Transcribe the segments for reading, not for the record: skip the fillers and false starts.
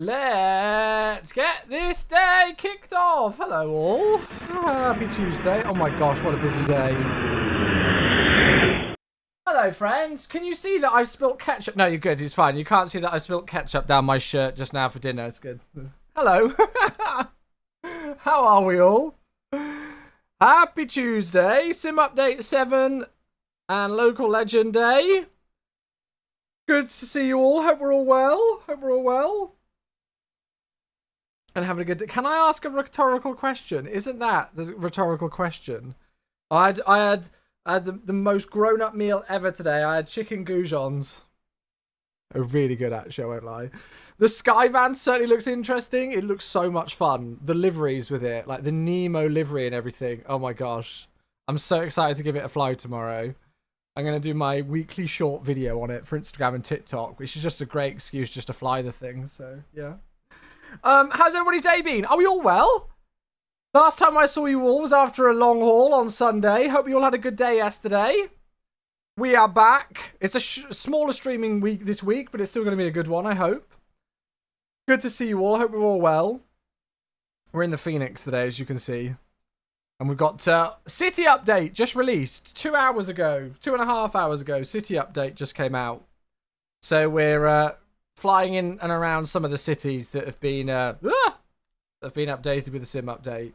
Let's get this day kicked off. Hello all. Happy Tuesday. Oh my gosh, what a busy day. Hello friends. Can you see that I've spilt ketchup? No, you're good. It's fine. You can't see that I spilt ketchup down my shirt just now for dinner. It's good. Hello. How are we all? Happy Tuesday. Sim Update 7 and Local Legend Day. Good to see you all. Hope we're all well. And having a good day. Can I ask a rhetorical question? Isn't that the rhetorical question? I had the most grown-up meal ever today. I had chicken goujons. Really good, actually, I won't lie. The Skyvan certainly looks interesting. It looks so much fun. The liveries with it, like the Nemo livery and everything. Oh my gosh. I'm so excited to give it a fly tomorrow. I'm going to do my weekly short video on it for Instagram and TikTok, which is just a great excuse just to fly the thing. So, yeah. How's everybody's day been? Are we all well? Last time I saw you all was after a long haul on Sunday. Hope you all had a good day yesterday. We are back. It's a smaller streaming week this week, but it's still going to be a good one, I hope. Good to see you all. Hope we're all well. We're in the Phoenix today, as you can see. And we've got City Update just released 2 hours ago. 2.5 hours ago. City Update just came out. So we're flying in and around some of the cities that have been updated with the Sim Update.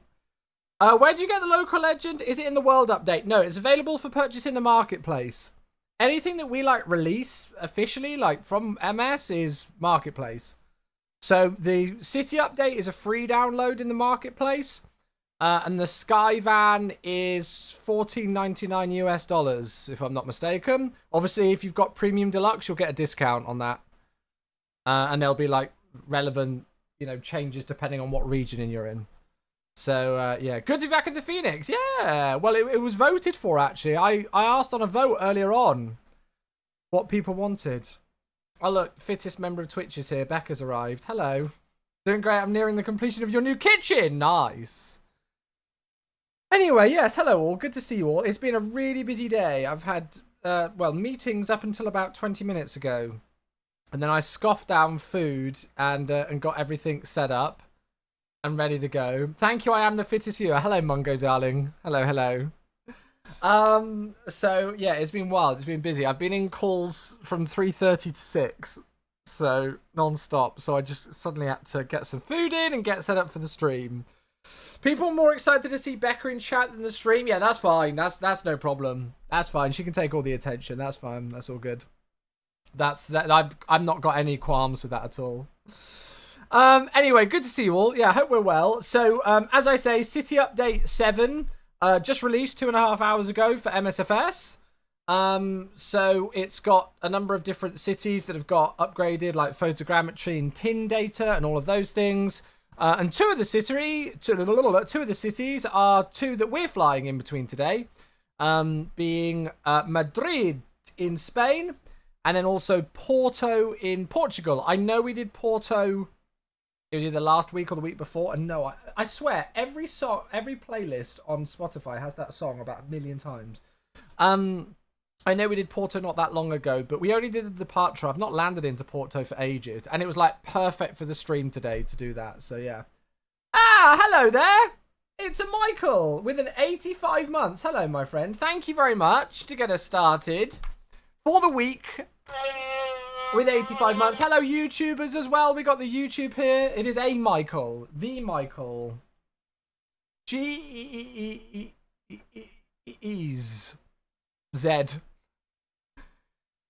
Where do you get the Local Legend? Is it in the World Update? No, it's available for purchase in the Marketplace. Anything that we release officially, from MS, is Marketplace. So the City Update is a free download in the Marketplace. And the Skyvan is $14.99 US, if I'm not mistaken. Obviously, if you've got Premium Deluxe, you'll get a discount on that. And there'll be relevant, changes depending on what region you're in. So, yeah, good to be back in the Phoenix. Yeah, well, it was voted for, actually. I asked on a vote earlier on what people wanted. Oh, look, fittest member of Twitch is here. Becca's arrived. Hello. Doing great. I'm nearing the completion of your new kitchen. Nice. Anyway, yes, hello all. Good to see you all. It's been a really busy day. I've had, meetings up until about 20 minutes ago. And then I scoffed down food and got everything set up. I'm ready to go. Thank you, I am the fittest viewer. Hello, Mungo, darling. Hello. So, yeah, it's been wild. It's been busy. I've been in calls from 3:30 to 6. So, non-stop. So I just suddenly had to get some food in and get set up for the stream. People are more excited to see Becca in chat than the stream. Yeah, that's fine. That's no problem. That's fine. She can take all the attention. That's fine. That's all good. I've not got any qualms with that at all. Anyway, good to see you all. Yeah, I hope we're well. So, as I say, City Update 7 just released 2.5 hours ago for MSFS. So it's got a number of different cities that have got upgraded, like photogrammetry and tin data and all of those things. And two of the cities are two that we're flying in between today, being Madrid in Spain and then also Porto in Portugal. I know we did Porto. It was either last week or the week before, and no, I swear, every playlist on Spotify has that song about 1 million times. I know we did Porto not that long ago, but we only did the departure. I've not landed into Porto for ages, and it was perfect for the stream today to do that, so yeah. Ah, hello there! It's a Michael with an 85 months. Hello, my friend. Thank you very much to get us started for the week. With 85 months. Hello, YouTubers as well. We got the YouTube here. It is a Michael. The Michael. G-E-E-E-E-E-Z.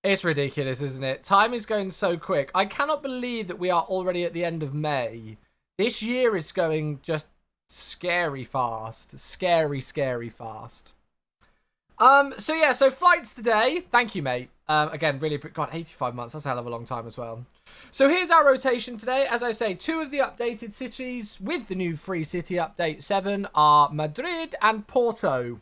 It's ridiculous, isn't it? Time is going so quick. I cannot believe that we are already at the end of May. This year is going just scary fast. Scary fast. So flights today. Thank you, mate. Again, really, God, 85 months. That's a hell of a long time as well. So here's our rotation today. As I say, two of the updated cities with the new free City Update 7 are Madrid and Porto.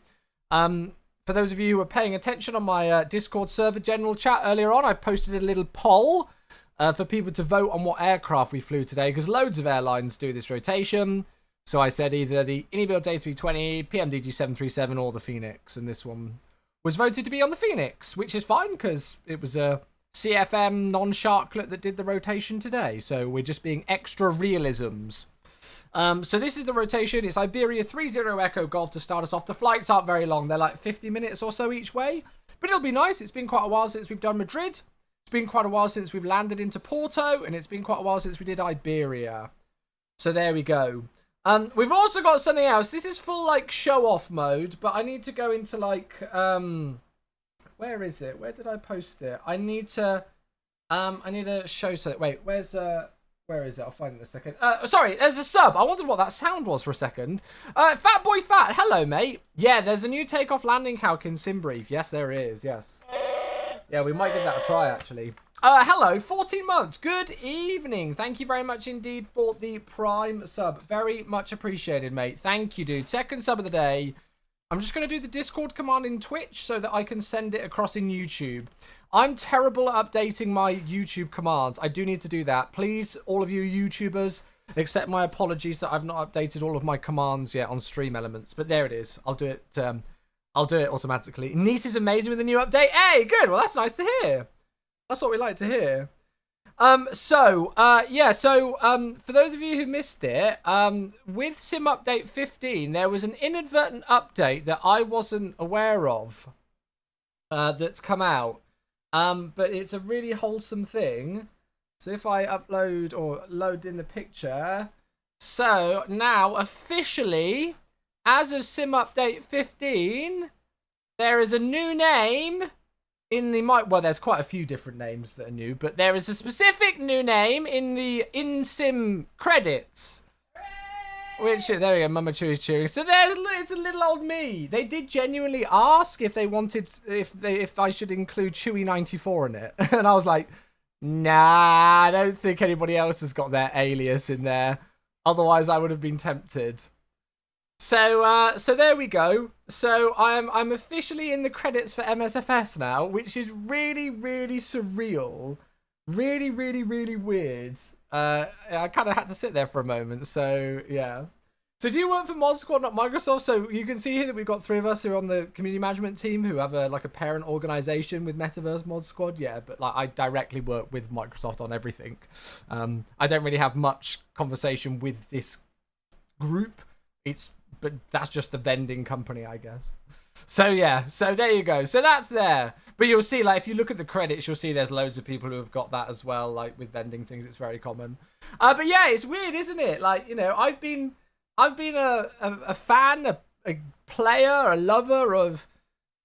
For those of you who were paying attention on my Discord server general chat earlier on, I posted a little poll for people to vote on what aircraft we flew today, because loads of airlines do this rotation. So I said either the Inibuild A320, PMDG 737, or the Phoenix, and this one was voted to be on the Phoenix, which is fine because it was a CFM non-sharklet that did the rotation today. So we're just being extra realisms. So this is the rotation. It's Iberia 30 Echo Golf to start us off. The flights aren't very long. They're like 50 minutes or so each way. But it'll be nice. It's been quite a while since we've done Madrid. It's been quite a while since we've landed into Porto. And it's been quite a while since we did Iberia. So there we go. We've also got something else. This is full like show-off mode. But I need to go into like... where is it? Where did I post it? I need to show something. Wait, where is it? I'll find it in a second. Sorry, there's a sub. I wondered what that sound was for a second. Fat Boy Fat, hello, mate. Yeah, there's the new Takeoff landing calc in SimBrief. Yes, there is, yes. Yeah, we might give that a try, actually. Hello, 14 months. Good evening. Thank you very much indeed for the Prime sub. Very much appreciated, mate. Thank you, dude. Second sub of the day. I'm just going to do the Discord command in Twitch so that I can send it across in YouTube. I'm terrible at updating my YouTube commands. I do need to do that. Please, all of you YouTubers, accept my apologies that I've not updated all of my commands yet on Stream Elements. But there it is. I'll do it automatically. Nice is amazing with the new update. Hey, good. Well, that's nice to hear. That's what we like to hear. For those of you who missed it, with Sim Update 15, there was an inadvertent update that I wasn't aware of that's come out. But it's a really wholesome thing. So if I upload or load in the picture. So now officially, as of Sim Update 15, there is a new name in the... Well, there's quite a few different names that are new, but there is a specific new name in the in-sim credits. Which, there we go, Mama Chewie's cheering. So it's a little old me. They did genuinely ask if they wanted, if I should include Chewie94 in it. And I was like, nah, I don't think anybody else has got their alias in there. Otherwise, I would have been tempted. So there we go. So I'm officially in the credits for MSFS now, which is really, really surreal. Really, really, really weird. I kind of had to sit there for a moment, so yeah. So do you work for Mod Squad, not Microsoft? So you can see here that we've got 3 of us who are on the community management team who have a parent organization with Metaverse Mod Squad. Yeah, but like I directly work with Microsoft on everything. I don't really have much conversation with this group. But that's just the vending company, I guess. So yeah, so there you go. So that's there. But you'll see, like, if you look at the credits, you'll see there's loads of people who have got that as well. Like with vending things, it's very common. But yeah, it's weird, isn't it? Like, you know, I've been a fan, a player, a lover of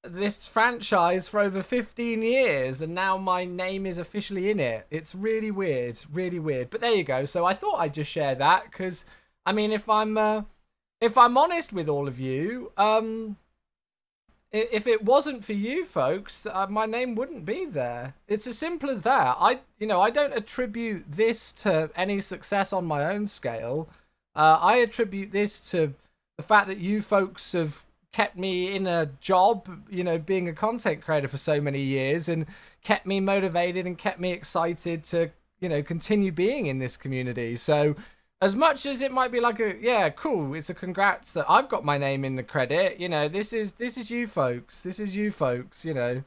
this franchise for over 15 years, and now my name is officially in it. It's really weird, really weird. But there you go. So I thought I'd just share that because, I mean, if I'm honest with all of you, if it wasn't for you folks, my name wouldn't be there. It's as simple as that. I don't attribute this to any success on my own scale. I attribute this to the fact that you folks have kept me in a job, you know, being a content creator for so many years and kept me motivated and kept me excited to, you know, continue being in this community. So as much as it might be like yeah, cool, it's a congrats that I've got my name in the credit, you know, this is you folks. This is you folks, you know.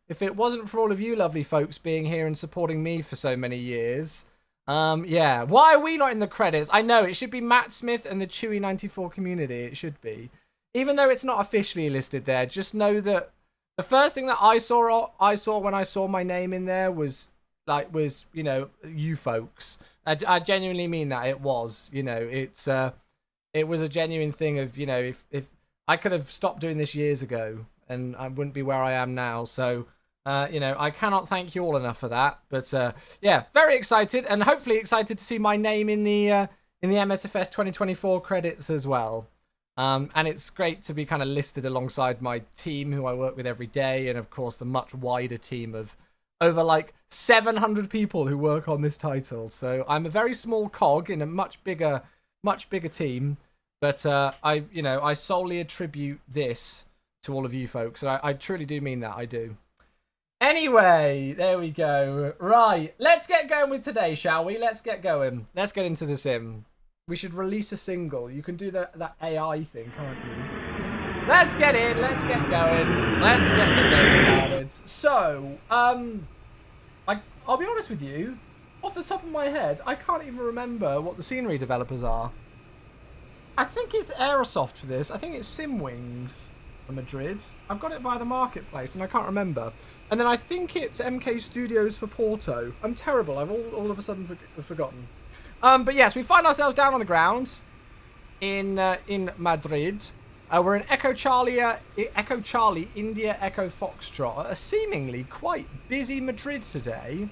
If it wasn't for all of you lovely folks being here and supporting me for so many years, yeah. Why are we not in the credits? I know, it should be Matt Smith and the Chewie94 community. It should be. Even though it's not officially listed there, just know that the first thing that I saw when I saw my name in there was, you know, you folks. I genuinely mean that. It was, you know, it was a genuine thing of, you know, if I could have stopped doing this years ago and I wouldn't be where I am now. So, you know, I cannot thank you all enough for that. But yeah, very excited and hopefully excited to see my name in the MSFS 2024 credits as well. And it's great to be kind of listed alongside my team who I work with every day, and of course the much wider team of over like 700 people who work on this title. So I'm a very small cog in a much bigger team. But I solely attribute this to all of you folks, and I truly do mean that. I do. Anyway, there we go. Right, let's get going with today, shall we? Let's get going. Let's get into the sim. We should release a single. You can do that AI thing, can't you? Let's get in. Let's get going. Let's get the day started. So, I'll be honest with you, off the top of my head, I can't even remember what the scenery developers are. I think it's Aerosoft for this. I think it's Simwings for Madrid. I've got it via the marketplace and I can't remember. And then I think it's MK Studios for Porto. I'm terrible. I've all of a sudden forgotten. But yes, we find ourselves down on the ground in Madrid. We're in Echo Charlie, India, Echo Foxtrot. A seemingly quite busy Madrid today.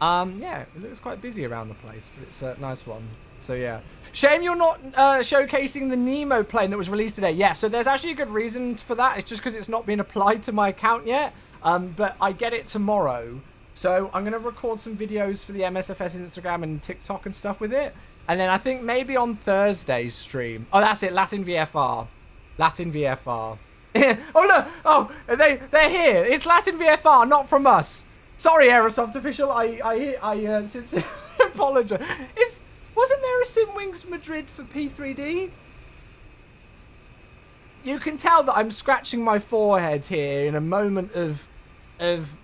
Yeah, it looks quite busy around the place, but it's a nice one. So yeah. Shame you're not showcasing the Nemo plane that was released today. Yeah, so there's actually a good reason for that. It's just because it's not been applied to my account yet. But I get it tomorrow. So I'm going to record some videos for the MSFS Instagram and TikTok and stuff with it. And then I think maybe on Thursday's stream. Oh, that's it. Latin VFR. Latin VFR. Oh, look. Oh, they're here. It's Latin VFR, not from us. Sorry, Aerosoft official. I sincerely apologize. Wasn't there a Simwings Madrid for P3D? You can tell that I'm scratching my forehead here in a moment of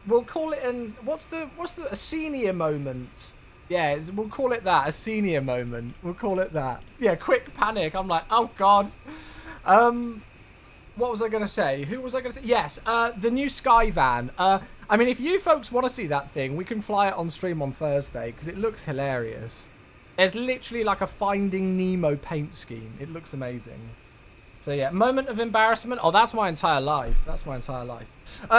we'll call it a senior moment. Yeah, we'll call it that, a senior moment. We'll call it that. Yeah, quick panic. I'm like, oh god. What was I going to say? Who was I going to say? Yes, the new Skyvan. I mean, if you folks want to see that thing, we can fly it on stream on Thursday because it looks hilarious. There's literally like a Finding Nemo paint scheme. It looks amazing. So yeah, moment of embarrassment. Oh, that's my entire life. That's my entire life.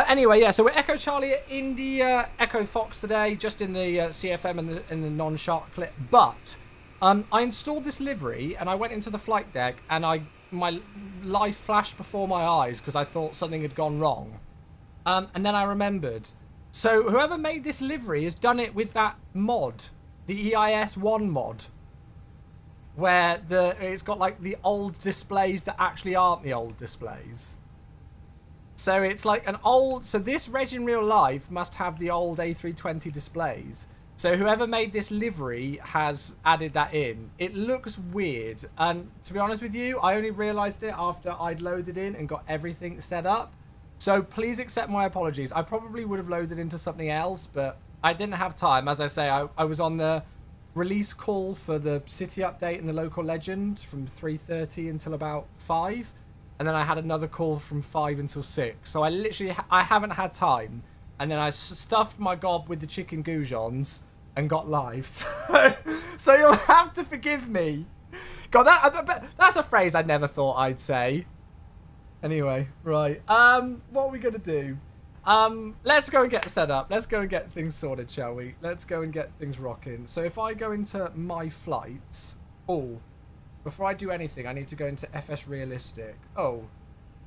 Anyway, yeah, so we're Echo Charlie at India, Echo Fox today, just in the CFM and the non-shark clip. But I installed this livery and I went into the flight deck and my life flashed before my eyes because I thought something had gone wrong. And then I remembered. So whoever made this livery has done it with that mod, the EIS1 mod, where it's got like the old displays that actually aren't the old displays. So it's like an old... So this reg in real life must have the old A320 displays. So whoever made this livery has added that in. It looks weird. And to be honest with you, I only realised it after I'd loaded in and got everything set up. So please accept my apologies. I probably would have loaded into something else, but I didn't have time. As I say, I was on the release call for the city update and the local legend from 3:30 until about 5. And then I had another call from 5 until 6. So I haven't had time. And then I stuffed my gob with the chicken goujons and got live. So you'll have to forgive me. God, that's a phrase I never thought I'd say. Anyway, right. What are we going to do? Let's go and get set up. Let's go and get things sorted, shall we? Let's go and get things rocking. So if I go into my flights... Oh, before I do anything, I need to go into FS Realistic. Oh,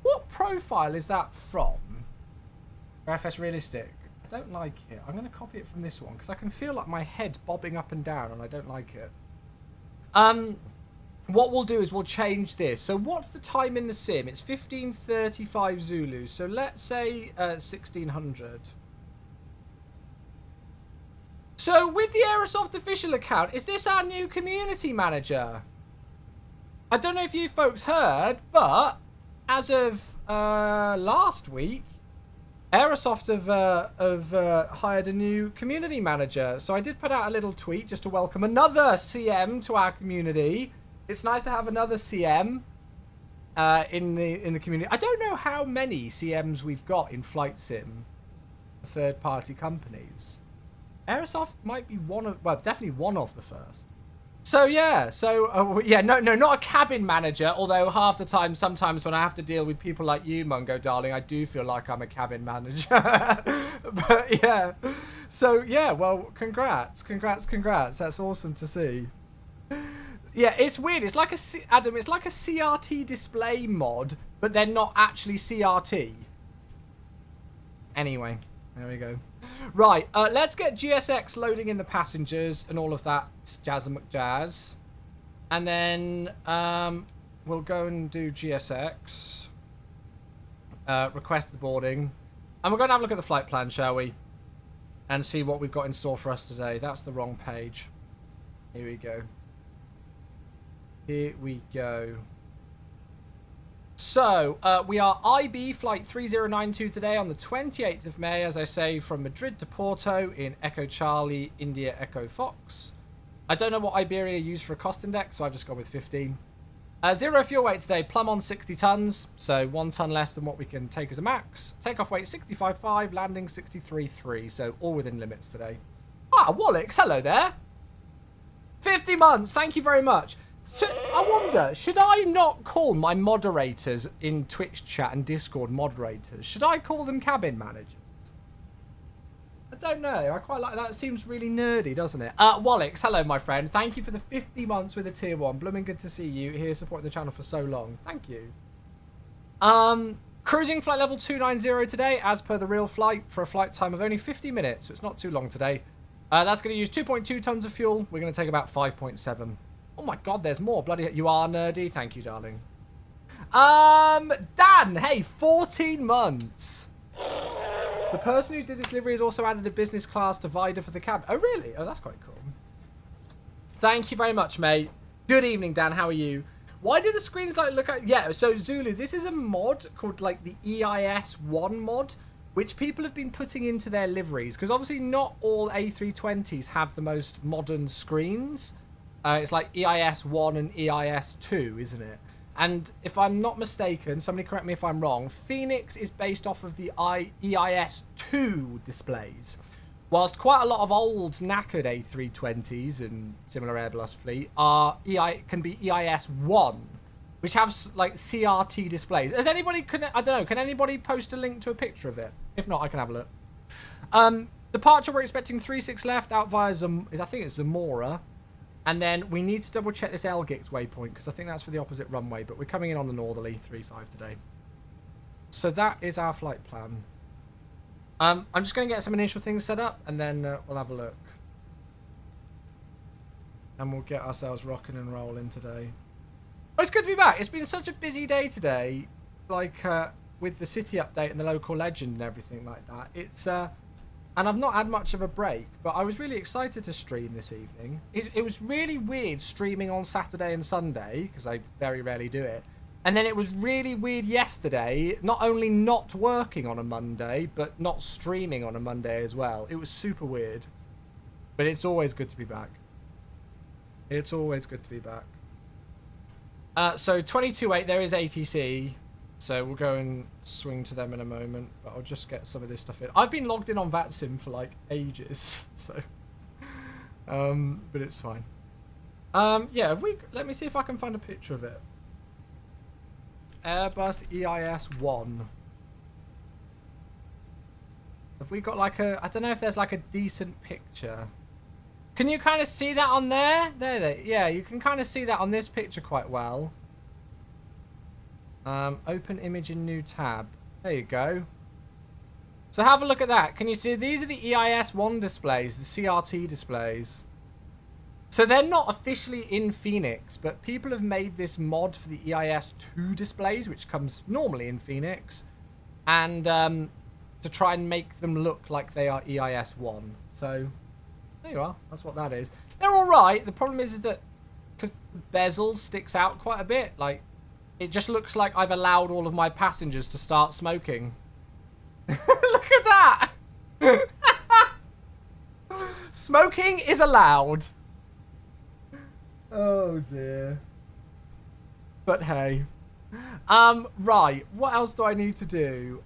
what profile is that from? FS Realistic. I don't like it. I'm going to copy it from this one because I can feel like my head bobbing up and down and I don't like it. What we'll do is we'll change this. So what's the time in the sim? It's 15:35 Zulu. So let's say 1600. So with the Aerosoft official account, is this our new community manager? I don't know if you folks heard, but as of last week, Aerosoft have hired a new community manager. So I did put out a little tweet just to welcome another CM to our community. It's nice to have another CM in the community. I don't know how many CMs we've got in Flight Sim, third-party companies. Aerosoft might be one of, well, definitely one of the first. So yeah, yeah, no, not a cabin manager. Although half the time, sometimes when I have to deal with people like you, Mungo darling, I do feel like I'm a cabin manager. But yeah, so yeah, well, congrats. That's awesome to see. Yeah, it's weird. It's like Adam. It's like a CRT display mod, but they're not actually CRT. Anyway, there we go. Right, let's get GSX loading in the passengers and all of that jazz and McJazz. And then we'll go and do GSX. Request the boarding. And we're going to have a look at the flight plan, shall we? And see what we've got in store for us today. That's the wrong page. Here we go. Here we go. So, we are IB flight 3092 today on the 28th of May, as I say, from Madrid to Porto in Echo Charlie, India Echo Fox. I don't know what Iberia used for a cost index, so I've just gone with 15. Zero fuel weight today, plumb on 60 tons, so 1 ton less than what we can take as a max. Takeoff weight 65.5, landing 63.3, so all within limits today. Ah, Wallix, hello there. 50 months, thank you very much. So, I wonder, should I not call my moderators in Twitch chat and Discord moderators? Should I call them cabin managers? I don't know. I quite like that. It seems really nerdy, doesn't it? Wallix, hello, my friend. Thank you for the 50 months with a tier 1. Blooming good to see you here supporting the channel for so long. Thank you. Cruising flight level 290 today, as per the real flight, for a flight time of only 50 minutes. So it's not too long today. That's going to use 2.2 tons of fuel. We're going to take about 5.7. Oh my god, there's more. Bloody hell. You are nerdy. Thank you, darling. Dan, hey, 14 months. The person who did this livery has also added a business class divider for the cab. Oh, really? Oh, that's quite cool. Thank you very much, mate. Good evening, Dan. How are you? Why do the screens like look at... Yeah, so Zulu, this is a mod called like the EIS1 mod, which people have been putting into their liveries. Because obviously not all A320s have the most modern screens. It's like EIS1 and EIS2, isn't it? And if I'm not mistaken, somebody correct me if I'm wrong, Phoenix is based off of the EIS2 displays. Whilst quite a lot of old knackered A320s and similar Airbus fleet can be EIS1, which have like CRT displays. Has anybody, I don't know, can anybody post a link to a picture of it? If not, I can have a look. Departure, we're expecting 36 left out via, I think it's Zamora. And then we need to double check this Elgix waypoint because I think that's for the opposite runway. But we're coming in on the northerly 35 today. So that is our flight plan. I'm just going to get some initial things set up and then we'll have a look. And we'll get ourselves rocking and rolling today. Oh, it's good to be back. It's been such a busy day today. Like with the city update and the local legend and everything like that. It's... And I've not had much of a break, but I was really excited to stream this evening. It was really weird streaming on Saturday and Sunday, because I very rarely do it. And then it was really weird yesterday, not only not working on a Monday, but not streaming on a Monday as well. It was super weird. But it's always good to be back. It's always good to be back. So 22.8, there is ATC. So we'll go and swing to them in a moment, but I'll just get some of this stuff in. I've been logged in on VATSIM for like ages, so but it's fine. Yeah, let me see if I can find a picture of it. Airbus EIS1. Have we got like I don't know if there's like a decent picture. Can you kind of see that on there? There. Yeah, you can kind of see that on this picture quite well. Open image in new tab. There you go. So have a look at that. Can you see these are the EIS1 displays, the CRT displays. So they're not officially in Phoenix, but people have made this mod for the EIS2 displays, which comes normally in Phoenix, and to try and make them look like they are EIS1. So there you are. That's what that is. They're all right. The problem is that because the bezel sticks out quite a bit, like it just looks like I've allowed all of my passengers to start smoking. Look at that! Smoking is allowed. Oh dear. But hey. Right, what else do I need to do?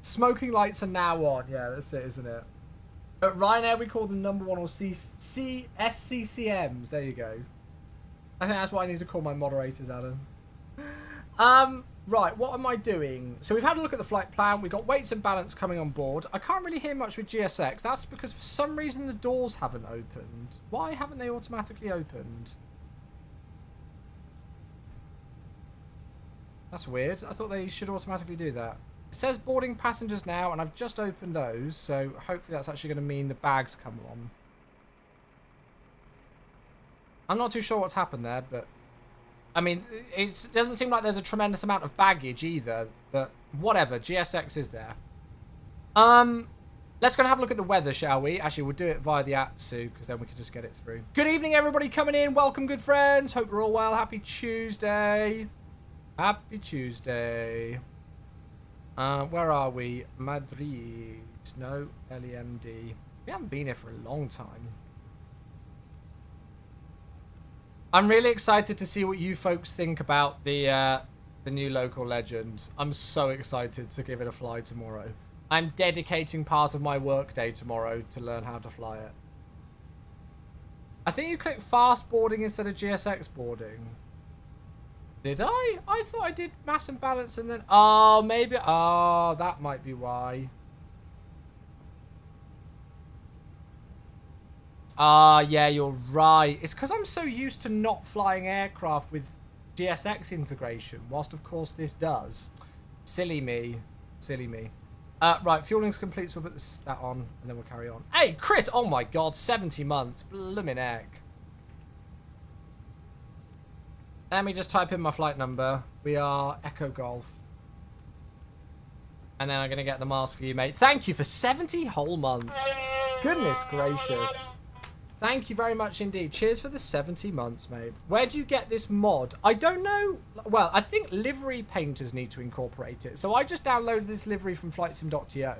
Smoking lights are now on. Yeah, that's it, isn't it? At Ryanair, we call them number 1 or SCCMs. There you go. I think that's what I need to call my moderators, Adam. Right, what am I doing? So we've had a look at the flight plan. We've got weights and balance coming on board. I can't really hear much with GSX. That's because for some reason the doors haven't opened. Why haven't they automatically opened? That's weird. I thought they should automatically do that. It says boarding passengers now, and I've just opened those, so hopefully that's actually going to mean the bags come on. I'm not too sure what's happened there, but... I mean, it doesn't seem like there's a tremendous amount of baggage either, but whatever, GSX is there. Let's go and have a look at the weather, shall we? Actually, we'll do it via the Atsu, because then we can just get it through. Good evening, everybody coming in. Welcome, good friends. Hope you're all well. Happy Tuesday. Happy Tuesday. Where are we? Madrid. No, LEMD. We haven't been here for a long time. I'm really excited to see what you folks think about the new local legend. I'm so excited to give it a fly tomorrow. I'm dedicating part of my workday tomorrow to learn how to fly it. I think you clicked fast boarding instead of GSX boarding. Did I? I thought I did mass and balance and then... Oh, maybe... Oh, that might be why. Ah, yeah, you're right. It's because I'm so used to not flying aircraft with GSX integration, whilst of course this does. Silly me. Silly me. Right, fueling's complete, so we'll put the stat on, and then we'll carry on. Hey, Chris! Oh my god, 70 months. Bloomin' heck. Let me just type in my flight number. We are Echo Golf. And then I'm going to get the mask for you, mate. Thank you for 70 whole months. Goodness gracious. Thank you very much indeed. Cheers for the 70 months, mate. Where do you get this mod? I don't know. Well, I think livery painters need to incorporate it. So I just downloaded this livery from flightsim.to.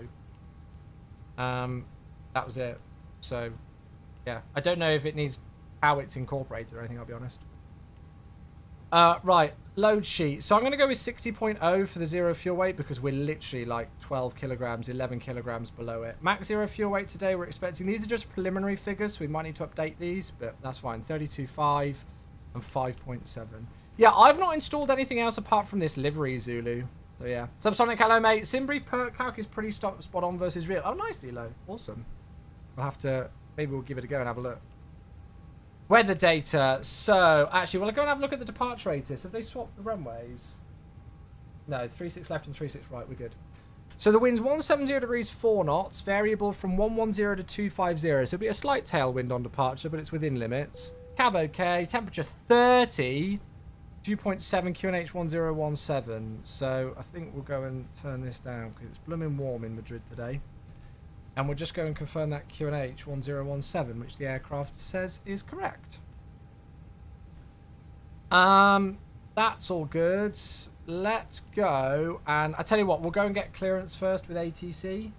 That was it. So, yeah. I don't know if it needs how it's incorporated or anything, I'll be honest. Right, load sheet. So I'm going to go with 60.0 for the zero fuel weight because we're literally like 12 kilograms, 11 kilograms below it. Max zero fuel weight today, we're expecting. These are just preliminary figures, so we might need to update these, but that's fine. 32.5 and 5.7. Yeah, I've not installed anything else apart from this livery, Zulu. So yeah. Subsonic, hello, mate. Simbrief perk calc is pretty spot on versus real. Oh, nice, Dilo. Awesome. We'll have to, maybe we'll give it a go and have a look. Weather data. So, actually, well, I'll go and have a look at the departure radius. Have they swapped the runways? No, 36 left and 36 right. We're good. So the wind's 170 degrees 4 knots, variable from 110 to 250. So it'll be a slight tailwind on departure, but it's within limits. Cav okay. Temperature 30. Dew point 7 QNH 1017. So I think we'll go and turn this down because it's blooming warm in Madrid today. And we'll just go and confirm that QNH 1017, which the aircraft says is correct. That's all good. Let's go. And I tell you what, we'll go and get clearance first with ATC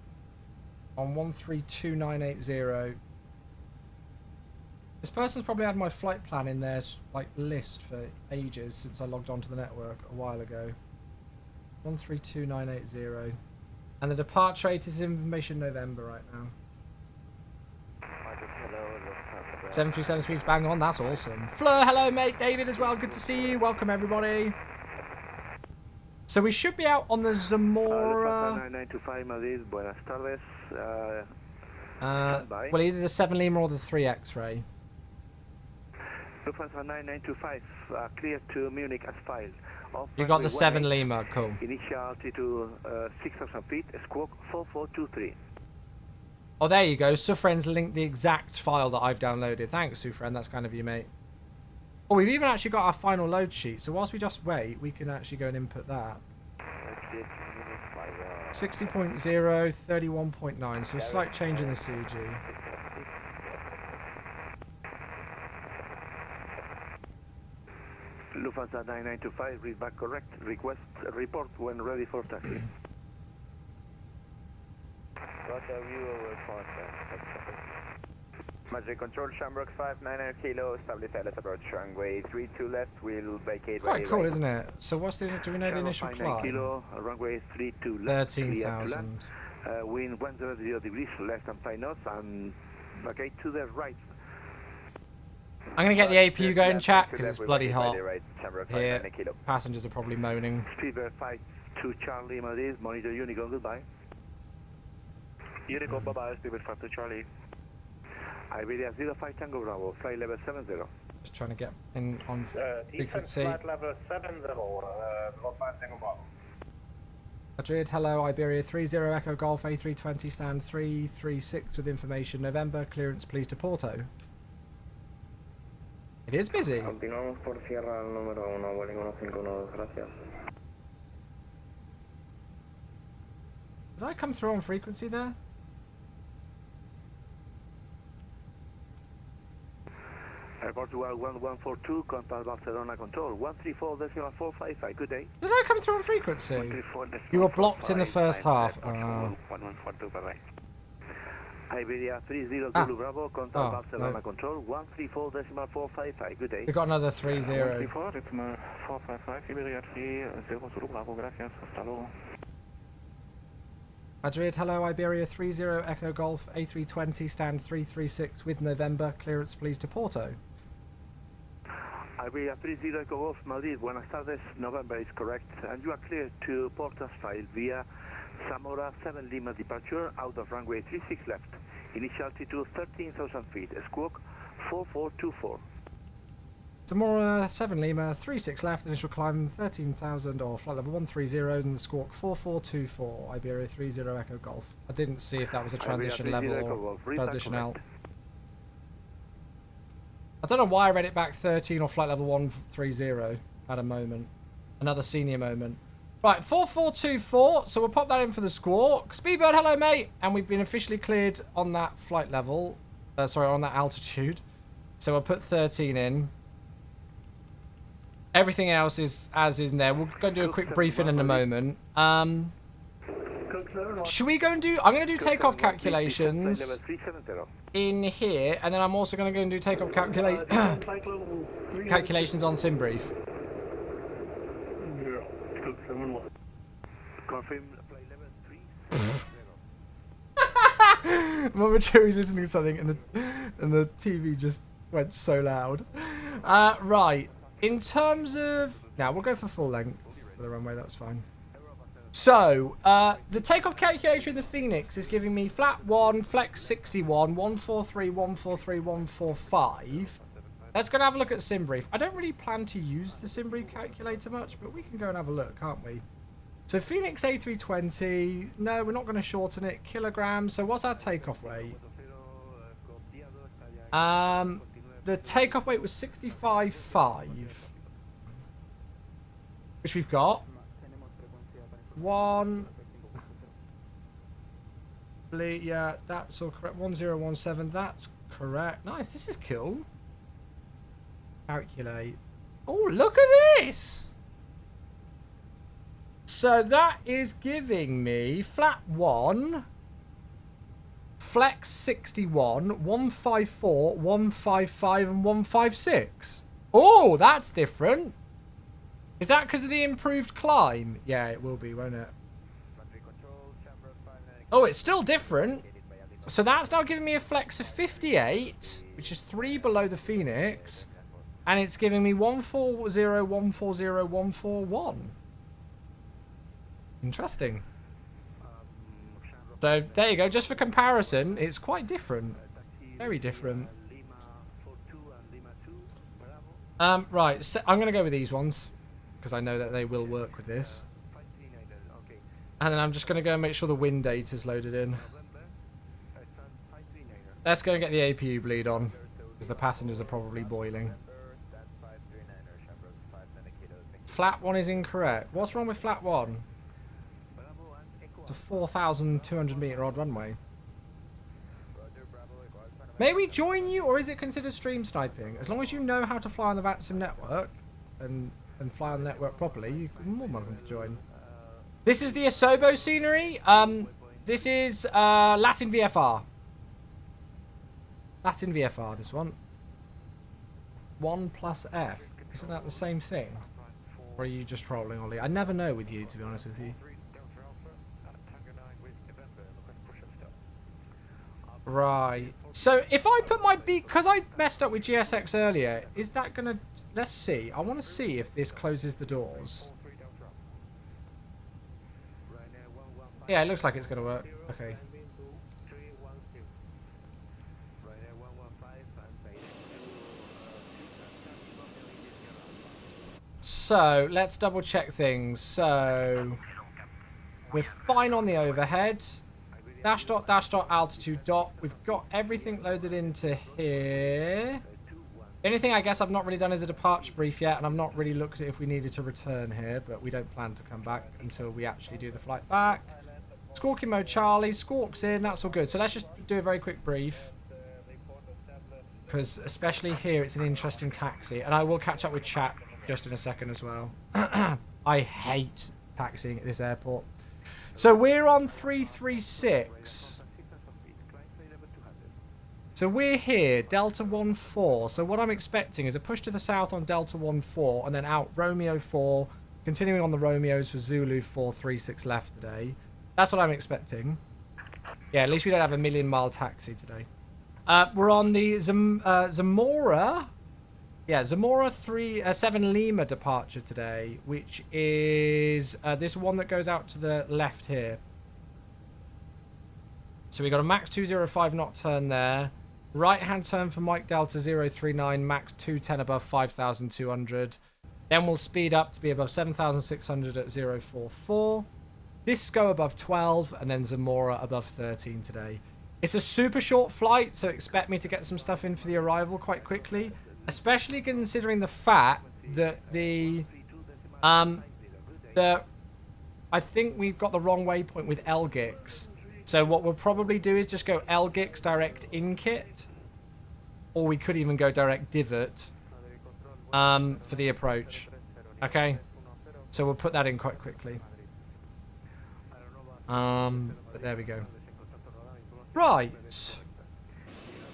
on 132980. This person's probably had my flight plan in their like list for ages since I logged onto the network a while ago. 132980. And the departure rate is information November right now. 737 speeds bang on, that's awesome. Fleur, hello mate, David as well, good to see you. Welcome everybody. So we should be out on the Zamora. 9925 Madrid, buenas tardes. Well, either the 7 Lima or the 3 X-ray. Lufthansa 9925, clear to Munich as filed. You got the 7 Lima, cool. Initial altitude 6,000 feet, squawk 4423. Oh, there you go. Sufren's linked the exact file that I've downloaded. Thanks, Sufren. That's kind of you, mate. Oh, we've even actually got our final load sheet. So whilst we just wait, we can actually go and input that. 60.0, 31.9. So a slight change in the CG. Lufthansa 9925, read back correct. Request report when ready for taxi. Roger, view over Madrid Control, Shamrock 599 kilo, establish LS approach runway 32 left, we'll vacate. Quite cool, isn't it? So what's the, do we know the initial climb? Kilo, runway 32 left. 13,000. Wind 100 degrees left and 5 knots, and vacate to the right. I'm going to get the APU going, chat, because it's bloody hot here. Passengers are probably moaning. Speedbird 52 Charlie, Madrid, monitor Unicorn, goodbye. Unicorn, bye-bye, Speedbird 52 Charlie. Iberia 05 Tango Bravo, flight level 70. Just trying to get in on frequency. Flight level 70, 05 Tango Bravo. Madrid, hello, Iberia 30 Echo Golf A320, stand 336 with information. November, clearance please to Porto. It is busy. Continuamos por Sierra número 1, Boeing 151, gracias. Did I come through on frequency there? Portugal 1142, contact Barcelona control 134.455. Good day. Did I come through on frequency? You were blocked in the first half. 1142, bye bye. Iberia 30 Zulu Bravo, contact Barcelona no. control 134.455. Good day. We got another 30. 455, Iberia 30 Zulu Bravo, gracias, hasta luego. Madrid, hello, Iberia 30 Echo Golf A320, stand 336 with November, clearance please to Porto. Iberia 30 Echo Golf Madrid, buenas tardes, November is correct, and you are clear to Porto style via Zamora 7 Lima departure out of runway 36 left, initial altitude 13,000 feet, squawk 4424. Zamora 7 Lima 36 left, initial climb 13,000 or flight level 130 and the squawk 4424, Iberia 30 Echo Golf. I didn't see if that was a transition level or transition out. I don't know why I read it back 13 or flight level 130 at a moment. Another senior moment. Right, 4424, so we'll pop that in for the squawk. Speedbird, hello mate. And we've been officially cleared on that flight level. Sorry, on that altitude. So we'll put 13 in. Everything else is as is in there. We'll go do a quick briefing in a moment. Should we go and do... I'm going to do takeoff calculations in here. And then I'm also going to go and do takeoff calculations on SimBrief. Mama Cherry's listening to something and the TV just went so loud. Right. In terms of... Now, we'll go for full length for the runway, that's fine. So, the takeoff calculator of the Phoenix is giving me flat 1, flex 61, 143, 143, 145. Let's go and have a look at SimBrief. I don't really plan to use the SimBrief calculator much, but we can go and have a look, can't we? So, Phoenix A320. No, we're not going to shorten it. Kilograms. So, what's our takeoff weight? The takeoff weight was 65.5, which we've got. Yeah, that's all correct. 1017, that's correct. Nice, this is cool. Calculate. Oh, look at this! So that is giving me flat 1... Flex 61, 154, 155, and 156. Oh, that's different. Is that because of the improved climb? Yeah, it will be, won't it? Oh, it's still different. So that's now giving me a flex of 58, which is 3 below the Phoenix. And it's giving me 140, 140, 141. Interesting. So, there you go. Just for comparison, it's quite different. Very different. Right. So I'm going to go with these ones. Because I know that they will work with this. And then I'm just going to go and make sure the wind data is loaded in. Let's go and get the APU bleed on. Because the passengers are probably boiling. Flat 1 is incorrect. What's wrong with flat 1? It's a 4,200 meter odd runway. May we join you, or is it considered stream sniping? As long as you know how to fly on the VATSIM network and fly on the network properly, you're more than welcome to join. This is the Asobo scenery. This is Latin VFR. Latin VFR, this one. 1 plus F. Isn't that the same thing? Or are you just trolling, Ollie? I never know with you, to be honest with you. Right. So if I put my beak, because I messed up with GSX earlier, is that going to... Let's see. I want to see if this closes the doors. Yeah, it looks like it's going to work. Okay. So, let's double check things. So, we're fine on the overhead. Dash dot, altitude dot. We've got everything loaded into here. The only thing I guess I've not really done is a departure brief yet, and I've not really looked at if we needed to return here, but we don't plan to come back until we actually do the flight back. Squawking mode Charlie, squawks in, that's all good. So let's just do a very quick brief. because especially here, it's an interesting taxi. And I will catch up with chat just in a second as well. I hate taxiing at this airport. So we're on 336. So we're here, Delta 14. So what I'm expecting is a push to the south on Delta 14 and then out Romeo 4, continuing on the Romeos for Zulu 436 left today. That's what I'm expecting. Yeah, at least we don't have a million-mile taxi today. We're on the Zamora. Yeah, Zamora 7 Lima departure today, which is this one that goes out to the left here. So we got a max 205 knot turn there. Right-hand turn for Mike Delta 039, max 210 above 5,200. Then we'll speed up to be above 7,600 at 044. Disco above 12, and then Zamora above 13 today. It's a super short flight, so expect me to get some stuff in for the arrival quite quickly. Especially considering the fact that I think we've got the wrong waypoint with LGIX. So what we'll probably do is just go LGIX direct in kit. Or we could even go direct divot for the approach. Okay? So we'll put that in quite quickly. But there we go. Right.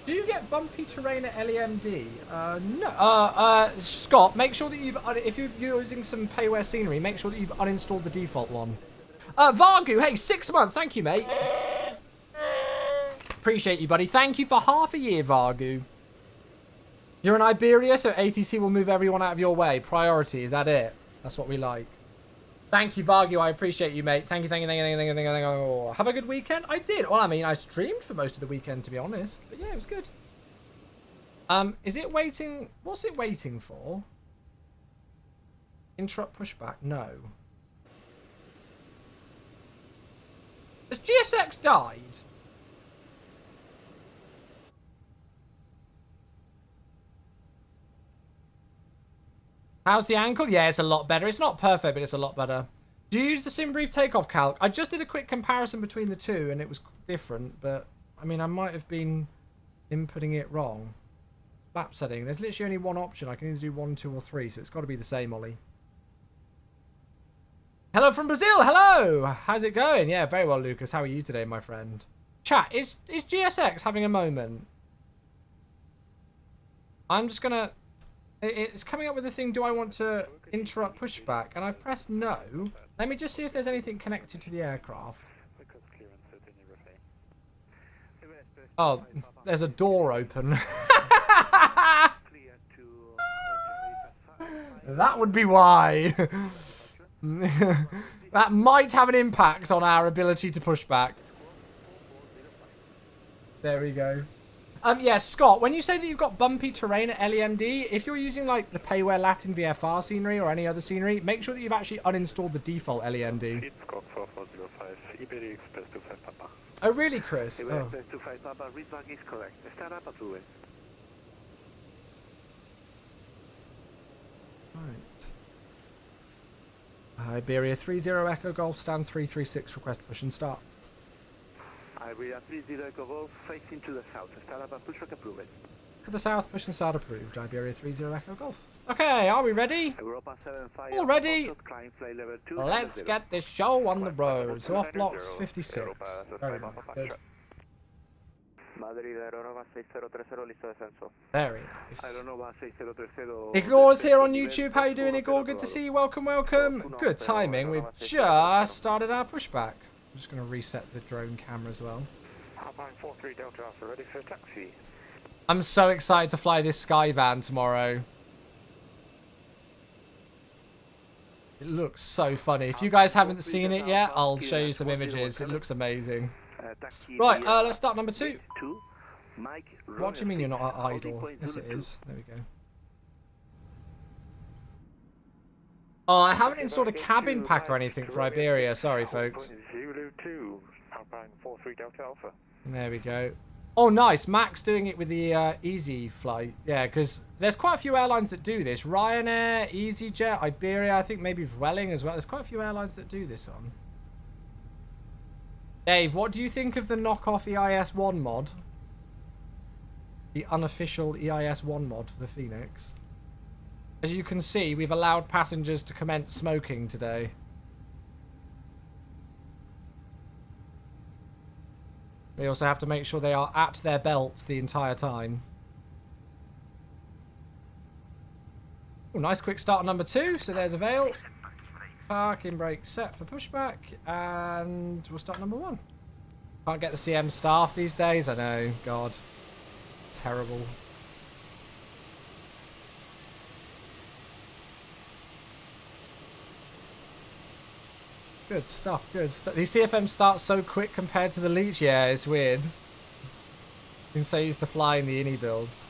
Do you get bumpy terrain at LEMD? No. Scott, make sure that if you're using some payware scenery, make sure that you've uninstalled the default one. Vargu, hey, 6 months. Thank you, mate. Appreciate you, buddy. Thank you for half a year, Vargu. You're in Iberia, so ATC will move everyone out of your way. Priority, is that it? That's what we like. Thank you, Vargu. I appreciate you, mate. Thank you. Have a good weekend? I did. Well, I mean, I streamed for most of the weekend, to be honest. But yeah, it was good. Is it waiting? What's it waiting for? Interrupt pushback? No. Has GSX died? How's the ankle? Yeah, it's a lot better. It's not perfect, but it's a lot better. Do you use the SimBrief takeoff calc? I just did a quick comparison between the two, and it was different, but, I mean, I might have been inputting it wrong. Lap setting. There's literally only one option. I can either do 1, 2, or 3, so it's got to be the same, Ollie. Hello from Brazil. Hello. How's it going? Yeah, very well, Lucas. How are you today, my friend? Chat, is GSX having a moment? I'm just going to... It's coming up with the thing, do I want to interrupt pushback? And I've pressed no. Let me just see if there's anything connected to the aircraft. Oh, there's a door open. That would be why. That might have an impact on our ability to push back. There we go. Yeah, Scott, when you say that you've got bumpy terrain at LEMD, if you're using, like, the Payware Latin VFR scenery or any other scenery, make sure that you've actually uninstalled the default LEMD. Oh, really, Chris? Oh. Right. Iberia 30 Echo Golf, stand 336, request push and start. Iberia 30 Echo Golf, facing to the south. Start up and pushback approved. To the south, push and start approved. Iberia 30 Echo Golf. Okay, are we ready? Europa 75, all ready? Level 2, let's get this show on the road. So off blocks 56. Very nice. Good. Madrid, Aeronova 6030, listo descenso. Very nice. Aeronova 6030. Igor's here on YouTube. How you doing, Igor? Good to see you. Welcome, welcome. Good timing. We've just started our pushback. I'm just going to reset the drone camera as well. Alpine 43 Delta Alpha, ready for taxi. I'm so excited to fly this Skyvan tomorrow. It looks so funny. If you guys haven't seen it yet, I'll show you some images. It looks amazing. Right, let's start number 2. What do you mean you're not idle? Yes, it is. There we go. Oh, I haven't installed a cabin pack or anything for Iberia. Sorry, folks. There we go. Oh, nice. Max doing it with the Easy flight. Yeah, because there's quite a few airlines that do this. Ryanair, EasyJet, Iberia, I think maybe Vueling as well. There's quite a few airlines that do this on. Dave, what do you think of the knockoff EIS-1 mod? the unofficial EIS-1 mod for the Phoenix. As you can see, we've allowed passengers to commence smoking today. They also have to make sure they are at their belts the entire time. Oh, nice quick start on number 2. So there's a veil. Parking brake set for pushback. And we'll start number 1. Can't get the CM staff these days. I know. God. Terrible. Good stuff, good stuff. These CFM start so quick compared to the Leaps. Yeah, it's weird. Been so used to flying the Innie builds.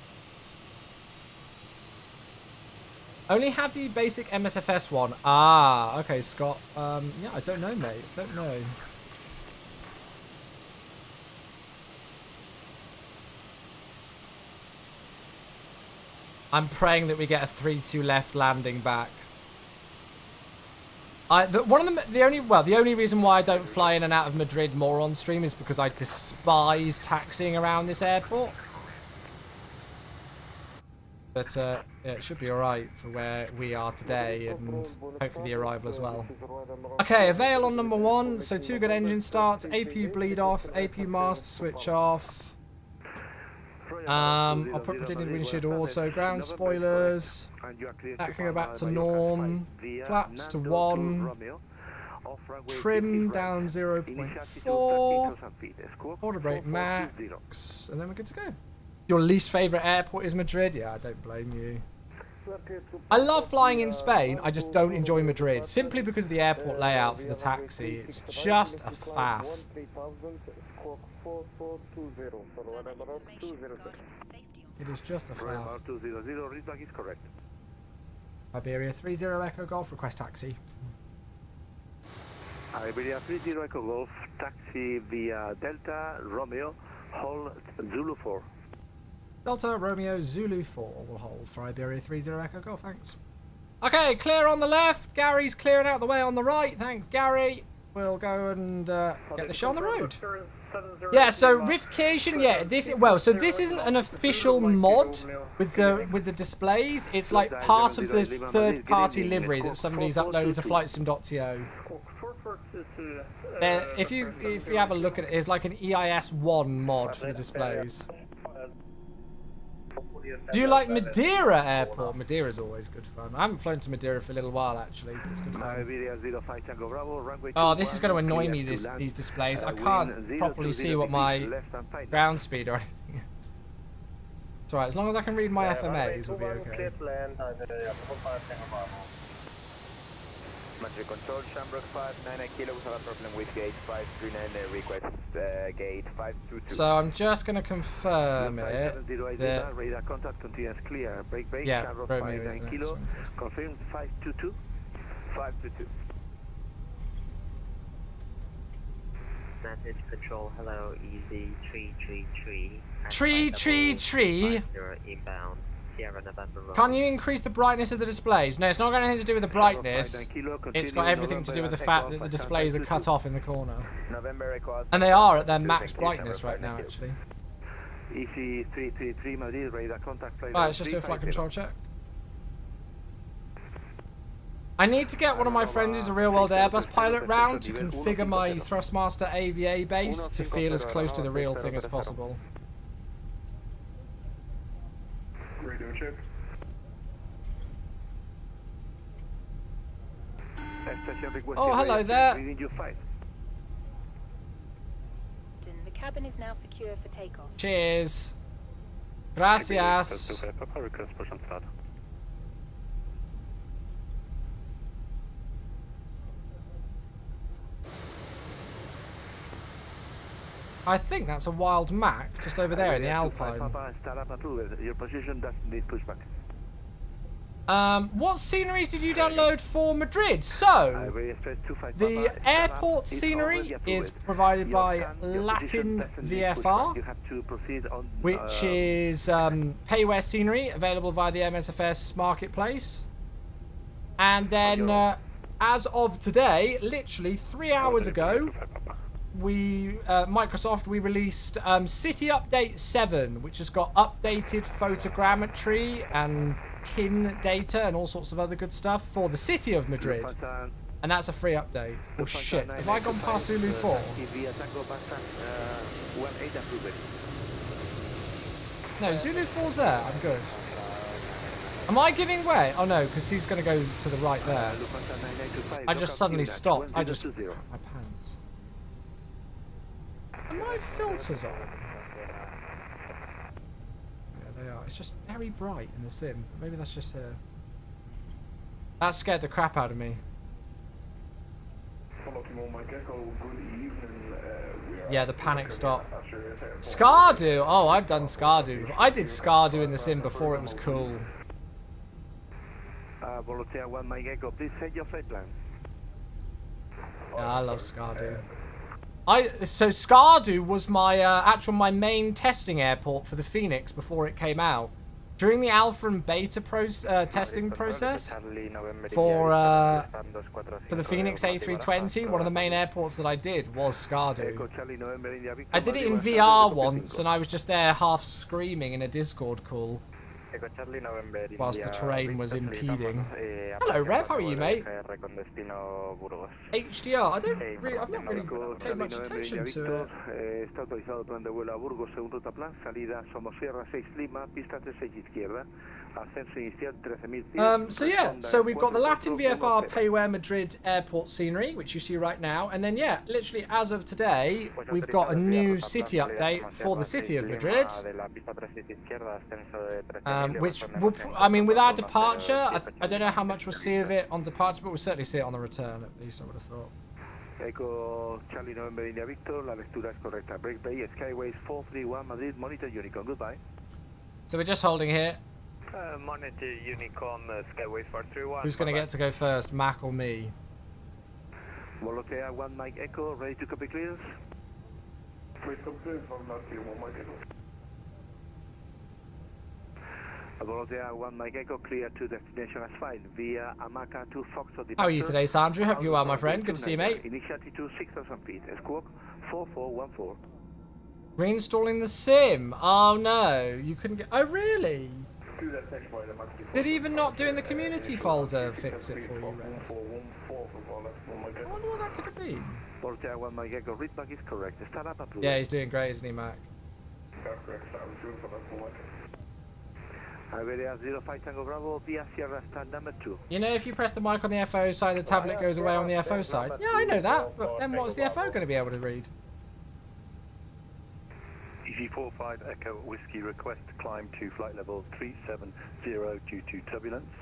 Only have the basic MSFS one. Ah, okay, Scott. Yeah, I don't know, mate. Don't know. I'm praying that we get a 3-2 left landing back. The only reason why I don't fly in and out of Madrid more on stream is because I despise taxiing around this airport. But yeah, it should be alright for where we are today and hopefully the arrival as well. Okay, a veil on number 1. So 2 good engine starts, APU bleed off, APU master switch off. I'll put predicted windshield auto, ground spoilers. That can go back to norm. Flaps to 1. Trim down 0.4. Quarter brake max. And then we're good to go. Your least favourite airport is Madrid? Yeah, I don't blame you. I love flying in Spain, I just don't enjoy Madrid. Simply because of the airport layout for the taxi. It's just a faff. It is just a faff. 200, readback is correct. Iberia 30 Echo Golf, request taxi. Iberia 30 Echo Golf, taxi via Delta Romeo, hold Zulu 4. Delta Romeo Zulu 4 will hold for Iberia 30 Echo Golf, thanks. Okay, clear on the left. Gary's clearing out the way on the right. Thanks, Gary. We'll go and get the show on the road. Yeah, so Rification, yeah, so this isn't an official mod with the displays. It's like part of the third-party livery that somebody's uploaded to flightsim.to. If you have a look at it, it's like an EIS-1 mod for the displays. Do you like Madeira Airport? Madeira's always good fun. I haven't flown to Madeira for a little while actually, but it's good fun. Oh, this is going to annoy me, these displays. I can't properly see what my ground speed or anything is. It's alright, as long as I can read my FMAs, we'll be okay. Madrid Control, Shamrock 599 Kilo, we have a problem with gate 539, request gate 522. So I'm just going to confirm it. Radar contact continuous clear. Brake, yeah, Shamrock Romeo 59 Kilo, confirmed 522. 522. Madrid Control, hello, easy 333. Tree. Inbound. Can you increase the brightness of the displays? No, it's not got anything to do with the brightness. It's got everything to do with the fact that the displays are cut off in the corner. And they are at their max brightness right now, actually. EC 333 Madrid, radar contact. Right, let's just do a flight control check. I need to get one of my friends who's a real-world Airbus pilot round to configure my Thrustmaster AVA base to feel as close to the real thing as possible. Radio check. Oh, hello there. The cabin is now secure for takeoff. Cheers. Gracias. I think that's a wild Mac just over there in the Alpine. Your position doesn't need pushback. What sceneries did you download for Madrid? So, the airport scenery is provided by Latin VFR, which is payware scenery available via the MSFS marketplace. And then, as of today, literally 3 hours ago, Microsoft, we released City Update 7, which has got updated photogrammetry and tin data and all sorts of other good stuff for the city of Madrid. And that's a free update. Oh shit, have I gone past Zulu 4? No, Zulu 4's there, I'm good. Am I giving way? Oh no, because he's going to go to the right there. I just suddenly stopped. I just crap my pants. Are my filters on? Yeah, they are. It's just very bright in the sim. Maybe that's just here. That scared the crap out of me. Yeah, the panic stop. Scardo! Oh, I've done Scardo. I did Scardo in the sim before it was cool. Volunteer 1 Mike Echo, please set your flight plan. Yeah, I love Scardo. So Scardo was my my main testing airport for the Phoenix before it came out. During the alpha and beta testing process for the Phoenix A320, one of the main airports that I did was Scardo. I did it in VR once, and I was just there half screaming in a Discord call whilst the terrain was impeding. Hello, Rev. How are you, mate? HDR. I've not really paid much attention to it. Está autorizado plan de vuelo a Burgos según ruta plan, salida Somosierra 6 Lima, pista 36 izquierda, ascenso inicial 13,000 pies. So yeah, so we've got the Latin VFR Payware Madrid airport scenery, which you see right now, and then yeah, literally as of today, we've got a new city update for the city of Madrid, which will, I mean, with our departure, I don't know how much we'll see of it on departure, but we'll certainly see it on the return, at least I would have thought. Echo Charlie November India Victor, la lectura es correcta. Break Bay, Skyways 431 Madrid, monitor Unicorn, goodbye. So we're just holding here. Monitor Unicorn, Skyways 431. Who's going to get to go first, Mac or me? Volunteer 1 Mike Echo, ready to copy clearance? Volunteer 1 Mike Echo, clear to destination as fine via Amaca to Foxtrot departure. How are you today, Sandra? Hope you're well, my friend. Good to see you, mate. Initial altitude 6,000 feet. Squawk 4414. Reinstalling the sim. Oh no, you couldn't get. Oh really? Did he even not do in the community folder fix it for you, Rev? I wonder what that could have been. Volunteer 1 Mike Echo, readback is correct. Start up approved. Yeah, he's doing great, isn't he, Mac? Iberia 05 Tango Bravo via Sierra stand number 2. You know, if you press the mic on the FO side, the tablet goes away on the FO side. Yeah, I know that, but then what's the FO going to be able to read? EG45 Echo Whiskey, request to climb to flight level 370 due to turbulence.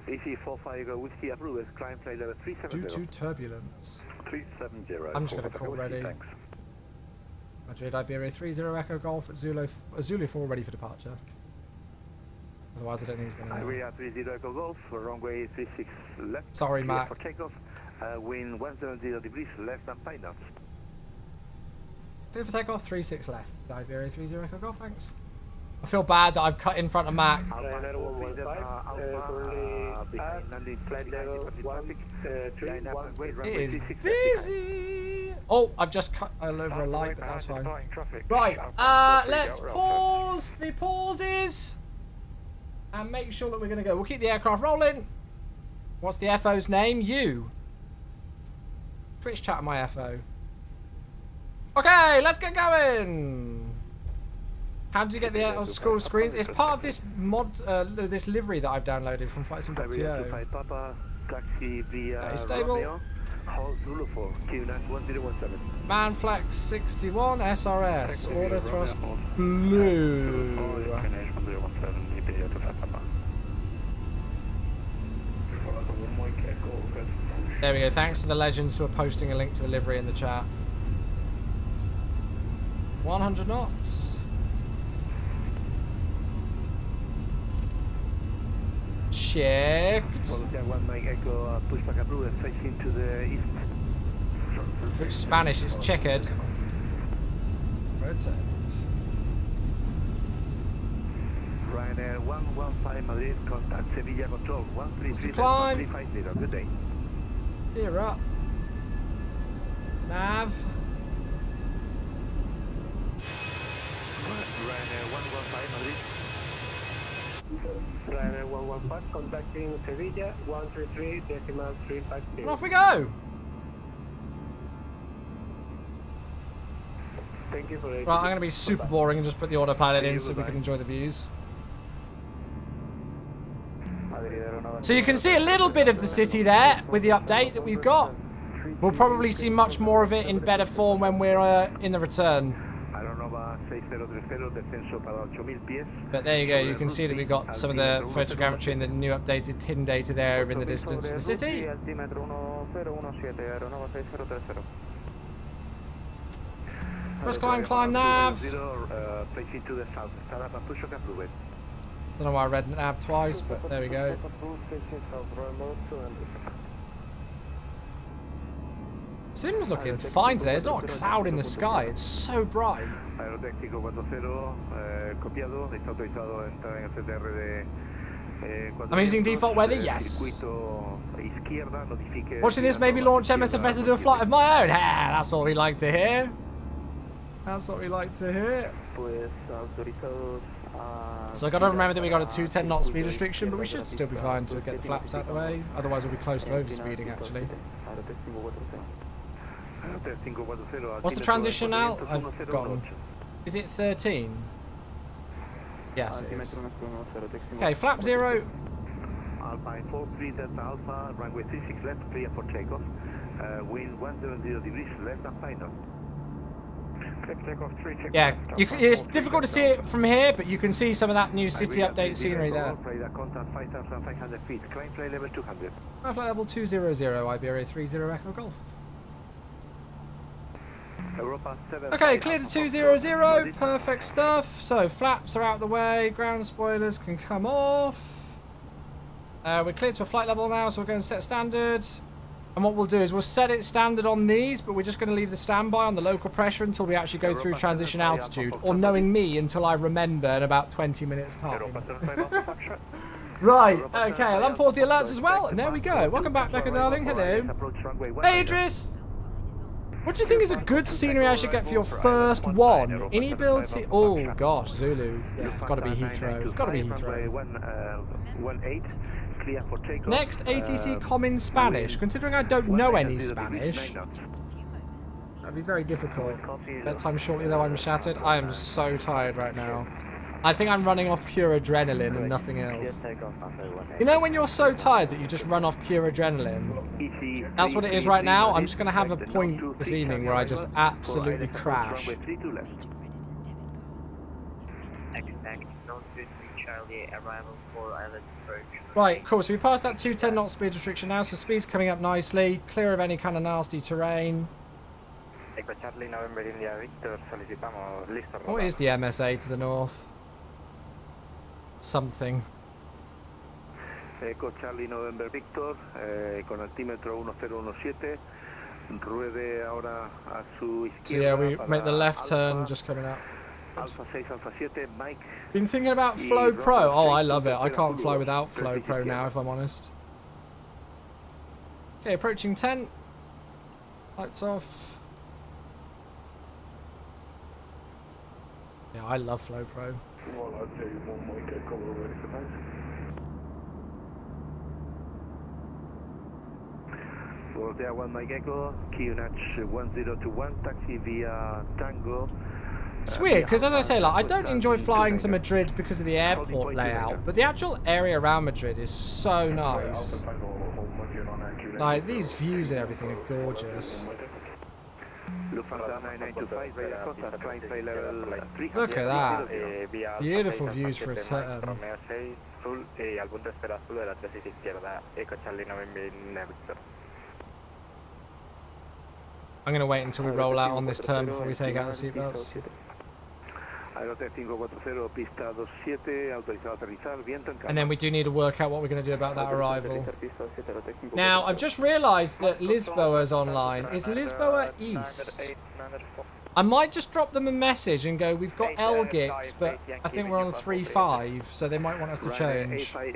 EC45 Echo Whiskey approved, climb flight level 370. Due to turbulence. 370. I'm just going to call ready. Thanks. Madrid Iberia 30 Echo Golf at Zulu 4 ready for departure. Otherwise, I don't think he's going to know. Iberia 30 Echo Golf, runway 36 left. Sorry, Mac. For takeoff, wind 170 degrees left and 5 knots. Clear for takeoff, 36 left. Iberia 30 Echo Golf, thanks. I feel bad that I've cut in front of Mac. It is busy. Oh, I've just cut over a light, but that's fine. Right, let's pause the pauses and make sure that we're going to go. We'll keep the aircraft rolling. What's the FO's name? You. Twitch chat on my FO. Okay, let's get going. How did you get the scroll screens? It's part of this mod, this livery that I've downloaded from flightsim.to. It's stable. Manflex 61 SRS. Order thrust blue. There we go. Thanks to the legends who are posting a link to the livery in the chat. 100 knots. Checked. Pushback approved, facing to the east. If it's Spanish, it's checkered. Rotate. Ryanair 115 Madrid, contact Sevilla Control 133.350. Good day. Here up. Nav. Ryanair 115 Madrid. Ryanair 115 contacting Sevilla 133.350. And off we go. Thank you for Right, I'm going to be super boring and just put the autopilot in so we can enjoy the views. So you can see a little bit of the city there with the update that we've got. We'll probably see much more of it in better form when we're in the return. But there you go, you can see that we've got some of the photogrammetry and the new updated TIN data there over in the distance of the city. Press climb nav. Don't know why I read nav twice, but there we go. Sim's looking fine today. There's not a cloud in the sky. It's so bright. I'm using default weather, yes. Watching this made me launch MSFS and do a flight of my own. Ha, that's what we like to hear. That's what we like to hear. So I got to remember that we got a 210 knot speed restriction, but we should still be fine to get the flaps out of the way. Otherwise, we'll be close to overspeeding actually. What's the transition now? I've forgotten. Is it 13? Yes, it is. Okay, flap 0. Alpine 43 Delta Alpha, runway 36 left, clear for takeoff. Wind 170 degrees left and final. Yeah, it's difficult to see it from here, but you can see some of that new city update scenery there. Flight level 200, Iberia 30 Echo Golf. Okay, clear to 200, perfect stuff. So flaps are out the way, ground spoilers can come off. We're cleared to a flight level now, so we're going to set standard. And what we'll do is we'll set it standard on these, but we're just going to leave the standby on the local pressure until we actually go through transition altitude. Or knowing me, until I remember in about 20 minutes time. Right, okay, I'll unpause the alerts as well, and there we go. Welcome back, Becca darling, hello. Hey Idris! What do you think is a good scenery I should get for your first one? Any ability? Oh gosh, Zulu. Yeah, it's got to be Heathrow. It's got to be Heathrow. Next, ATC common Spanish. Considering I don't know any Spanish, that'd be very difficult. Bedtime shortly though, I'm shattered. I am so tired right now. I think I'm running off pure adrenaline and nothing else. You know when you're so tired that you just run off pure adrenaline? That's what it is right now. I'm just going to have a point this evening where I just absolutely crash. Right, cool. So we passed that 210 knot speed restriction now, so speed's coming up nicely, clear of any kind of nasty terrain. What is the MSA to the north? Something. Echo Charlie November Victor, con altímetro 1017, ruede ahora a su izquierda. So yeah, we make the left turn just coming up. Alpha 6, Alpha 7, Mike. Been thinking about Flow Pro. Oh, I love it. I can't fly without Flow Pro now, if I'm honest. Okay, approaching 10. Lights off. Yeah, I love Flow Pro. Voltea 1 Mike Echo, QNH 1021, taxi via Tango. It's weird, because as I say, like, I don't enjoy flying to Madrid because of the airport layout, but the actual area around Madrid is so nice. Like, these views and everything are gorgeous. Look at that. Beautiful views for a turn. I'm going to wait until we roll out on this turn before we take out the seatbelts. And then we do need to work out what we're going to do about that arrival. Now, I've just realised that Lisboa's online. Is Lisboa east? I might just drop them a message and go, we've got Elgix, but I think we're on 3.5, so they might want us to change. Right,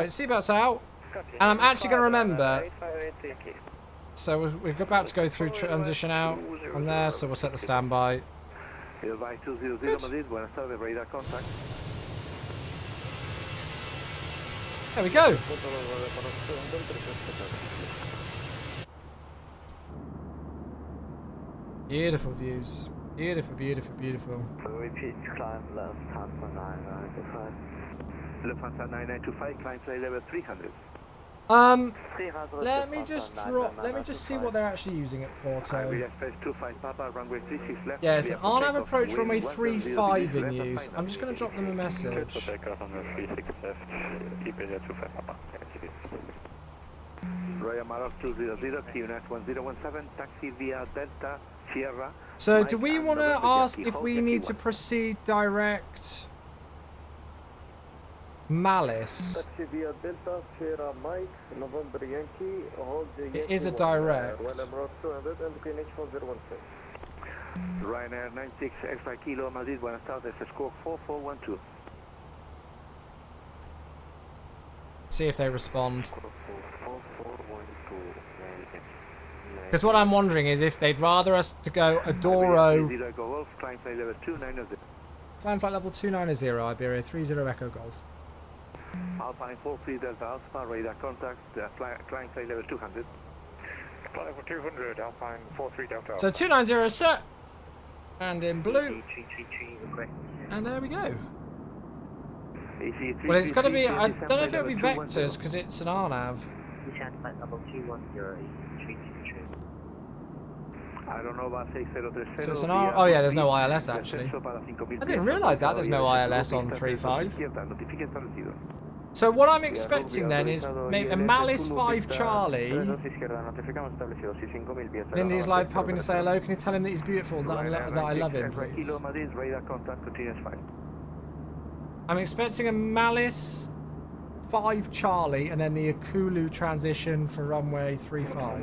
seatbelts out. And I'm actually going to remember. So we're about to go through transition out on there, so we'll set the standby. Advise 200 Good. Madrid, buenas tardes, radar contact. There we go. Beautiful views. Beautiful, beautiful, beautiful. Repeat, climb left, Alpha 9925. Lufthansa 9925, climb flight level 300. Let me just drop. Let me just see what they're actually using at Porto. Express 25 Papa, runway 36 left. Yeah, it's clear an for RNAV takeoff, approach wind runway 110 35 in left, use. final I'm just going to drop them a message. Takeoff on the 36 left, Iberia 25 Papa. Royal Maroc 200, QNS 1017, taxi via Delta, Sierra. So, do Mike we and want to November ask Yankee, if hold we Yankee need to 1. proceed direct Malice? Taxi via Delta, Sierra Mike, November Yankee, hold the It is a direct. Royal Maroc 200 and QNH 1016. Ryanair 96 extra kilo, Madrid, buenas tardes, score 4412. See if they respond. Because what I'm wondering is if they'd rather us to go Adoro. Iberia 30 Golf, climb flight level 290. Climb flight level 290, Iberia 30 Echo Golf. Alpine 43 Delta Alpha, radar contact, climb flight level 200. Flight level 200, Alpine 43 Delta. So 290, sir. And in blue. 333 request. And there we go. AC Well, it's got to be. I don't know if it'll be level vectors because it's an RNAV. Descend flight level 210, 333. I don't know about 6030. So it's an R. Oh yeah, there's no ILS actually. I didn't realise that there's no ILS on 35. So what I'm expecting then is maybe a Malice 5 Charlie. Lindy's live popping to say hello. Can you tell him that he's beautiful, that I love him, please? I'm expecting a Malice 5 Charlie and then the Akulu transition for runway 35.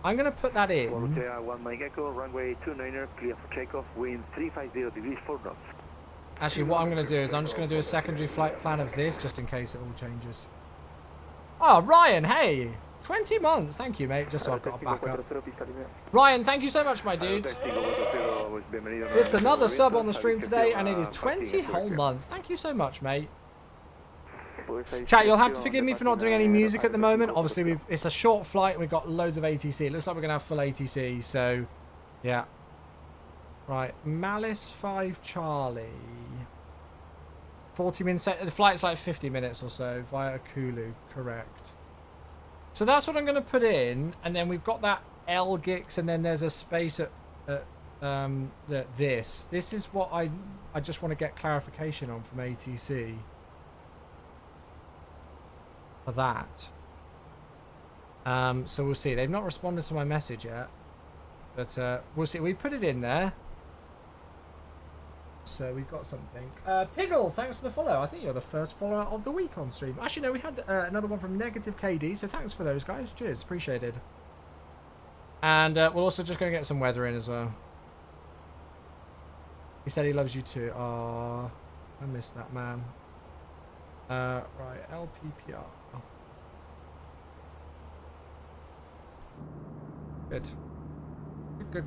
I'm going to put that in. 1 Mike Echo, runway 29er, clear for takeoff, wind 350 degrees 4 knots. Actually, what I'm going to do is I'm just going to do a secondary flight plan of this just in case it all changes. Oh, Ryan, hey! 20 months. Thank you, mate. Just so I've got a backup. Ryan, thank you so much, my dude. It's another sub on the stream today, and it is 20 whole months. Thank you so much, mate. Chat, you'll have to forgive me for not doing any music at the moment. Obviously, it's a short flight, and we've got loads of ATC. It looks like we're going to have full ATC, so yeah. Right, Malice 5 Charlie. 40 minutes. The flight's like 50 minutes or so via Kulu, correct. So that's what I'm going to put in, and then we've got that LGIX, and then there's a space at this. This is what I just want to get clarification on from ATC. For that. So we'll see. They've not responded to my message yet, but we'll see. We put it in there. So we've got something. Piggles, thanks for the follow. I think you're the first follower of the week on stream. Actually, no, we had another one from Negative KD, so thanks for those, guys. Cheers, appreciated. And we're also just going to get some weather in as well. He said he loves you too. Aww, I missed that, man. Right, LPPR. Good.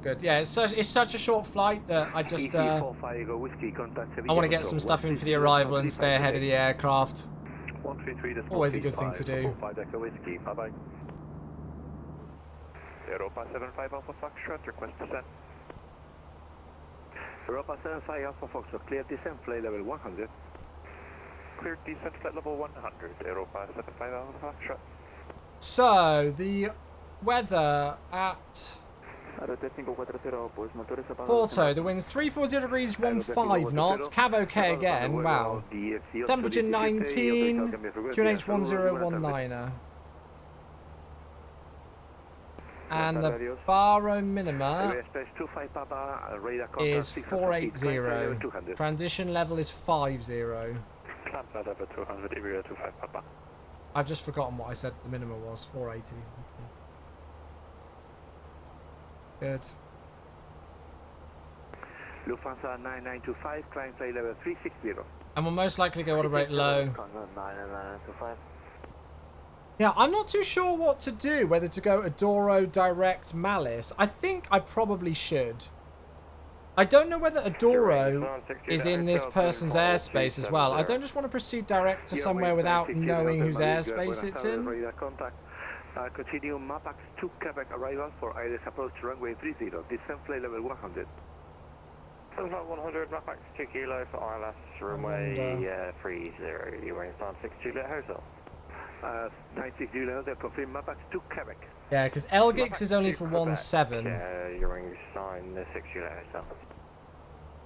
Good. Yeah, it's such a short flight that I just I want to get some stuff in for the arrival and stay ahead of the aircraft. Always a good thing to do. Bye-bye. Europa 75 Alpha Foxtrot, request descent. Europa 75 Alpha Foxtrot, clear descent, flight level 100. Clear descent, flight level 100, Europa 75 Alpha Foxtrot. So, the weather at Porto, the wind's 340 degrees 15 knots, cav okay again, wow. Temperature 19, QNH 1019er. And the baro minima is 480. Transition level is 50. Climb flight level 200, Iberia 25 Papa. I've just forgotten what I said the minimum was, 480. Okay. Good. Lufthansa 9925, climb flight level 360. And we'll most likely go auto rate low. Yeah, I'm not too sure what to do, whether to go Adoro, Direct, Malice. I think I probably should. I don't know whether Adoro is in this person's airspace as well. I don't just want to proceed direct to somewhere without knowing whose airspace it's in. Continue MAPAX to Quebec arrival for ILS approach runway 30, descent flight level 100. Flight 100, MAPAX 2 kilo for ILS runway 30, you range time 6 Juliet Hotel. 96 Juliet Hotel, confirm MAPAX to Quebec. Yeah, because LGIX is only for 17. You range sign 6 Juliet Hotel.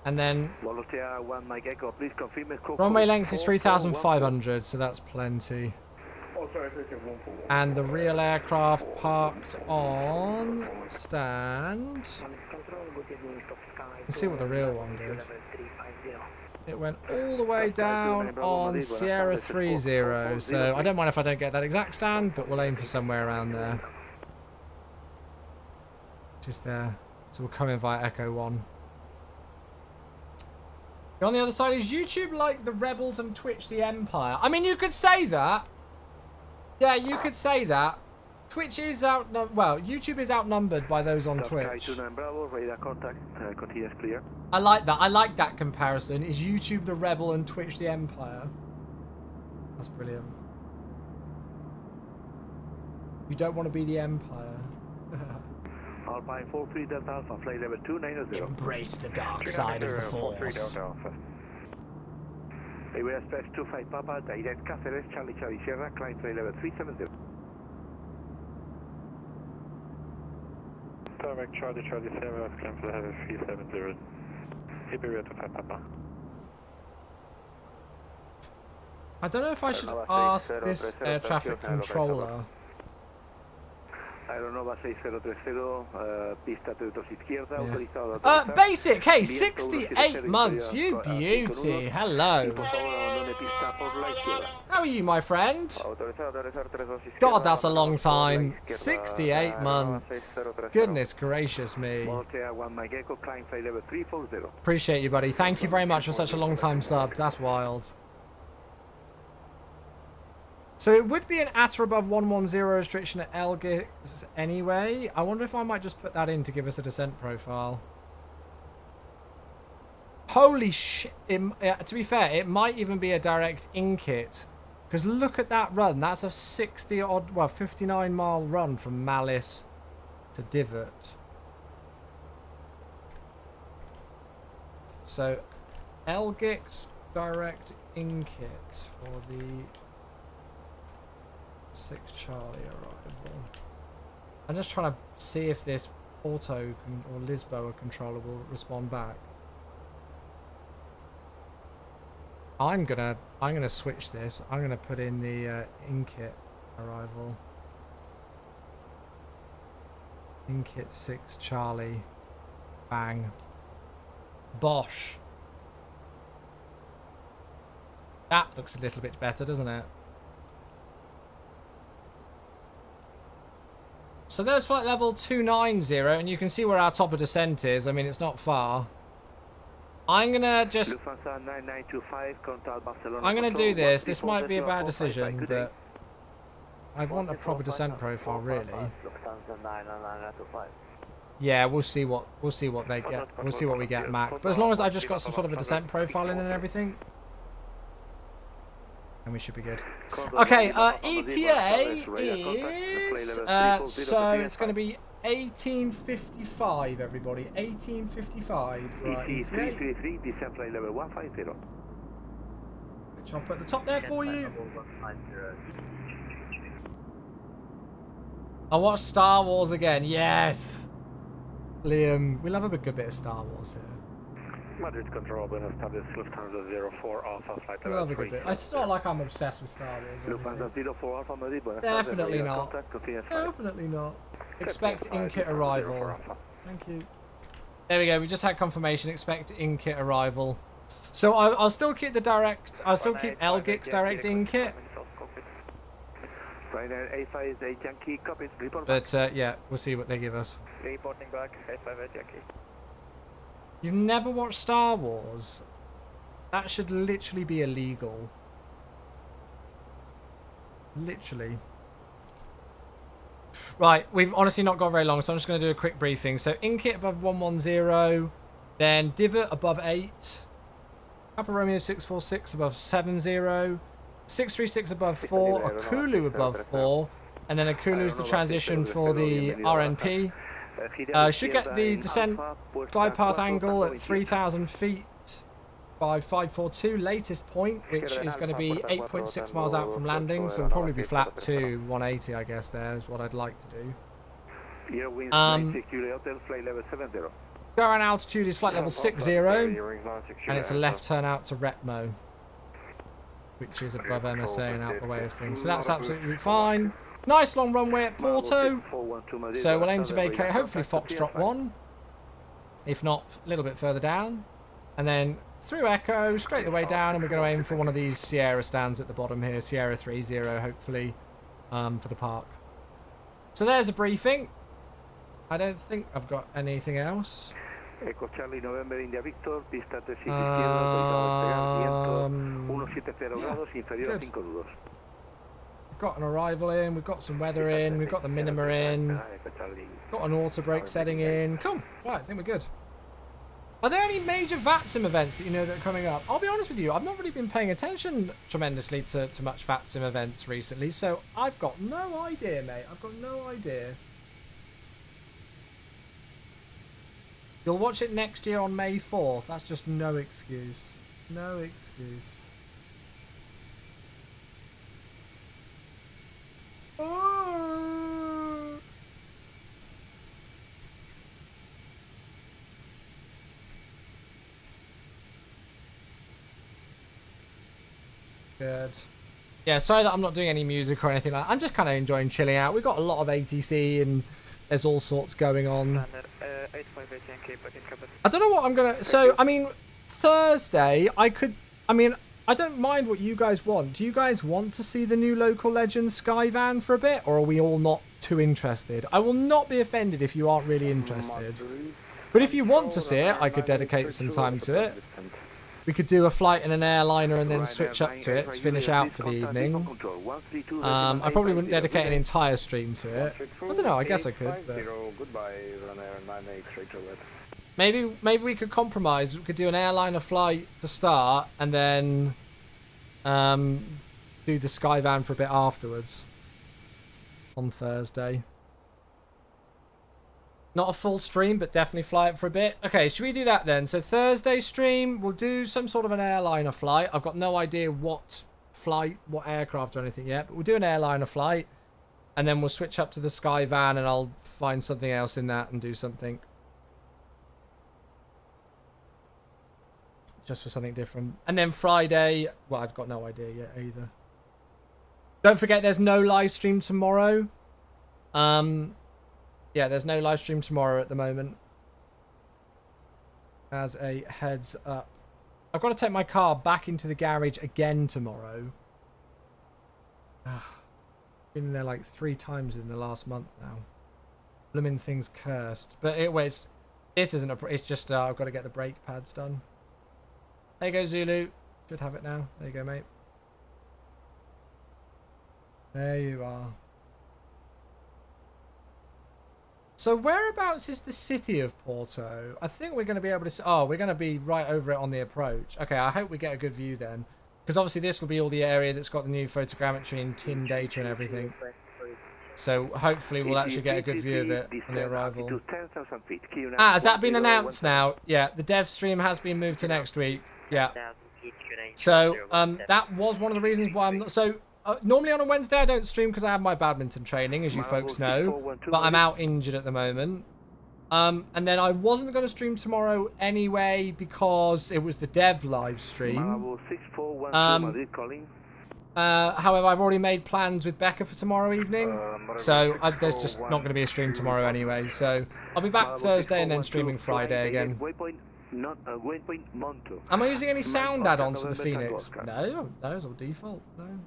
And then Volotea 1 Mike Echo, please confirm runway length is 3,500, so that's plenty. And the real aircraft parked on stand. Let's see what the real one did. It went all the way down on Sierra 30, so I don't mind if I don't get that exact stand, but we'll aim for somewhere around there. Just there. So we'll come in via Echo 1. On the other side, is YouTube like the Rebels and Twitch the Empire? I mean, you could say that. Yeah, you could say that. Twitch is YouTube is outnumbered by those on Twitch. I like that. I like that comparison. Is YouTube the Rebel and Twitch the Empire? That's brilliant. You don't want to be the Empire. Alpine 43 Delta Alpha, flight level 290. Embrace the dark side of the Force. Away Express 25 Papa, direct Cáceres, Charlie Charlie Sierra, climb flight level 370. Direct Charlie Charlie Sierra, climb flight level 370. Iberia to 5 Papa. I don't know if I should ask this air traffic controller. Aeronova 6030, pista 32 izquierda, autorizado Basic, hey, 68 months, you beauty, hello. How are you, my friend? God, that's a long time. 68 months. Goodness gracious me. Appreciate you, buddy. Thank you very much for such a long time sub. That's wild. So it would be an at or above 110 restriction at LGIX anyway. I wonder if I might just put that in to give us a descent profile. Holy shit. To be fair, it might even be a direct in-kit. Because look at that run. That's a 59 mile run from Malice to Divot. So LGIX direct in-kit for the 6 Charlie arrival. I'm just trying to see if this auto or Lisboa controller will respond back. I'm gonna switch this. I'm gonna put in the in-kit arrival. In-kit 6 Charlie. Bang. Bosh. That looks a little bit better, doesn't it? So there's flight level 290, and you can see where our top of descent is. I mean, it's not far. I'm gonna just... I'm gonna do this. This might be a bad decision, but... I want a proper descent profile, really. Yeah, we'll see what they get. We'll see what we get, Mac. But as long as I've just got some sort of a descent profile in and everything, and we should be good. Okay, ETA is so it's going to be 1855, everybody. 1855 for our ETA. Which I'll put at the top there for you. I watched Star Wars again. Yes, Liam, we love a good bit of Star Wars here. Madrid control, but established Lufthansa 04 Alpha flight level 3. It's not like I'm obsessed with Star Wars. Definitely not. Definitely not. Expect in-kit arrival. Thank you. There we go. We just had confirmation. Expect in-kit arrival. So I'll still keep the direct. I'll still keep LGIX direct in-kit. But yeah, we'll see what they give us. Reporting back, 858 Yankee. You've never watched Star Wars? That should literally be illegal. Literally. Right, we've honestly not got very long, so I'm just going to do a quick briefing. So, in-kit above 110. Then Divot above 8. Papa Romeo 646 above 70. 636 above 4. Akulu above 4. And then Akulu's the transition for the RNP. Should get the descent glide path angle at 3,000 feet by 542 latest point, which is going to be 8.6 miles out from landing, so we'll probably be flat to 180, I guess. There is what I'd like to do. Current altitude is flight level 60, and it's a left turn out to Retmo, which is above MSA and out the way of things. So that's absolutely fine. Nice long runway at Porto. So we'll aim to vacate, hopefully Foxtrot 1. If not, a little bit further down. And then through Echo, straight the way down, and we're going to aim for one of these Sierra stands at the bottom here. Sierra 30, hopefully, for the park. So there's a briefing. I don't think I've got anything else. Echo Charlie November India Victor, pista 36 izquierda, viento 170 grados, inferior a 5 nudos. We've got an arrival in, we've got some weather in, we've got the minima in, got an auto brake setting in. Cool. Right, I think we're good. Are there any major VATSIM events that you know that are coming up? I'll be honest with you, I've not really been paying attention tremendously to much VATSIM events recently, so I've got no idea, mate. I've got no idea. You'll watch it next year on May 4th. That's just no excuse. No excuse. Oh. Good. Yeah, sorry that I'm not doing any music or anything like that. I'm just kind of enjoying chilling out. We've got a lot of ATC and there's all sorts going on. I don't know what I'm gonna... So, I mean, Thursday, I don't mind what you guys want. Do you guys want to see the new local legend Skyvan for a bit? Or are we all not too interested? I will not be offended if you aren't really interested. But if you want to see it, I could dedicate some time to it. We could do a flight in an airliner and then switch up to it to finish out for the evening. I probably wouldn't dedicate an entire stream to it. I don't know, I guess I could. But... Maybe we could compromise. We could do an airliner flight to start and then do the Skyvan for a bit afterwards on Thursday. Not a full stream, but definitely fly it for a bit. Okay, should we do that then? So Thursday stream, we'll do some sort of an airliner flight. I've got no idea what flight, what aircraft or anything yet, but we'll do an airliner flight. And then we'll switch up to the Skyvan and I'll find something else in that and do something. Just for something different. And then Friday, well, I've got no idea yet either. Don't forget there's no live stream tomorrow. Yeah, there's no live stream tomorrow at the moment. As a heads up. I've got to take my car back into the garage again tomorrow. Been in there like 3 times in the last month now. Blooming thing's cursed. But anyways, this isn't a... It's just I've got to get the brake pads done. There you go, Zulu. Should have it now. There you go, mate. There you are. So whereabouts is the city of Porto? I think we're going to be able to... Oh, we're going to be right over it on the approach. Okay, I hope we get a good view then. Because obviously this will be all the area that's got the new photogrammetry and tin data and everything. So hopefully we'll actually get a good view of it on the arrival. Ah, has that been announced now? Yeah, the dev stream has been moved to next week. Yeah. So that was one of the reasons why I'm not... So... normally on a Wednesday I don't stream because I have my badminton training, as you folks know, but I'm out injured at the moment. And then I wasn't going to stream tomorrow anyway because it was the dev live stream. However, I've already made plans with Becca for tomorrow evening, so there's just not going to be a stream tomorrow anyway. So I'll be back Thursday and then streaming Friday again. Am I using any sound add-ons for the Phoenix? No, it's all default. No.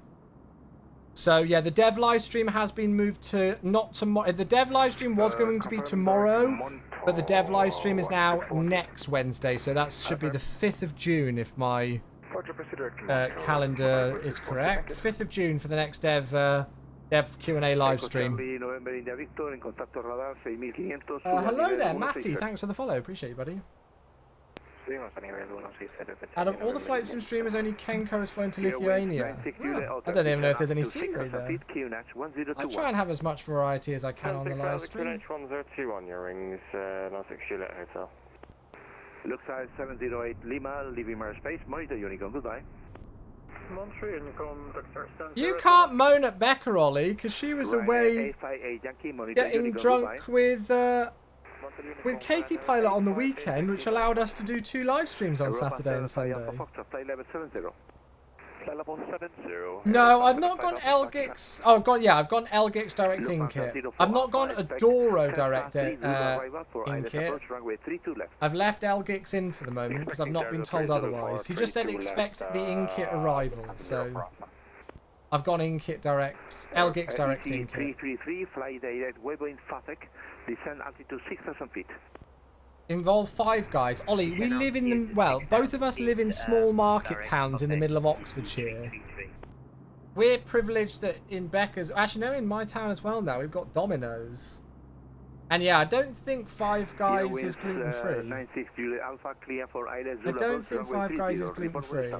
So yeah, the dev live stream has been moved to not tomorrow. The dev live stream was going to be tomorrow, but the dev live stream is now next Wednesday. So that should be the 5th of June if my calendar is correct. 5th of June for the next dev Q&A live stream. Hello there, Matty. Thanks for the follow. Appreciate you, buddy. Out of all the flights in streamers, only Kenko has flown to Lithuania. Oh, I don't even know if there's any scenery there. I try and have as much variety as I can on the live stream. 1021, your rings, 96 Juliet Hotel. Looks like 708 Lima, leaving airspace, monitor Unicorn, goodbye. You can't moan at Becca, Ollie, because she was away getting drunk with Katie Pilot on the weekend, which allowed us to do 2 live streams on Saturday and Sunday. No, I've not gone LGIX. Oh, I've gone LGIX direct in-kit. I've not gone Adoro direct in-kit. I've left LGIX in for the moment because I've not been told otherwise. He just said expect the in-kit arrival, so I've gone in-kit direct, LGIX direct in-kit. 333, fly direct, waypoint Fatek, descend altitude 6,000 feet. Involve 5 guys. Ollie, we live in the... Well, both of us live in small market towns in the middle of Oxfordshire. We're privileged that in Becca's... Actually, no, in my town as well now. We've got Domino's. And yeah, I don't think 5 guys is gluten-free. I don't think 5 guys is gluten-free.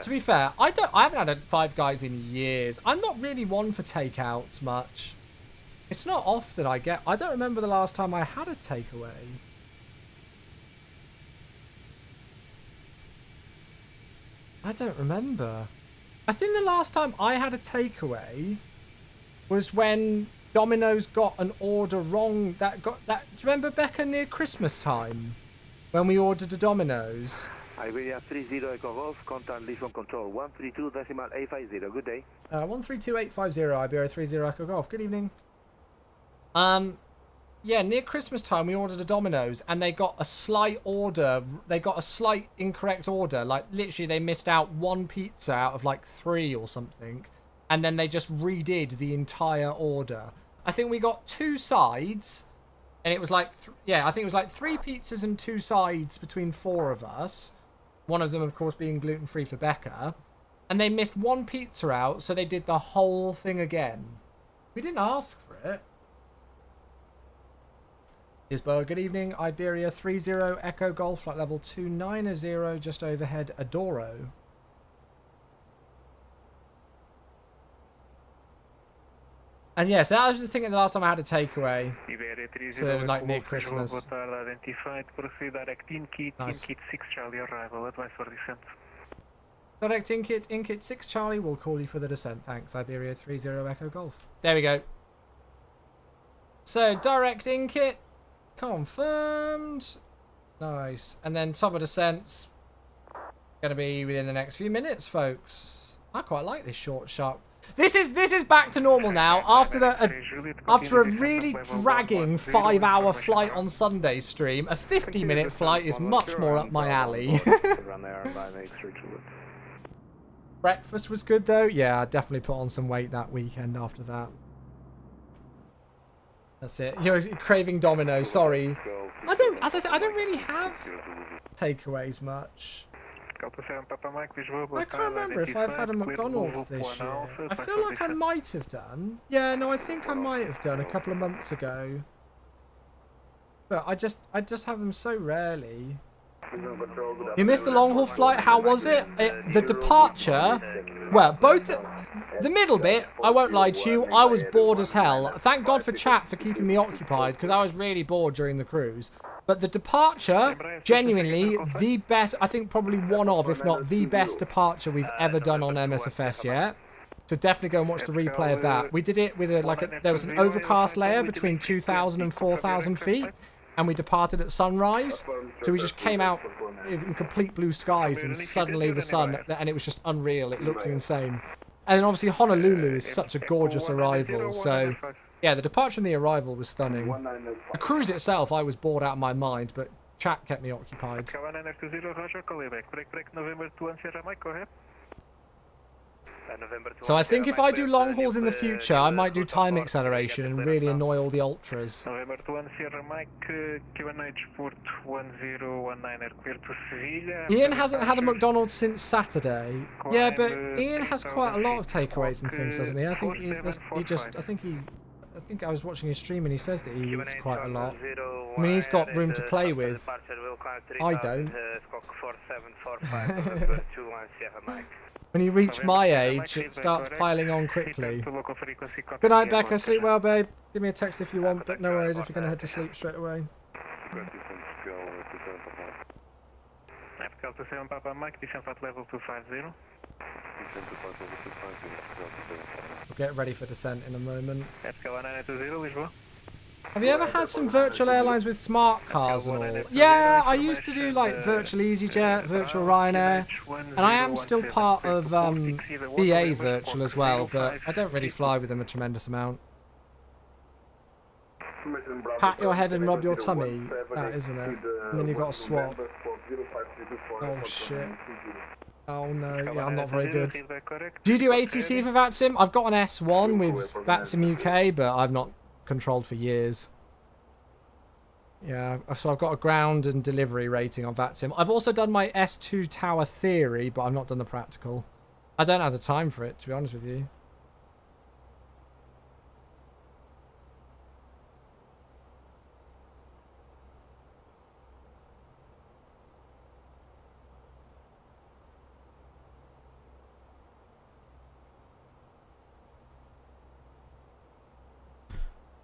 To be fair, I haven't had a 5 guys in years. I'm not really one for takeouts much. It's not often I don't remember the last time I had a takeaway. I don't remember. I think the last time I had a takeaway was when Domino's got an order wrong. Do you remember, Becca, near Christmas time? When we ordered a Domino's. Iberia 30 Echo Golf, contact Lisbon Control 132.850. Good day. 132.850 Iberia 30 Echo Golf. Good evening. Yeah, near Christmas time we ordered a Domino's and they got a slight order. They got a slight incorrect order. Like literally they missed out 1 pizza out of like 3 or something. And then they just redid the entire order. I think we got 2 sides. And it was like, I think it was like 3 pizzas and 2 sides between 4 of us. One of them, of course, being gluten-free for Becca. And they missed 1 pizza out, so they did the whole thing again. We didn't ask for it. Isbo, good evening. Iberia 30 Echo Golf, flight level 290, just overhead Adoro. And yeah, so that was just thinking the last time I had a takeaway. So it was like near Christmas. Nice. Direct in-kit 6 Charlie, will call you for the descent. Thanks, Iberia 30 Echo Golf. There we go. So, direct in-kit, confirmed. Nice. And then top of descent's going to be within the next few minutes, folks. I quite like this short, sharp. This is back to normal now after a really dragging 5-hour flight on Sunday stream. A 50-minute flight is much more up my alley. Breakfast was good though. Yeah, I definitely put on some weight that weekend after that. That's it. You're craving Domino's. Sorry. As I said, I don't really have takeaways much. I can't remember if I've had a McDonald's this year. I feel like I might have done. Yeah, no, I think I might have done a couple of months ago. But I just have them so rarely. You missed the long haul flight. How was it? The departure, well, both the middle bit, I won't lie to you, I was bored as hell. Thank God for chat for keeping me occupied because I was really bored during the cruise. But the departure, genuinely the best, I think probably one of, if not the best departure we've ever done on MSFS yet. So definitely go and watch the replay of that. We did it with there was an overcast layer between 2,000 and 4,000 feet. And we departed at sunrise. So we just came out in complete blue skies and suddenly the sun, and it was just unreal. It looked insane. And then obviously Honolulu is such a gorgeous arrival. So yeah, the departure and the arrival was stunning. The cruise itself, I was bored out of my mind, but chat kept me occupied. So I think if I do long hauls in the future, I might do time acceleration and really annoy all the ultras. Ian hasn't had a McDonald's since Saturday. Yeah, but Ian has quite a lot of takeaways and things, doesn't he? I think think I was watching his stream and he says that he eats quite a lot. I mean, he's got room to play with. I don't. When you reach my age, it starts piling on quickly. Good night, Becca. Sleep well, babe. Give me a text if you want, but no worries if you're going to head to sleep straight away. Delta 7 Papa Mike, descent flight level 250. We'll get ready for descent in a moment. FK 1920, Lisboa. Have you ever had some virtual airlines with smart cars and all? Yeah, I used to do like virtual EasyJet, virtual Ryanair, and I am still part of BA virtual as well, but I don't really fly with them a tremendous amount. Pat your head and rub your tummy, that isn't it? And then you've got to swap. Oh shit. Oh no, yeah, I'm not very good. Do you do ATC for VATSIM? I've got an S1 with VATSIM UK, but I've not controlled for years. Yeah, so I've got a ground and delivery rating on VATSIM. I've also done my S2 tower theory, but I've not done the practical. I don't have the time for it, to be honest with you.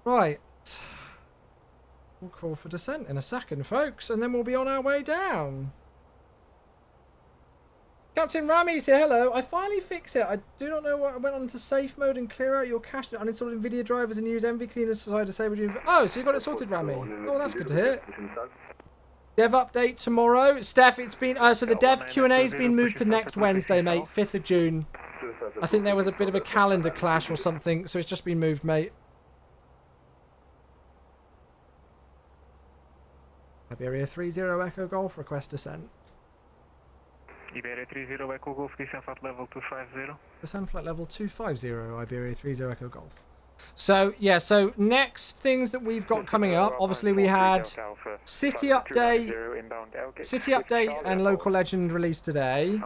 Right. We'll call for descent in a second, folks, and then we'll be on our way down. Captain Rami's here, hello. I finally fixed it. I do not know what I went on to safe mode and clear out your cache, uninstalled NVIDIA drivers and use MV cleaners so I disabled you. Oh, so you got it sorted, Rami. Oh, that's good to hear. Dev update tomorrow. Steph, it's been, so the dev Q&A's been moved to next Wednesday, mate, 5th of June. I think there was a bit of a calendar clash or something, so it's just been moved, mate. Iberia 30 Echo Golf, request descent. Iberia 30 Echo Golf, descent flight level 250. Descent flight level 250, Iberia 30 Echo Golf. So, yeah, so next things that we've got coming up, obviously we had City Update and Local Legend released today.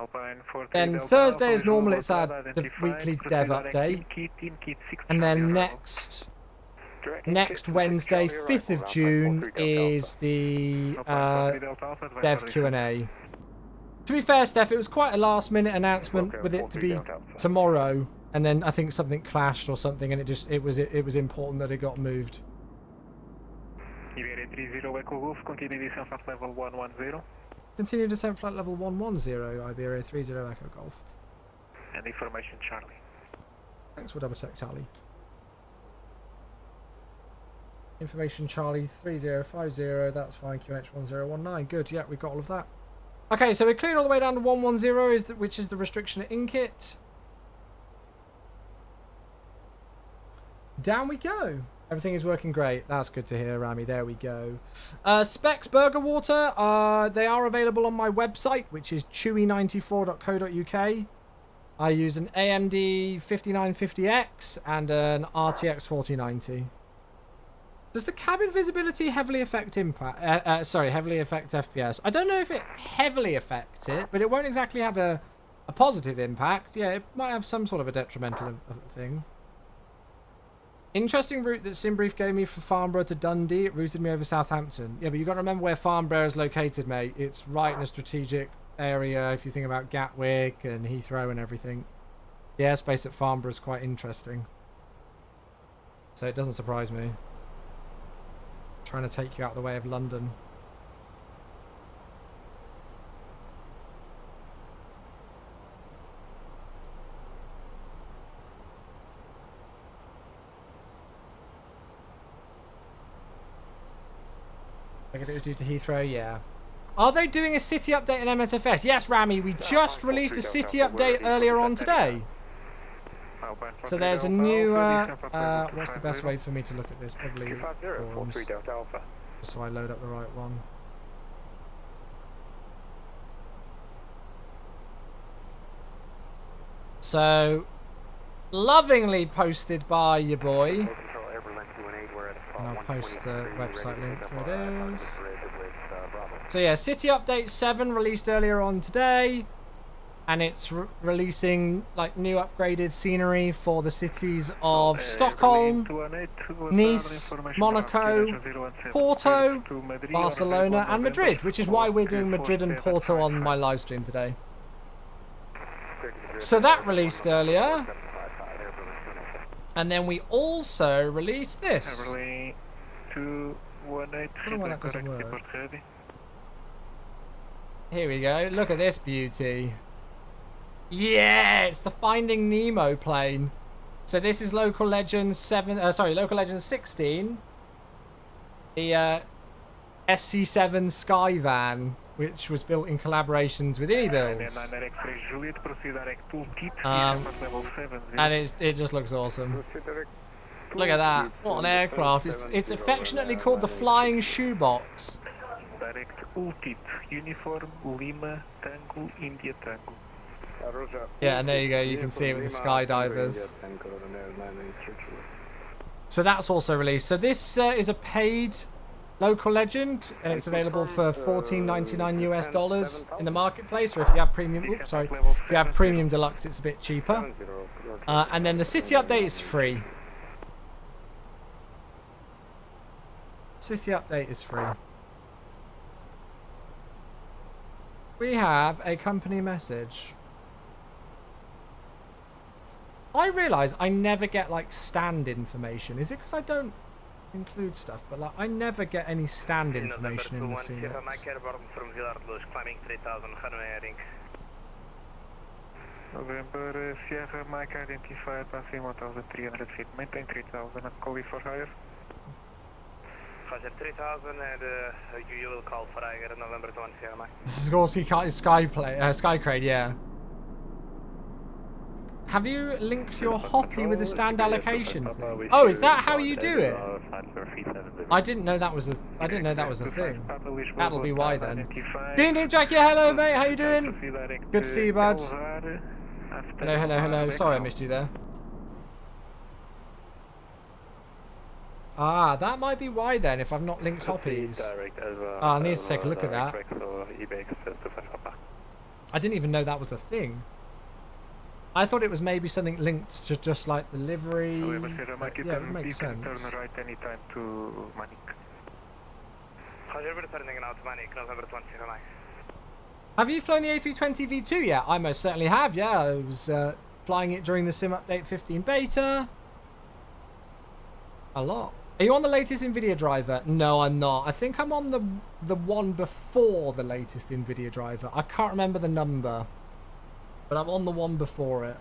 Then Thursday as normal, it's our the weekly dev update. And then next Wednesday, 5th of June, is the dev Q&A. To be fair, Steph, it was quite a last-minute announcement with it to be tomorrow, and then I think something clashed or something, and it was important that it got moved. Iberia 30 Echo Golf, continue descent flight level 110. Continue descent flight level 110, Iberia 30 Echo Golf. And information, Charlie. Thanks for double check, Charlie. Information Charlie 3050, that's fine, QH1019, good, yeah, we've got all of that. Okay, so we're cleared all the way down to 110, which is the restriction at Inkit. Down we go. Everything is working great, that's good to hear, Rami, there we go. Specs Burger Water, they are available on my website, which is chewy94.co.uk. I use an AMD 5950X and an RTX 4090. Does the cabin visibility heavily affect heavily affect FPS? I don't know if it heavily affects it, but it won't exactly have a positive impact. Yeah, it might have some sort of a detrimental thing. Interesting route that Simbrief gave me for Farnborough to Dundee. It routed me over Southampton. Yeah, but you've got to remember where Farnborough is located, mate. It's right in a strategic area if you think about Gatwick and Heathrow and everything. The airspace at Farnborough is quite interesting. So it doesn't surprise me. Trying to take you out of the way of London. I think it was due to Heathrow, yeah. Are they doing a city update in MSFS? Yes, Rami, we just released a city update earlier on today. So there's a new, what's the best way for me to look at this? Probably forums, just so I load up the right one. So, lovingly posted by your boy. And I'll post the website link, here it is. So yeah, City Update 7 released earlier on today. and it's releasing like new upgraded scenery for the cities of Stockholm, Nice, Monaco, Porto, Barcelona, and Madrid, which is why we're doing Madrid and Porto on my live stream today. So that released earlier, and then we also released this. I don't know why that doesn't work. Here we go. Look at this beauty. Yeah, it's the Finding Nemo plane. So this is Local Legends 16. The SC7 Skyvan, which was built in collaborations with Builds. And it just looks awesome. Look at that. What an aircraft. It's affectionately called the Flying Shoebox. Direct ultit, uniform, Lima, Tango, India, Tango. Yeah, and there you go. You can see it with the skydivers. So that's also released. So this is a paid local legend, and it's available for $14.99 US in the marketplace. Or if you have premium, if you have premium deluxe, it's a bit cheaper. And then the city update is free. City update is free. We have a company message. I realise I never get like stand information. Is it because I don't include stuff? But like I never get any stand information in the Phoenix. November Sierra Mike identified passing 1,300 feet. Maintain 3,000 and call for higher. Roger 3,000 and you will call for higher November 1 Sierra Mike. This is also Skycrane, yeah. Have you linked your Hoppy with a stand allocation thing? Oh, is that how you do it? I didn't know that was a thing. That'll be why then. Ding ding Jack, yeah, hello mate, how you doing? Good to see you, bud. Hello, hello, hello. Sorry I missed you there. Ah, that might be why then, if I've not linked Hoppies. I need to take a look at that. I didn't even know that was a thing. I thought it was maybe something linked to just like the livery. Yeah, it makes sense. Have you flown the A320 V2 yet? I most certainly have, yeah. I was flying it during the Sim Update 15 beta. A lot. Are you on the latest NVIDIA driver? No, I'm not. I think I'm on the one before the latest NVIDIA driver. I can't remember the number. But I'm on the one before it.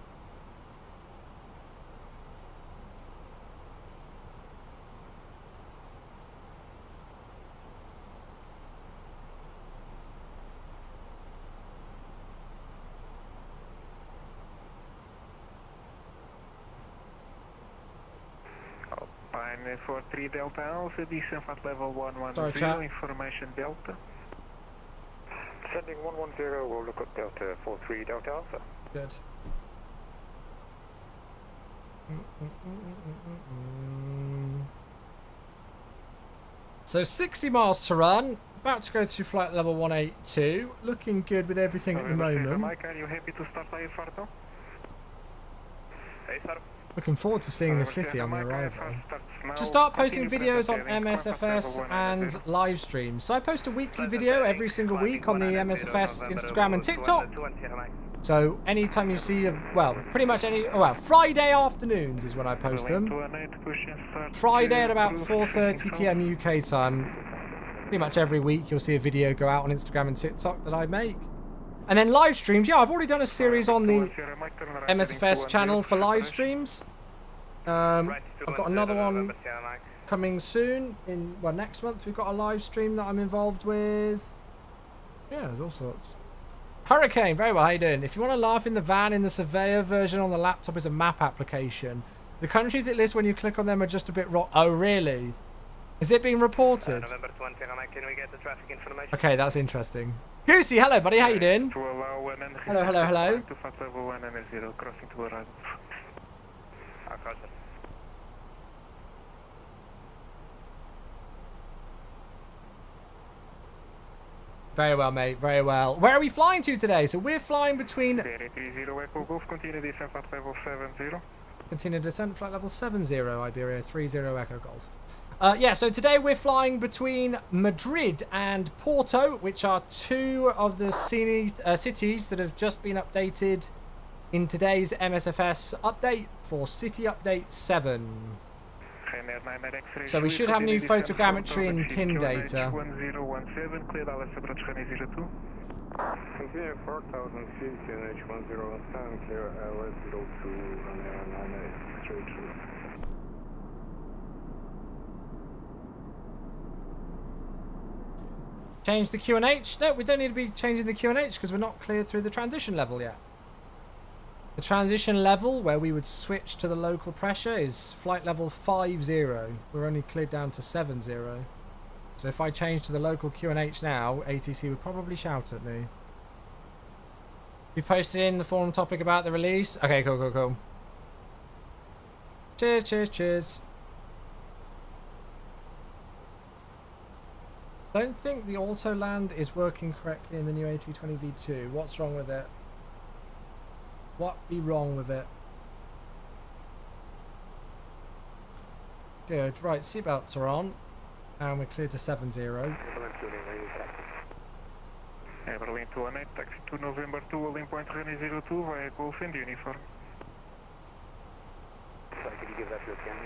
Alpine 43 Delta Alpha, descent at level 110, information Delta. Sending 110, we'll look at Delta 43 Delta Alpha. Good. So 60 miles to run. About to go through flight level 182. Looking good with everything at the moment. Mike, are you happy to start IFR? Hey, sir. Looking forward to seeing the city on the arrival. To start posting videos on MSFS and live streams. So I post a weekly video every single week on the MSFS Instagram and TikTok. So anytime you see, pretty much Friday afternoons is when I post them. Friday at about 4:30 PM UK time. Pretty much every week you'll see a video go out on Instagram and TikTok that I make. And then live streams, yeah, I've already done a series on the MSFS channel for live streams. I've got another one coming soon. Next month we've got a live stream that I'm involved with. Yeah, there's all sorts. Hurricane, very well, how you doing? If you want to laugh in the van, in the Surveyor version on the laptop is a map application. The countries it lists when you click on them are just a bit wrong. Oh, really? Is it being reported? November 20, can we get the traffic information? Okay, that's interesting. Goosey, hello buddy, how you doing? Hello, hello, hello. Very well, mate. Very well. Where are we flying to today? So we're flying between... A330 Echo Golf, continue descent flight level 70. Continue descent, flight level 70, Iberia 30 Echo Golf. Yeah, so today we're flying between Madrid and Porto, which are two of the cities that have just been updated in today's MSFS update for City Update 7. So we should have new photogrammetry and TIN data. 1017, clear Dallas approach runway 02. Continue 4,000 feet, QNH 1017, clear LS 02, runway 98, straight through. Change the QNH? No, we don't need to be changing the QNH because we're not cleared through the transition level yet. The transition level where we would switch to the local pressure is flight level 50. We're only cleared down to 70. So if I change to the local QNH now, ATC would probably shout at me. You posted in the forum topic about the release? Okay, cool. Cheers. Don't think the auto land is working correctly in the new A320 V2. What's wrong with it? What be wrong with it? Good. Right, seatbelts are on. And we're cleared to 70. Berlin 218, taxi to November 2, holding point runway 02 via Golf and uniform. Sorry, could you give that to us again?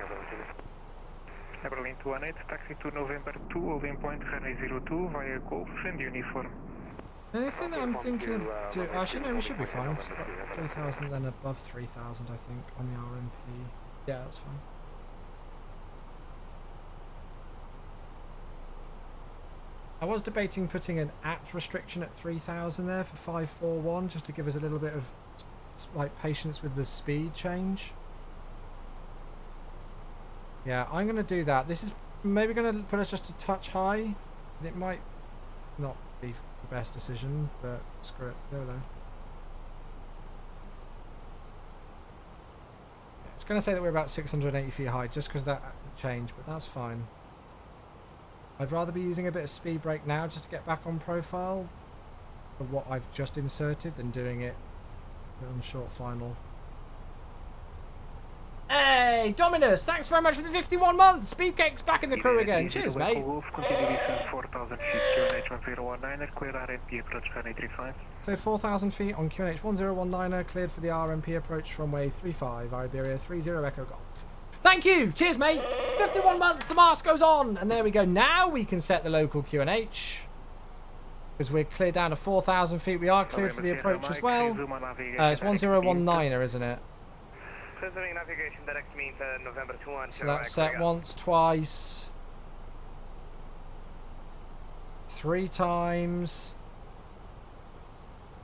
Berlin 218, taxi to November 2, holding point runway 02 via Golf and uniform. The only thing that I'm thinking of doing... Actually, no, we should be fine. 3,000, then above 3,000, I think, on the RMP. Yeah, that's fine. I was debating putting an at restriction at 3,000 there for 541, just to give us a little bit of like patience with the speed change. Yeah, I'm going to do that. This is maybe going to put us just a touch high. It might not be the best decision, but screw it. There we go. It's going to say that we're about 680 feet high just because that changed, but that's fine. I'd rather be using a bit of speed brake now just to get back on profile of what I've just inserted than doing it on short final. Hey, Dominus, thanks very much for the 51 months. Speedcake's back in the crew again. Cheers, mate. Cleared 4,000 feet on QNH 1019er, cleared for the RMP approach runway 35, Iberia 30 Echo Golf. Thank you! Cheers, mate! 51 months, the mask goes on! And there we go. Now we can set the local QNH. Because we're cleared down to 4,000 feet. We are cleared for the approach as well. It's 1019er, isn't it? Navigation direct me to November 2 So that's set once, twice, 3 times.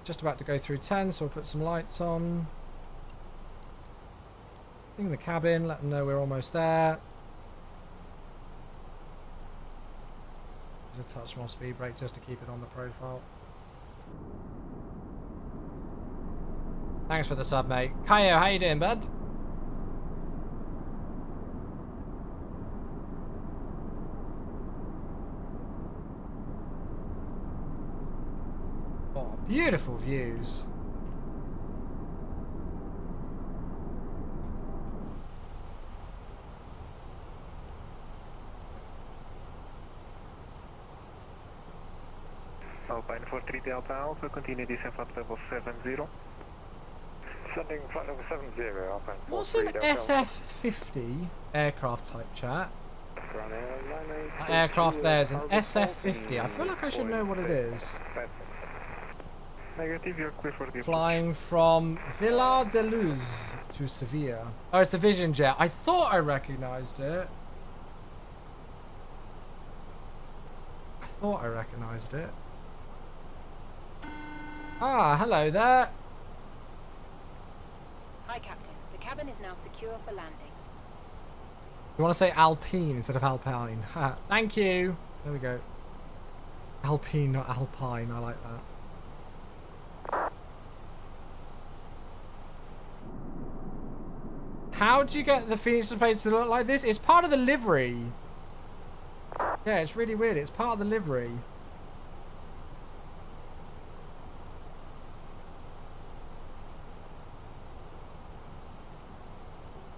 Just about to go through 10, so we'll put some lights on. In the cabin, let them know we're almost there. There's a touch more speed brake just to keep it on the profile. Thanks for the sub, mate. Kaio, how you doing, bud? Oh, beautiful views. Alpine 43 Delta Alpha, continue descent flight level 70. Sending flight level 70, Alpine. What's an SF-50 aircraft type, chat? That aircraft there's an SF-50. I feel like I should know what it is. Negative, you're clear for the Flying from Villa de Luz to Sevilla. Oh, it's the Vision Jet. I thought I recognised it. Ah, hello there. Hi, Captain. The cabin is now secure for landing. You want to say Alpine instead of Alpine. Ha, thank you. There we go. Alpine, not Alpine. I like that. How do you get the Phoenix displays to look like this? It's part of the livery. Yeah, it's really weird. It's part of the livery.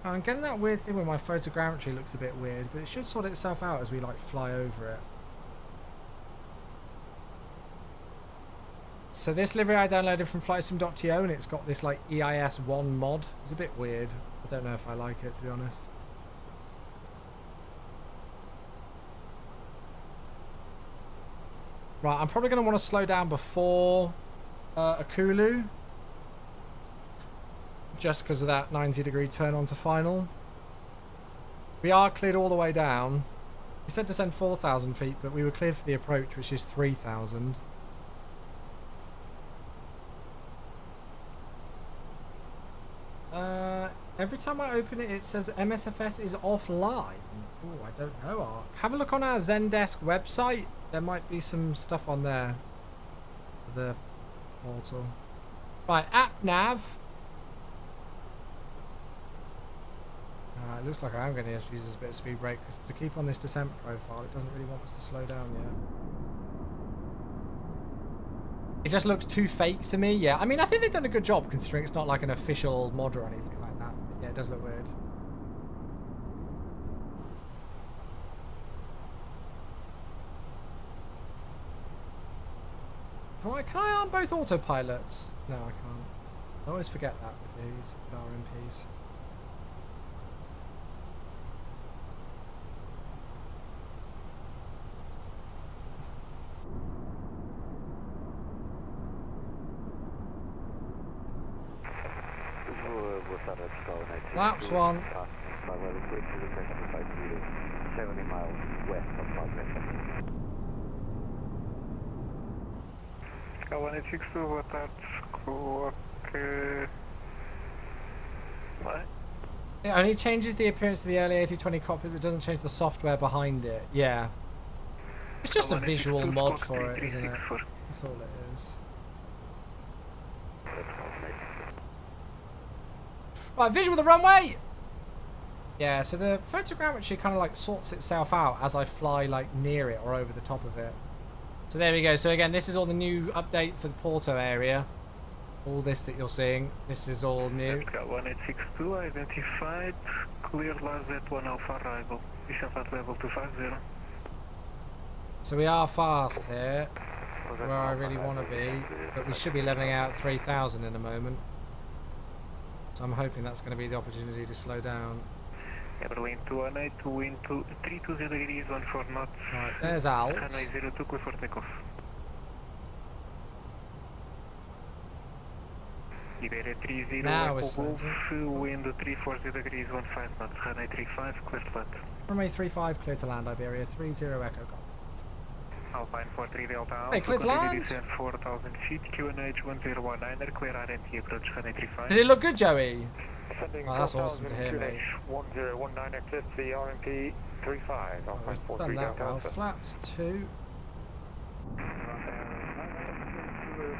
I'm getting that weird thing where my photogrammetry looks a bit weird, but it should sort itself out as we like fly over it. So this livery I downloaded from flightsim.to and it's got this like EIS1 mod. It's a bit weird. I don't know if I like it, to be honest. Right, I'm probably going to want to slow down before Akulu. Just because of that 90-degree turn onto final. We are cleared all the way down. We said descend 4,000 feet, but we were cleared for the approach, which is 3,000. Every time I open it, it says MSFS is offline. Oh, I don't know, Ark. Have a look on our Zendesk website. There might be some stuff on there. The portal. Right, app nav. It looks like I am going to have to use this bit of speed brake because to keep on this descent profile, it doesn't really want us to slow down yet. It just looks too fake to me. Yeah, I mean, I think they've done a good job considering it's not like an official mod or anything like that. But yeah, it does look weird. Can I arm both autopilots? No, I can't. I always forget that with these RMPs. Laps 1. 70 miles west of Madrid. 1862, boa tarde. Coloque. What? It only changes the appearance of the early A320 cockpit. It doesn't change the software behind it. Yeah. It's just a visual mod for it, isn't it? That's all it is. Right, visual of the runway! Yeah, so the photogrammetry kind of like sorts itself out as I fly like near it or over the top of it. So there we go. So again, this is all the new update for the Porto area. All this that you're seeing, this is all new. 1862 identified, clear last Z1 Alpha arrival. Descent at level 250. So we are fast here, where I really want to be, but we should be leveling out 3,000 in a moment. So I'm hoping that's going to be the opportunity to slow down. Berlin 218 to wind 320 degrees 14 knots. Right, there's Alt. Runway 02 clear for takeoff. Iberia 30 Now we're Echo Golf, slowing. wind 340 degrees 15 knots. Runway 35 clear to land. Runway 35 clear to land, Iberia 30 Echo Golf. Alpine 43 Delta Alpha. Hey, clear to land. Descent 4,000 feet. QNH 1019er. Clear RNT approach. Runway 35. Did it look good, Joey? Sending Oh, that's awesome to hear, mate. 1019er. Clear to the RNT 35. Oh, Alpine we've 43 done that Delta well. Alpha. Flaps 2.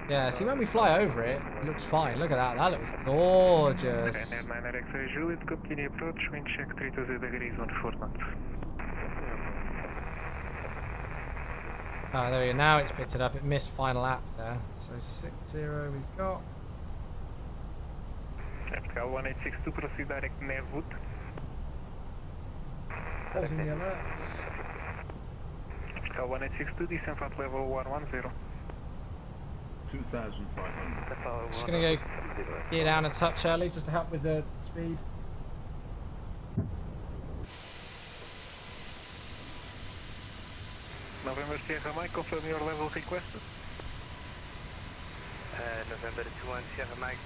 Yeah, see when we fly over it, it looks fine. Look at that. That looks gorgeous. 9er X-ray Juliet. Continue approach. Wind check 320 degrees 14 knots. Oh, there we go. Now it's picked it up. It missed final lap there. So 6-0 we've got. Vertical 1862, proceed direct Nevwood. Pausing the alerts. Vertical 1862, descent at level 110. 2,500. Just going to go gear down a touch early just to help with the speed. November Sierra Mike, confirm your level requested. November 21 Sierra Mike,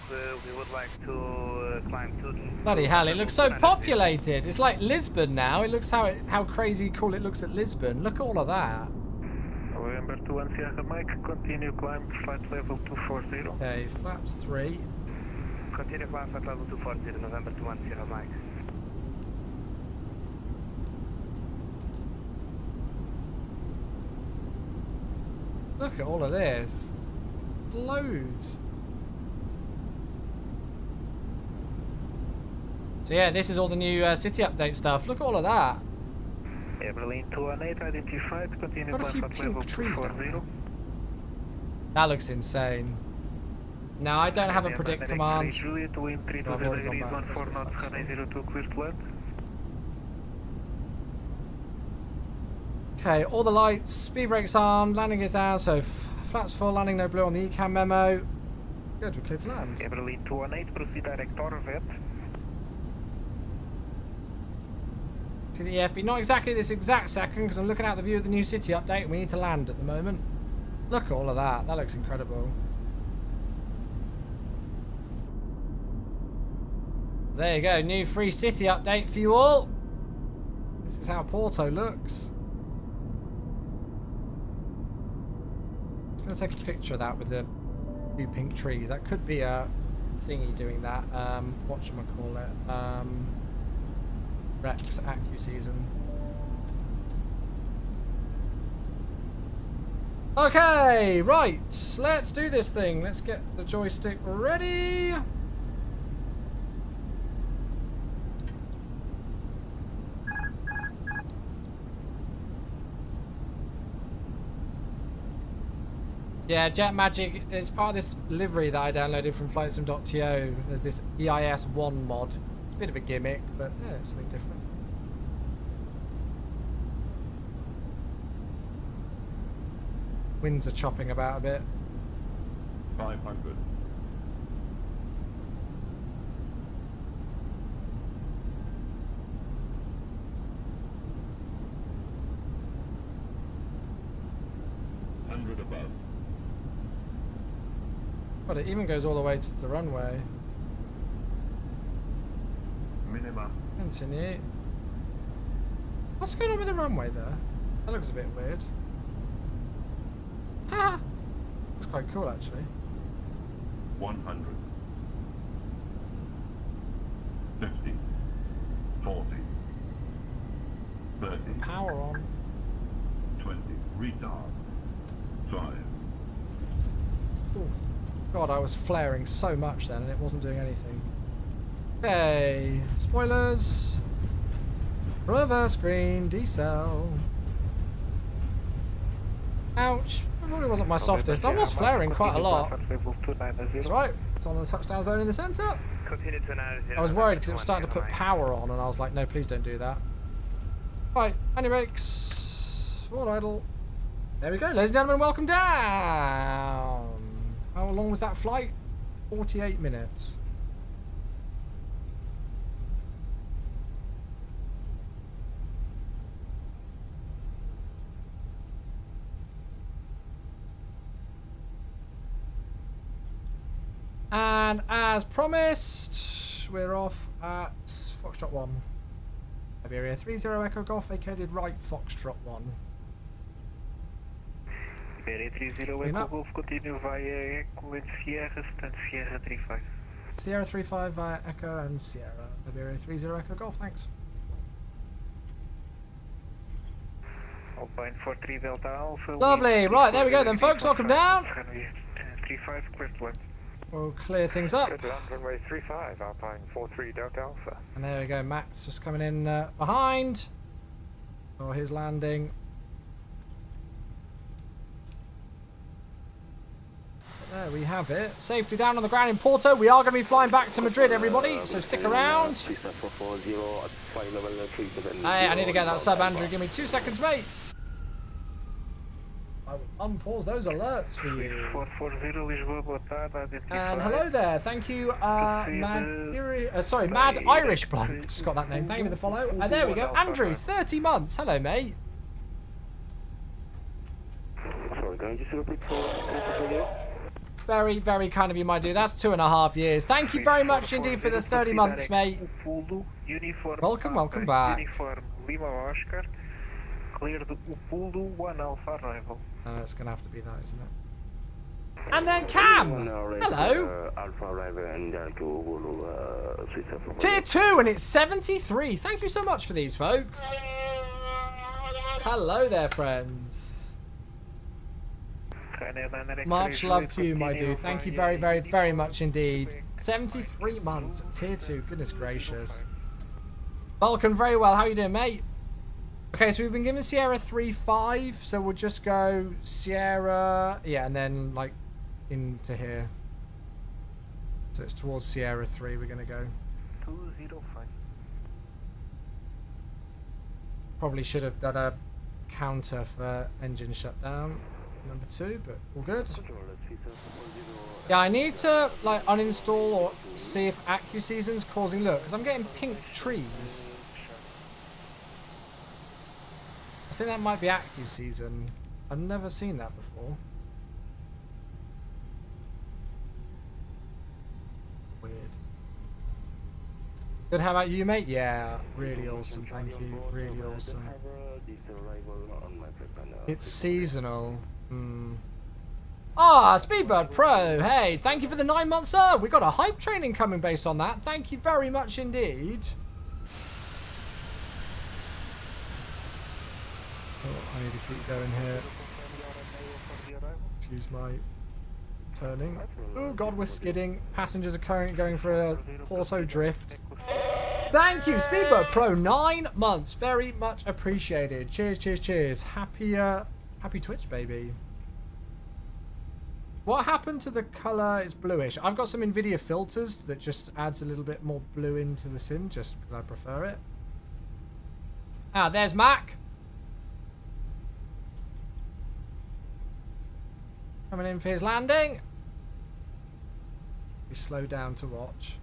we would like to climb to... Bloody hell, it looks so populated. It's like Lisbon now. It looks how crazy cool it looks at Lisbon. Look at all of that. November 21 Sierra Mike, continue climb flight level 240. Okay, flaps 3. Continue climb flight level 240, November 21 Sierra Mike. Look at all of this. Loads. So yeah, this is all the new city update stuff. Look at all of that. Berlin 218 identified, continue Got a few climb flight level pink trees down 240. there. That looks insane. No, I don't have a predict Madrid, command. Juliet, wind 3 to I've the already gone degrees, back. 14 knots, That's runway 02, clear to land. Okay, all the lights, speed brakes on, landing is down, so flaps full, landing no blue on the ECAM memo. Good, we're clear to land. Berlin 218, proceed direct Orvet. To the EFB, not exactly this exact second, because I'm looking out the view of the new city update and we need to land at the moment. Look at all of that, that looks incredible. There you go, new free city update for you all. This is how Porto looks. I'm going to take a picture of that with the two pink trees. That could be a thingy doing that. Whatchamacallit? Rex AccuSeason. Okay, right. Let's do this thing. Let's get the joystick ready. Yeah, Jet Magic is part of this livery that I downloaded from flightsim.to. There's this EIS1 mod. It's a bit of a gimmick, but yeah, it's something different. Winds are chopping about a bit. 500. Above. But it even goes all the way to the runway. Minima. Continue. What's going on with the runway there? That looks a bit weird. Ha! That's quite cool actually. 100. 50. 40. 30. Power on. 20. Retard. 5. Ooh. God, I was flaring so much then and it wasn't doing anything. Okay, spoilers. Reverse green, decel. Ouch. That probably wasn't my softest. I was flaring quite a lot. That's right. It's on the touchdown zone in the centre. I was worried because it was starting to put power on and I was like, no, please don't do that. Right, anti brakes. Forward idle. There we go, ladies and gentlemen, welcome down. How long was that flight? 48 minutes. And as promised, we're off at Foxtrot 1. Iberia 30 Echo Golf, vacated right, Foxtrot 1. Iberia 30 Echo Golf, continue via Echo and Sierra, stand Sierra 35. Sierra 35 via Echo and Sierra. Iberia 30 Echo Golf, thanks. Alpine 43 Delta Alpha. Lovely, right, there we go then folks, welcome down. 35, clear to land. We'll clear things up. Clear to land, runway 35, Alpine 43 Delta Alpha. And there we go, Max just coming in behind for his landing. There we have it. Safely down on the ground in Porto. We are going to be flying back to Madrid, everybody, so stick around. Hey, I need to get that sub, Andrew. Give me 2 seconds, mate. I will unpause those alerts for you. 440 Lisboa, boa tarde, And hello there. Thank you, Mad Irish Bloke. Just got that name. Thank you for the follow. And there we go. Andrew, 30 months. Hello, mate. Sorry, can you just repeat for Very, very kind of you, my dude. That's 2.5 years. Thank you very much indeed for the 30 months, mate. Welcome, welcome back. Uniform Lima Oscar, cleared Upulu 1 Alpha arrival. It's going to have to be that, isn't it? And then Cam! Hello! Alpha arrival and to Tier 2 and it's 73. Thank you so much for these, folks. Hello there, friends. Much love to you, my dude. Thank you very, very, very much indeed. 73 months, tier 2. Goodness gracious. Vulcan, very well. How are you doing, mate? Okay, so we've been given Sierra 3-5, so we'll just go Sierra, yeah, and then like into here. So it's towards Sierra 3 we're going to go. 205. Probably should have done a counter for engine shutdown number 2, but all good. Yeah, I need to like uninstall or see if AccuSeason's causing look, because I'm getting pink trees. I think that might be AccuSeason. I've never seen that before. Weird. Good, how about you, mate? Yeah, really awesome, thank you. Really awesome. It's seasonal. Ah, Speedbird Pro, hey, thank you for the 9 months sub. We got a hype training coming based on that. Thank you very much indeed. Oh, I need to keep going here. Excuse my turning. Oh god, we're skidding. Passengers are currently going for a Porto drift. Thank you, Speedbird Pro, 9 months. Very much appreciated. Cheers, cheers, cheers. Happy Twitch, baby. What happened to the colour? It's bluish. I've got some NVIDIA filters that just adds a little bit more blue into the sim, just because I prefer it. Ah, there's Mac. Coming in for his landing. We slow down to watch.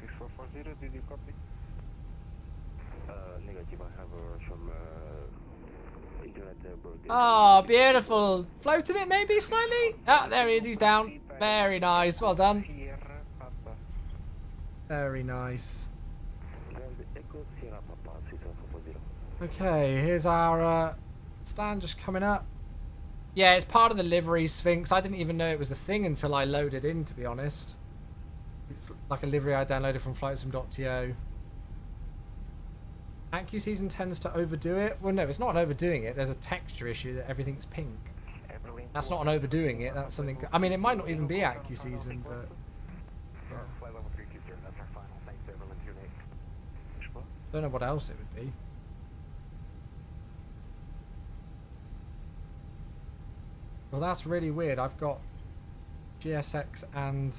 6440, did you copy? Negative, I have some internet broken. Oh, beautiful. Floated it maybe slightly? Ah, there he is. He's down. Very nice. Well done. Very nice. Okay, here's our stand just coming up. Yeah, it's part of the livery Sphinx. I didn't even know it was a thing until I loaded in, to be honest. It's like a livery I downloaded from flightsim.to. AccuSeason tends to overdo it. Well, no, it's not an overdoing it. There's a texture issue that everything's pink. That's not an overdoing it. That's something... I mean, it might not even be AccuSeason, but... Yeah. Don't know what else it would be. Well, that's really weird. I've got GSX and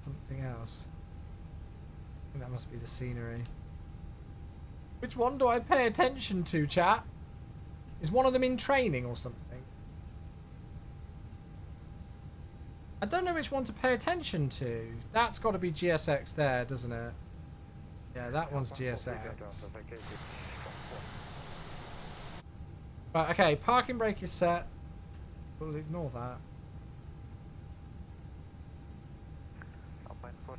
something else. I think that must be the scenery. Which one do I pay attention to, chat? Is one of them in training or something? I don't know which one to pay attention to. That's got to be GSX there, doesn't it? Yeah, that one's GSX. Right, okay, parking brake is set. We'll ignore that.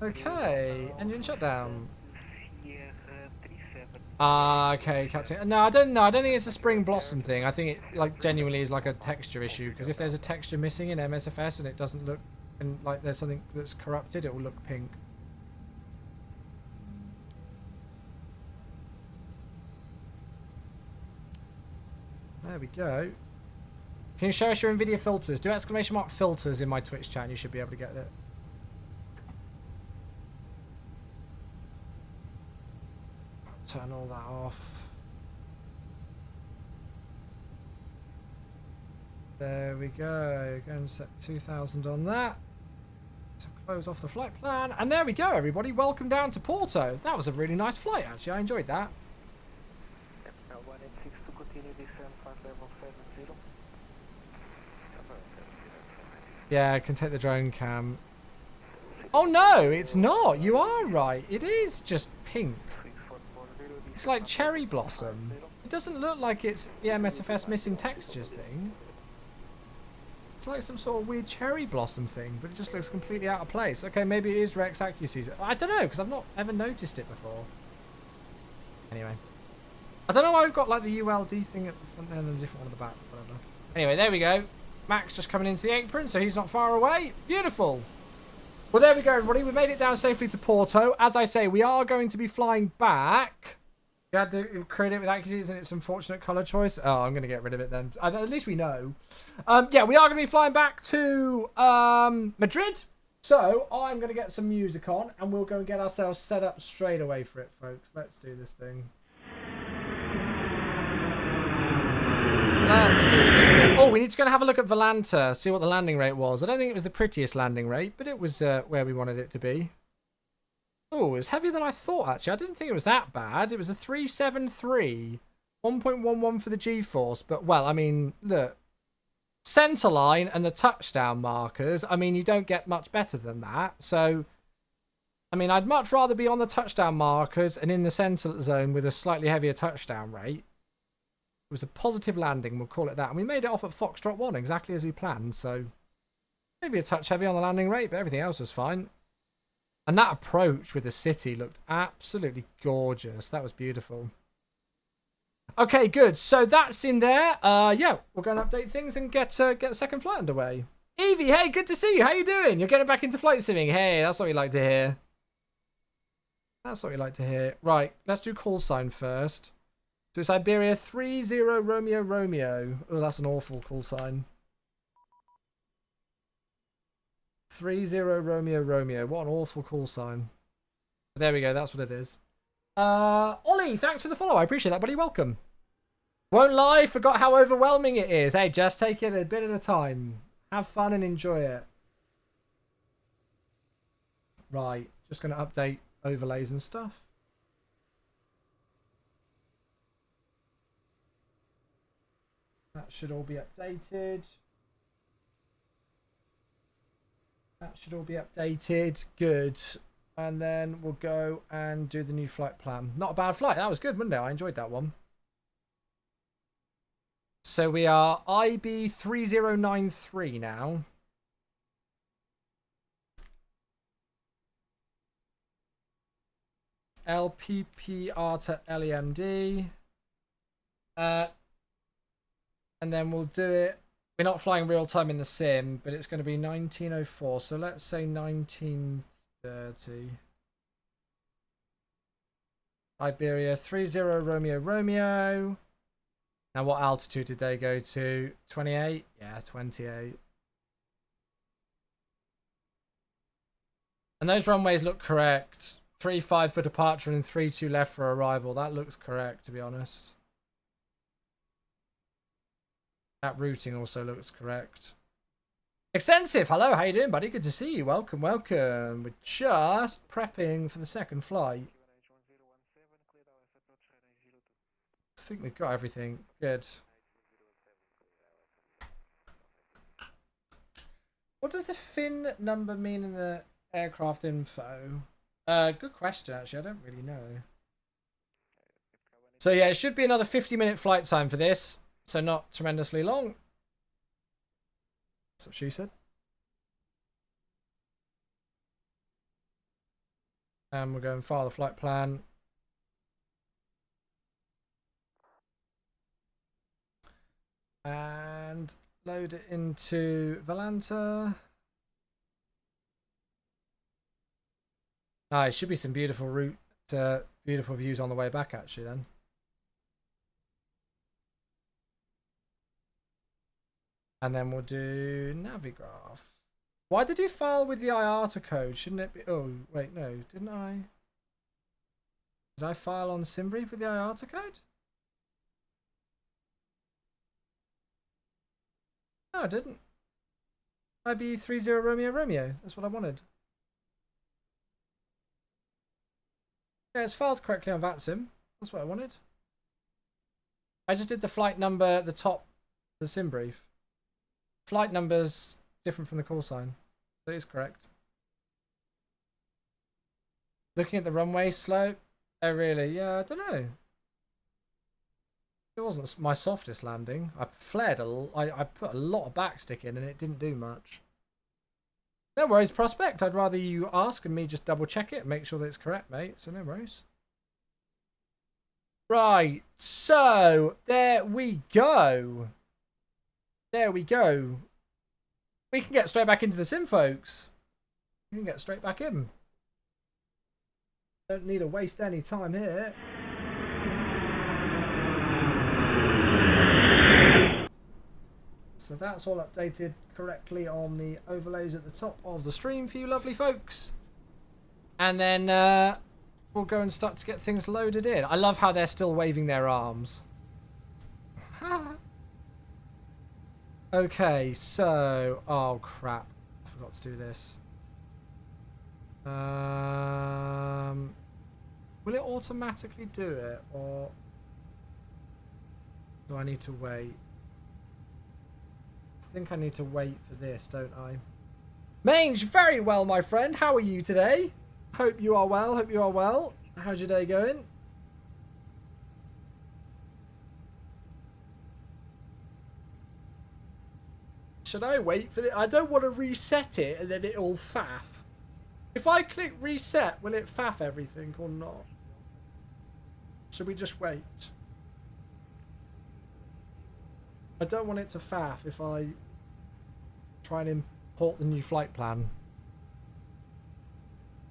Okay, engine shutdown. Ah, okay, cutscene. No, I don't know. I don't think it's a spring blossom thing. I think it like genuinely is like a texture issue. Because if there's a texture missing in MSFS and it doesn't look, and like there's something that's corrupted, it will look pink. There we go. Can you show us your NVIDIA filters? Do exclamation mark filters in my Twitch chat and you should be able to get it. Turn all that off. There we go. Go and set 2000 on that. To close off the flight plan. And there we go, everybody. Welcome down to Porto. That was a really nice flight, actually. I enjoyed that. Yeah, I can take the drone cam. Oh no, it's not. You are right. It is just pink. It's like cherry blossom. It doesn't look like it's the MSFS missing textures thing. It's like some sort of weird cherry blossom thing, but it just looks completely out of place. Okay, maybe it is Rex AccuSeason. I don't know, because I've not ever noticed it before. Anyway. I don't know why we've got like the ULD thing at the front end and a different one at the back. Whatever. Anyway, there we go. Max just coming into the apron, so he's not far away. Beautiful. Well, there we go, everybody. We made it down safely to Porto. As I say, we are going to be flying back. You had to create it with AccuSeason and its unfortunate colour choice. Oh, I'm going to get rid of it then. At least we know. Yeah, we are going to be flying back to Madrid. So I'm going to get some music on and we'll go and get ourselves set up straight away for it, folks. Let's do this thing. Let's do this thing. Oh, we need to go and have a look at Volanta, see what the landing rate was. I don't think it was the prettiest landing rate, but it was where we wanted it to be. Oh, it's heavier than I thought, actually. I didn't think it was that bad. It was a 373. 1.11 for the G-force. But, well, I mean, look. Centerline and the touchdown markers, I mean, you don't get much better than that. So, I mean, I'd much rather be on the touchdown markers and in the center zone with a slightly heavier touchdown rate. It was a positive landing, we'll call it that. And we made it off at Foxtrot 1, exactly as we planned. So, maybe a touch heavy on the landing rate, but everything else was fine. And that approach with the city looked absolutely gorgeous. That was beautiful. Okay, good. So that's in there. Yeah, we're going to update things and get the second flight underway. Evie, hey, good to see you. How you doing? You're getting back into flight simming. Hey, that's what we like to hear. That's what we like to hear. Right, let's do call sign first. So it's Iberia 30 Romeo Romeo. Oh, that's an awful call sign. 30 Romeo Romeo. What an awful call sign. There we go. That's what it is. Ollie, thanks for the follow. I appreciate that, buddy. Welcome. Won't lie, forgot how overwhelming it is. Hey, just take it a bit at a time. Have fun and enjoy it. Right, just going to update overlays and stuff. That should all be updated. That should all be updated. Good. And then we'll go and do the new flight plan. Not a bad flight. That was good, wasn't it? I enjoyed that one. So we are IB3093 now. LPPR to LEMD. And then we'll do it. We're not flying real time in the sim, but it's going to be 1904. So let's say 1930. Iberia 30 Romeo Romeo. Now what altitude did they go to? 28? Yeah, 28. And those runways look correct. 3-5 for departure and 3-2 left for arrival. That looks correct, to be honest. That routing also looks correct. Extensive, hello, how you doing, buddy? Good to see you. Welcome, welcome. We're just prepping for the second flight. I think we've got everything. Good. What does the fin number mean in the aircraft info? Good question, actually. I don't really know. So yeah, it should be another 50-minute flight time for this. So not tremendously long. That's what she said. And we're going file the flight plan. And load it into Volanta. Ah, it should be some beautiful route, beautiful views on the way back actually then. And then we'll do Navigraph. Why did you file with the IATA code? Shouldn't it be... Oh, wait, no. Didn't I? Did I file on SimBrief with the IATA code? No, I didn't. IB30 Romeo Romeo. That's what I wanted. Yeah, it's filed correctly on VATSIM. That's what I wanted. I just did the flight number, the top, the SimBrief. Flight number's different from the call sign. So it is correct. Looking at the runway slope. Oh, really? Yeah, I don't know. It wasn't my softest landing. I flared I put a lot of backstick in and it didn't do much. No worries, Prospect. I'd rather you ask and me just double check it and make sure that it's correct, mate. So no worries. Right. So there we go. There we go. We can get straight back into the sim, folks. We can get straight back in. Don't need to waste any time here. So that's all updated correctly on the overlays at the top of the stream for you lovely folks. And then we'll go and start to get things loaded in. I love how they're still waving their arms. Okay, so... Oh, crap. I forgot to do this. Will it automatically do it, or do I need to wait? I think I need to wait for this, don't I? Mange, very well, my friend. How are you today? Hope you are well. Hope you are well. How's your day going? Should I wait for it? I don't want to reset it and then it'll faff. If I click reset, will it faff everything or not? Should we just wait? I don't want it to faff if I try and import the new flight plan.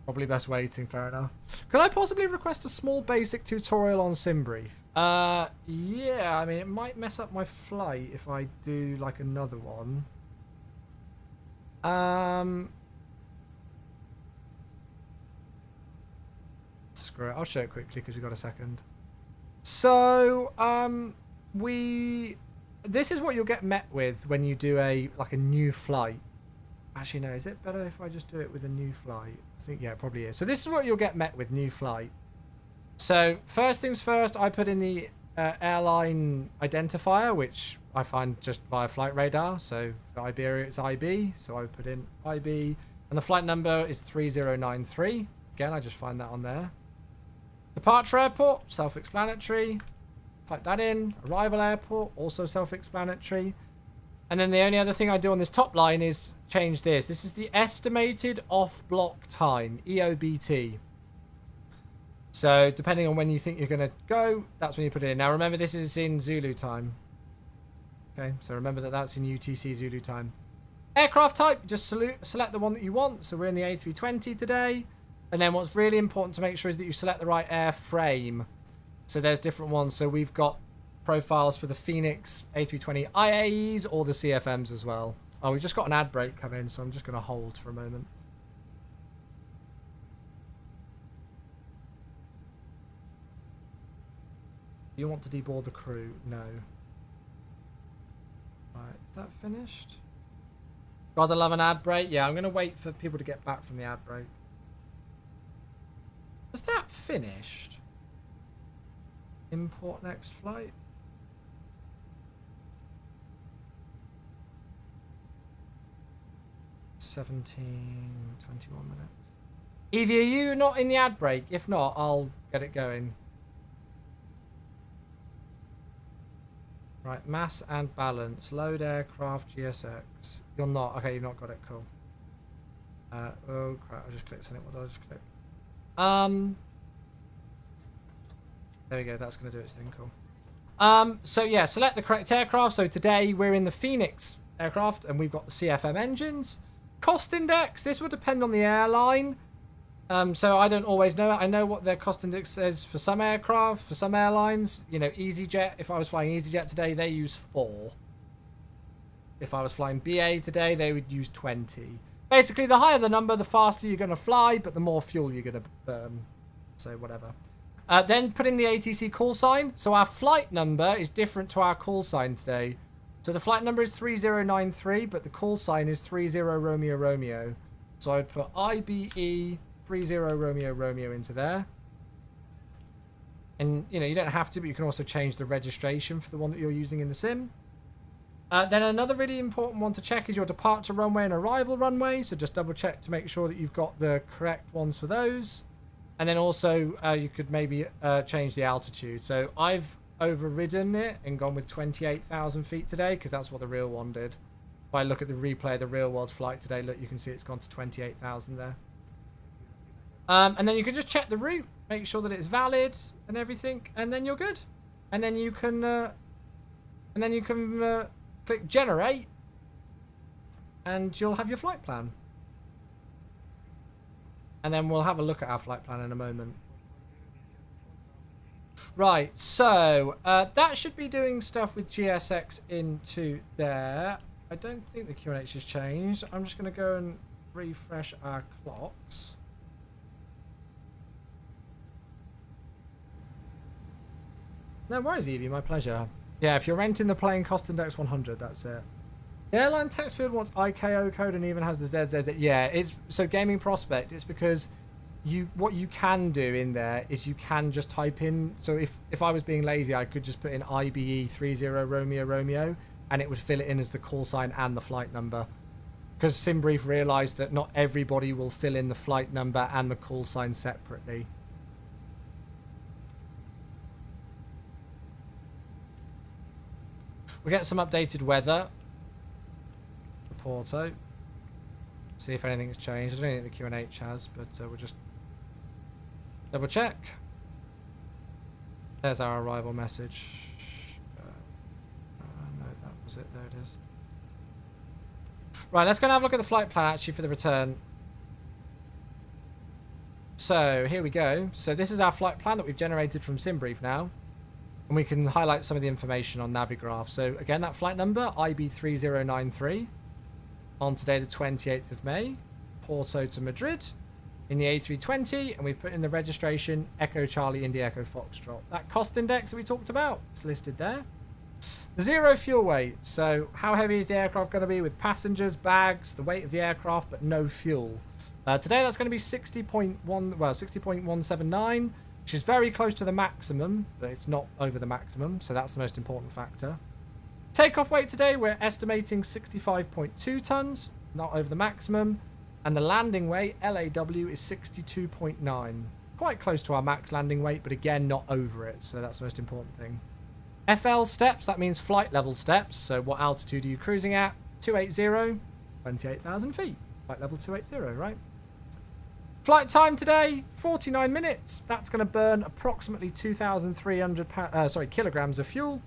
Probably best waiting, fair enough. Could I possibly request a small basic tutorial on SimBrief? Yeah, I mean, it might mess up my flight if I do, like, another one. Screw it, I'll show it quickly because we've got a second. So, this is what you'll get met with when you do a new flight. Actually, no, is it better if I just do it with a new flight? I think, yeah, it probably is. So this is what you'll get met with, new flight. So first things first, I put in the airline identifier, which I find just via flight radar. So for Iberia, it's IB. So I put in IB, and the flight number is 3093. Again, I just find that on there. Departure airport, self-explanatory. Type that in. Arrival airport, also self-explanatory. And then the only other thing I do on this top line is change this. This is the estimated off-block time, EOBT. So depending on when you think you're going to go, that's when you put it in. Now remember, this is in Zulu time. Okay, so remember that that's in UTC Zulu time. Aircraft type, just select the one that you want. So we're in the A320 today. And then what's really important to make sure is that you select the right airframe. So there's different ones. So we've got profiles for the Phoenix A320 IAEs or the CFMs as well. Oh, we've just got an ad break come in, so I'm just going to hold for a moment. You want to deboard the crew? No. Right, is that finished? Gotta love an ad break. Yeah, I'm going to wait for people to get back from the ad break. Is that finished? Import next flight. 21 minutes. Evie, are you not in the ad break? If not, I'll get it going. Right, mass and balance. Load aircraft GSX. You're not. Okay, you've not got it. Cool. Oh crap, I just clicked something. What did I just click? There we go, that's going to do its thing. Cool. So yeah, select the correct aircraft. So today we're in the Phoenix aircraft and we've got the CFM engines. Cost index, this will depend on the airline. So I don't always know. I know what their cost index says for some aircraft, for some airlines. You know, EasyJet, if I was flying EasyJet today, they use 4. If I was flying BA today, they would use 20. Basically, the higher the number, the faster you're going to fly, but the more fuel you're going to burn. So whatever. Then put in the ATC call sign. So our flight number is different to our call sign today. So the flight number is 3093, but the call sign is 30 Romeo Romeo. So I'd put IBE 30 Romeo Romeo into there. And, you know, you don't have to, but you can also change the registration for the one that you're using in the sim. Then another really important one to check is your departure runway and arrival runway. So just double check to make sure that you've got the correct ones for those. And then also you could maybe change the altitude. So I've overridden it and gone with 28,000 feet today because that's what the real one did. If I look at the replay of the real world flight today, look, you can see it's gone to 28,000 there. And then you can just check the route, make sure that it's valid and everything, and then you're good. And then you can click generate, and you'll have your flight plan. And then we'll have a look at our flight plan in a moment. Right, so that should be doing stuff with GSX into there. I don't think the QNH has changed. I'm just going to go and refresh our clocks. No worries, Evie, my pleasure. Yeah, if you're renting the plane, cost index 100, that's it. The airline text field wants IKO code and even has the ZZ. Yeah, it's so gaming prospect. It's because what you can do in there is you can just type in. So if I was being lazy, I could just put in IBE30 Romeo Romeo, and it would fill it in as the call sign and the flight number. Because SimBrief realised that not everybody will fill in the flight number and the call sign separately. We'll get some updated weather. Porto. See if anything's changed. I don't think the QNH has, but we'll just double check. There's our arrival message. No, that was it. There it is. Right, let's go and have a look at the flight plan actually for the return. So here we go. So this is our flight plan that we've generated from SimBrief now. And we can highlight some of the information on Navigraph. So again, that flight number, IB3093. On today, the 28th of May, Porto to Madrid in the A320, and we've put in the registration Echo Charlie India Echo Foxtrot. That cost index that we talked about is listed there. The zero fuel weight. So how heavy is the aircraft going to be with passengers, bags, the weight of the aircraft, but no fuel? Today that's going to be 60.179, which is very close to the maximum, but it's not over the maximum, so that's the most important factor. Takeoff weight today, we're estimating 65.2 tons, not over the maximum. And the landing weight, LAW, is 62.9. Quite close to our max landing weight, but again, not over it. So that's the most important thing. FL steps, that means flight level steps. So what altitude are you cruising at? 280, 28,000 feet. Flight level 280, right? Flight time today, 49 minutes. That's going to burn approximately 2,300 kilograms of fuel.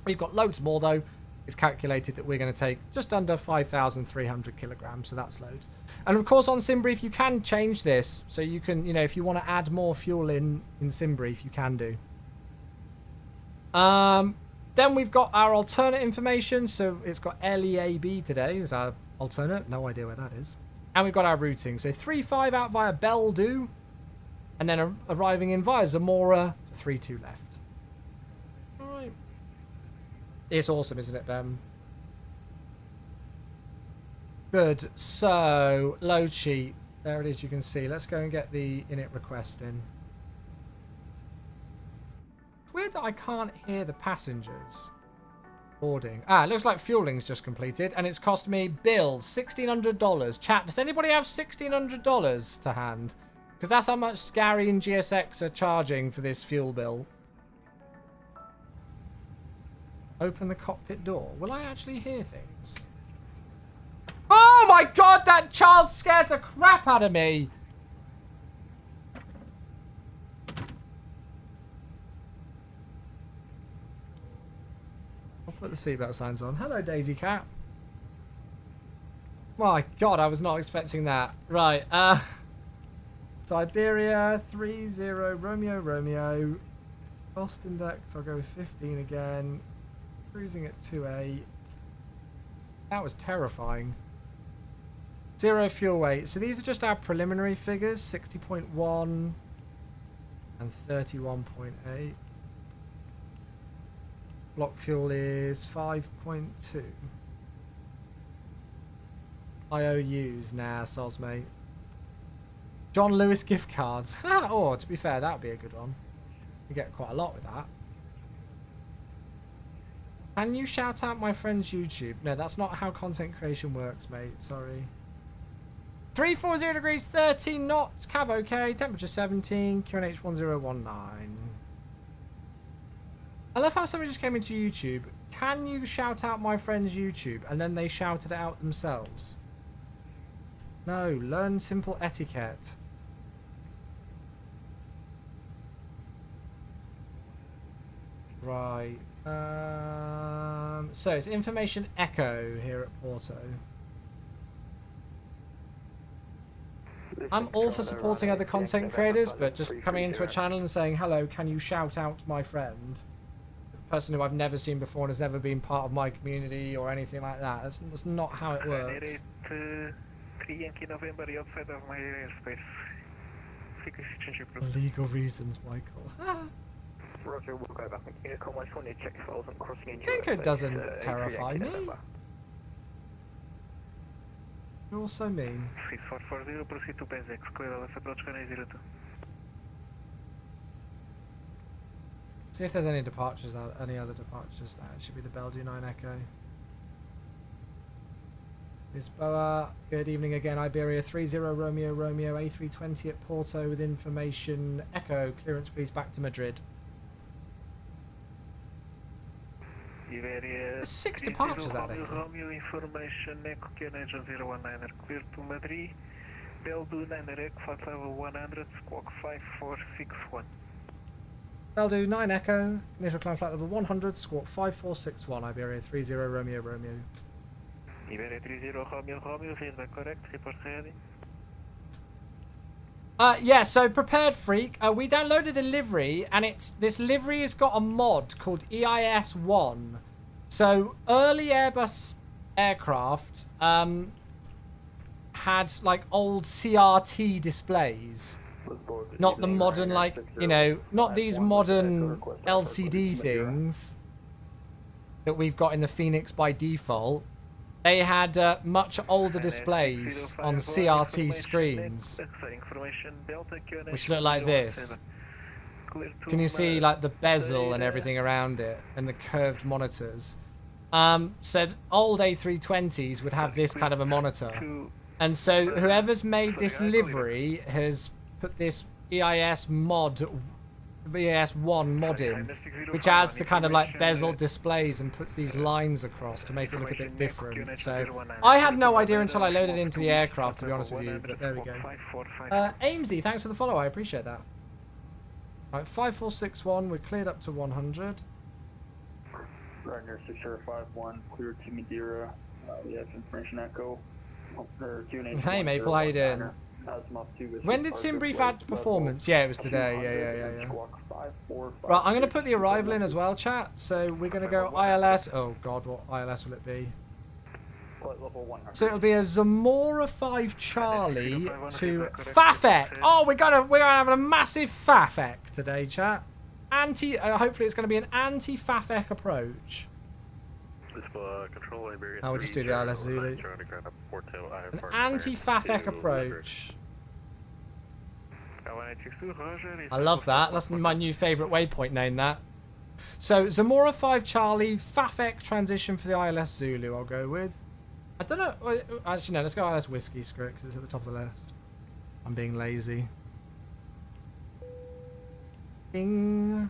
We've got loads more though. It's calculated that we're going to take just under 5,300 kilograms, so that's loads. And of course on SimBrief you can change this. So you can, if you want to add more fuel in SimBrief, you can do. Then we've got our alternate information. So it's got LEAB today is our alternate. No idea where that is. And we've got our routing. So 3-5 out via Beldu. And then arriving in via Zamora, 3-2 left. It's awesome, isn't it, Ben? Good. So, load sheet. There it is, you can see. Let's go and get the init request in. Weird that I can't hear the passengers boarding. It looks like fueling's just completed, and it's cost me bill $1,600. Chat, does anybody have $1,600 to hand? Because that's how much Gary and GSX are charging for this fuel bill. Open the cockpit door. Will I actually hear things? Oh my god, that child scared the crap out of me! I'll put the seatbelt signs on. Hello, Daisy Cat. My god, I was not expecting that. Right, Siberia 30 Romeo Romeo. Cost index, I'll go with 15 again. Cruising at 2A. That was terrifying. Zero fuel weight. So these are just our preliminary figures. 60.1 and 31.8. Block fuel is 5.2. IOUs. Nah, soz, mate. John Lewis gift cards. Oh, to be fair, that would be a good one. You get quite a lot with that. Can you shout out my friend's YouTube? No, that's not how content creation works, mate. Sorry. 340 degrees, 13 knots. Cav okay. Temperature 17. QNH 1019. I love how somebody just came into YouTube. Can you shout out my friend's YouTube? And then they shouted it out themselves. No, learn simple etiquette. Right. So it's Information Echo here at Porto. I'm all for supporting other content creators, but just coming into a channel and saying, hello, can you shout out my friend? The person who I've never seen before and has never been part of my community or anything like that. That's not how it works. 3 Yankee November outside of my airspace. Legal reasons, Michael. Roger, we'll go back. I just wanted to check if I wasn't crossing into Genko doesn't terrify me. You're all so mean. 6440, proceed to base X, clear LS approach, runway 02. See if there's any departures, any other departures. No, it should be the Bellevue 9 Echo. Lisboa, good evening again. Iberia 30 Romeo Romeo A320 at Porto with information. Echo, clearance please back to Madrid. There's 6 departures out there. Romeo information, Echo Canadian 019, clear to Madrid. Bellevue 9 flight level 100, squawk 5461. Bellevue 9 Echo, initial climb flight level 100, squawk 5461, Iberia 30 Romeo Romeo. Iberia 30 Romeo Romeo, feedback correct, report ready. Yeah, so Prepared Freak, we downloaded a livery, and this livery has got a mod called EIS-1. So early Airbus aircraft had like old CRT displays. Not the modern, like, you know, not these modern LCD things that we've got in the Phoenix by default. They had much older displays on CRT screens, which look like this. Can you see like the bezel and everything around it and the curved monitors? So old A320s would have this kind of a monitor. And so whoever's made this livery has put this EIS mod, EIS-1 mod in, which adds the kind of like bezel displays and puts these lines across to make it look a bit different. So I had no idea until I loaded into the aircraft, to be honest with you, but there we go. Amesy, thanks for the follow, I appreciate that. Right, 5461, we're cleared up to 100. Ryanair 6051, clear to Madeira. We have information Echo. Hey Maple, how you doing? When did Tim brief add performance? Yeah, it was today. Yeah. Right, I'm going to put the arrival in as well, chat. So we're going to go ILS. Oh God, what ILS will it be? So it'll be a Zamora 5 Charlie to Fafek. Oh, we're gonna have a massive Fafek today, chat. Hopefully it's going to be an anti-Fafek approach. Oh, we'll just do the ILS Zulu. An anti-Fafek approach. I love that. That's my new favourite waypoint name, that. So, Zamora 5 Charlie, Fafek transition for the ILS Zulu, I'll go with. I don't know. Actually, no, let's go ILS Whiskey, screw it, because it's at the top of the list. I'm being lazy. Ding.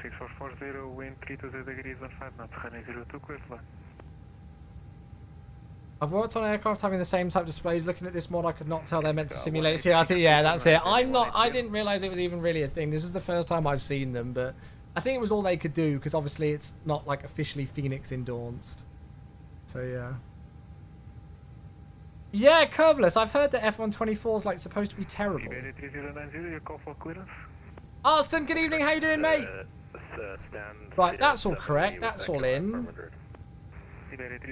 6440, wind 320 degrees, 15 knots, runway 02, clear flight. I've worked on aircraft having the same type displays. Looking at this mod, I could not tell they're meant to simulate CRT. Yeah, that's it. I didn't realise it was even really a thing. This was the first time I've seen them, but I think it was all they could do, because obviously it's not like officially Phoenix endorsed. So yeah. Yeah, curveless. I've heard that F124 is like supposed to be terrible. Arston, good evening. How you doing, mate? Right, that's all correct. That's all in.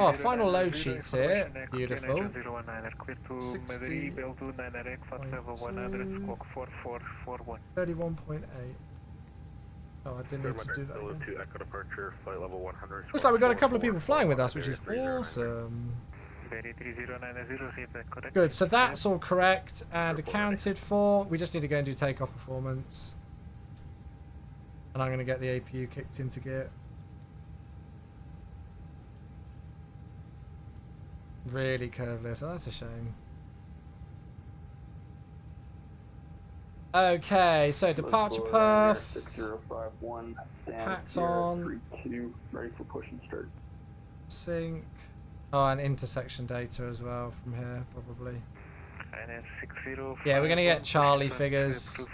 Oh, final load sheets here. Beautiful. 31.8. Oh, I didn't need to do that again. Looks like we've got a couple of people flying with us, which is awesome. Good, so that's all correct and accounted for. We just need to go and do takeoff performance. And I'm going to get the APU kicked into gear. Really curveless. Oh, that's a shame. Okay, so departure perf. 6051. Packs on. 32, ready for push and start. Sync. Oh, and intersection data as well from here, probably. Yeah, we're going to get Charlie figures.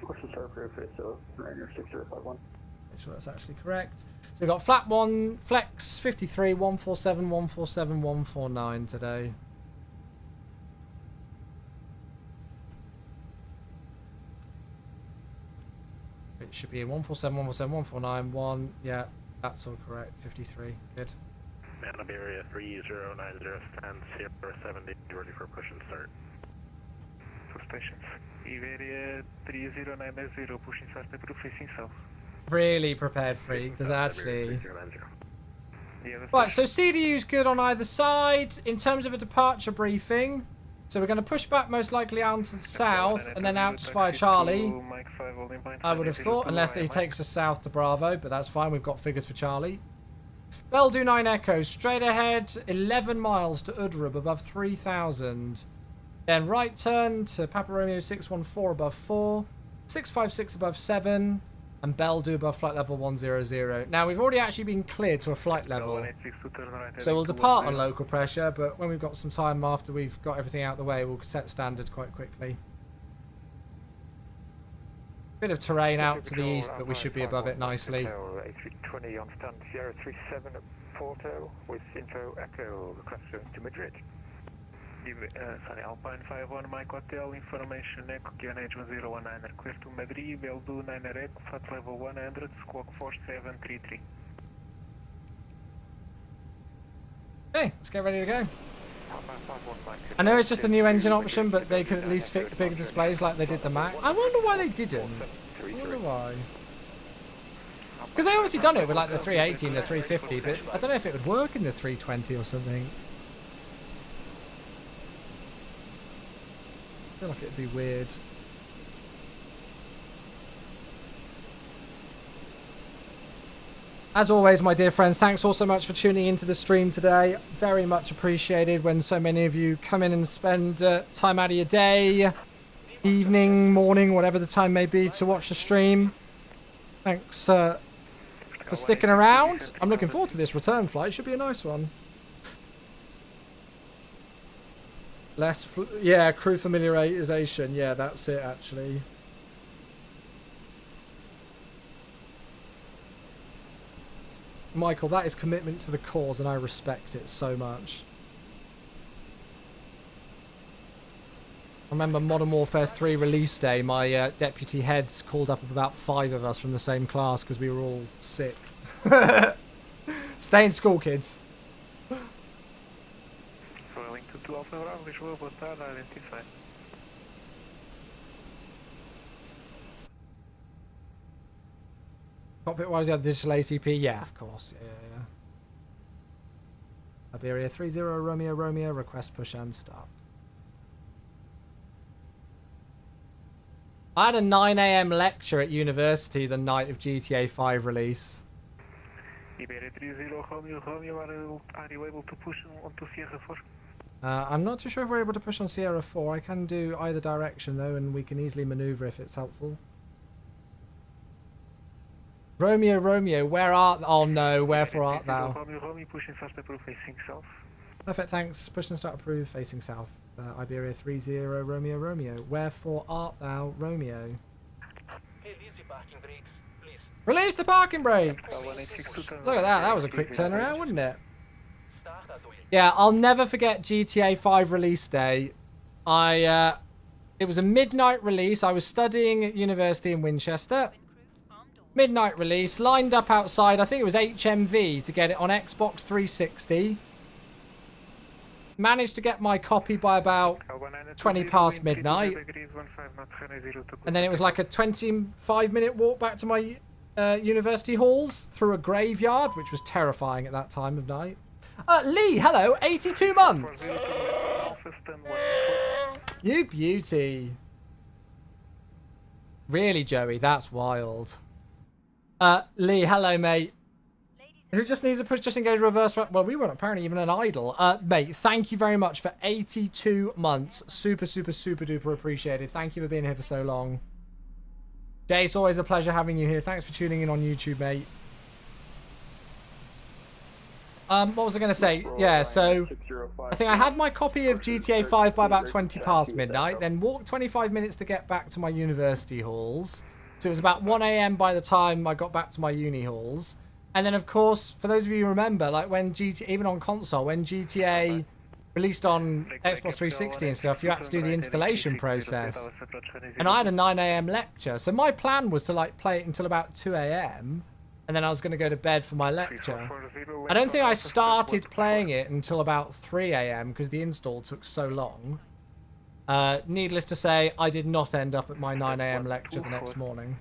Push and start for face south, Ryanair 6051. Make sure that's actually correct. So we've got flap 1, flex 53, 147, 147, 149 today. It should be 147, 147, 149, 1. Yeah, that's all correct. 53. Good. Iberia 3090, stand Sierra 70, ready for push and start. Stations. Iberia 3090, pushing start approve facing south. Really prepared, freak. Does it actually? Right, so CDU's good on either side. In terms of a departure briefing, so we're going to push back most likely out to the south and then out just via Charlie. I would have thought, unless he takes us south to Bravo, but that's fine. We've got figures for Charlie. Bell do 9 Echo, straight ahead, 11 miles to Udrub above 3,000. Then right turn to Papa Romeo 614 above 4, 656 above 7, and Bell do above flight level 100. Now, we've already actually been cleared to a flight level, so we'll depart on local pressure, but when we've got some time after we've got everything out of the way, we'll set standard quite quickly. Bit of terrain out to the east, but we should be above it nicely. A320 on stand Sierra 37 at Porto with info Echo, request to Madrid. Sorry, Alpine 51, Mike Hotel, information Echo, QNH 1019, request to Madrid, Bell do 9 Echo, flight level 100, squawk 4733. Okay, let's get ready to go. I know it's just a new engine option, but they could at least fit bigger displays like they did the Mac. I wonder why they didn't. I wonder why. Because they obviously done it with like the 380 and the 350, but I don't know if it would work in the 320 or something. I feel like it'd be weird. As always, my dear friends, thanks all so much for tuning into the stream today. Very much appreciated when so many of you come in and spend time out of your day, evening, morning, whatever the time may be, to watch the stream. Thanks for sticking around. I'm looking forward to this return flight. Should be a nice one. Yeah, crew familiarization. Yeah, that's it, actually. Michael, that is commitment to the cause, and I respect it so much. I remember Modern Warfare 3 release day, my deputy heads called up about 5 of us from the same class because we were all sick. Stay in school, kids. Following to Alpha Bravo, Lisboa, boa tarde, identify. Cockpit-wise, you have the digital ACP? Yeah, of course. Yeah. Iberia 30 Romeo Romeo, request push and start. I had a 9 AM lecture at university the night of GTA 5 release. Iberia 30 Romeo Romeo, are you able to push onto Sierra 4? I'm not too sure if we're able to push on Sierra 4. I can do either direction though, and we can easily maneuver if it's helpful. Romeo, Romeo, where art thou? Oh no, wherefore art thou? Romeo, pushing fast approve facing south. Perfect, thanks. Push and start approved facing south. Iberia 30 Romeo, Romeo. Wherefore art thou, Romeo? Release the parking brakes! Look at that, that was a quick turnaround, wasn't it? Yeah, I'll never forget GTA 5 release day. It was a midnight release. I was studying at university in Winchester. Midnight release, lined up outside, I think it was HMV to get it on Xbox 360. Managed to get my copy by about 20 past midnight. And then it was like a 25-minute walk back to my university halls through a graveyard, which was terrifying at that time of night. Lee, hello, 82 months. You beauty. Really, Joey, that's wild. Lee, hello, mate. Who just needs a push, just engage, reverse. Well, we weren't apparently even an idle. Mate, thank you very much for 82 months. Super, super, super duper appreciated. Thank you for being here for so long. Jay, it's always a pleasure having you here. Thanks for tuning in on YouTube, mate. What was I going to say? Yeah, so I think I had my copy of GTA 5 by about 20 past midnight, then walked 25 minutes to get back to my university halls. So it was about 1 AM by the time I got back to my uni halls. And then, of course, for those of you who remember, like when GTA, even on console, when GTA released on Xbox 360 and stuff, you had to do the installation process. And I had a 9 AM lecture. So my plan was to like play it until about 2 AM. And then I was going to go to bed for my lecture. I don't think I started playing it until about 3 AM because the install took so long. Needless to say, I did not end up at my 9 AM lecture the next morning.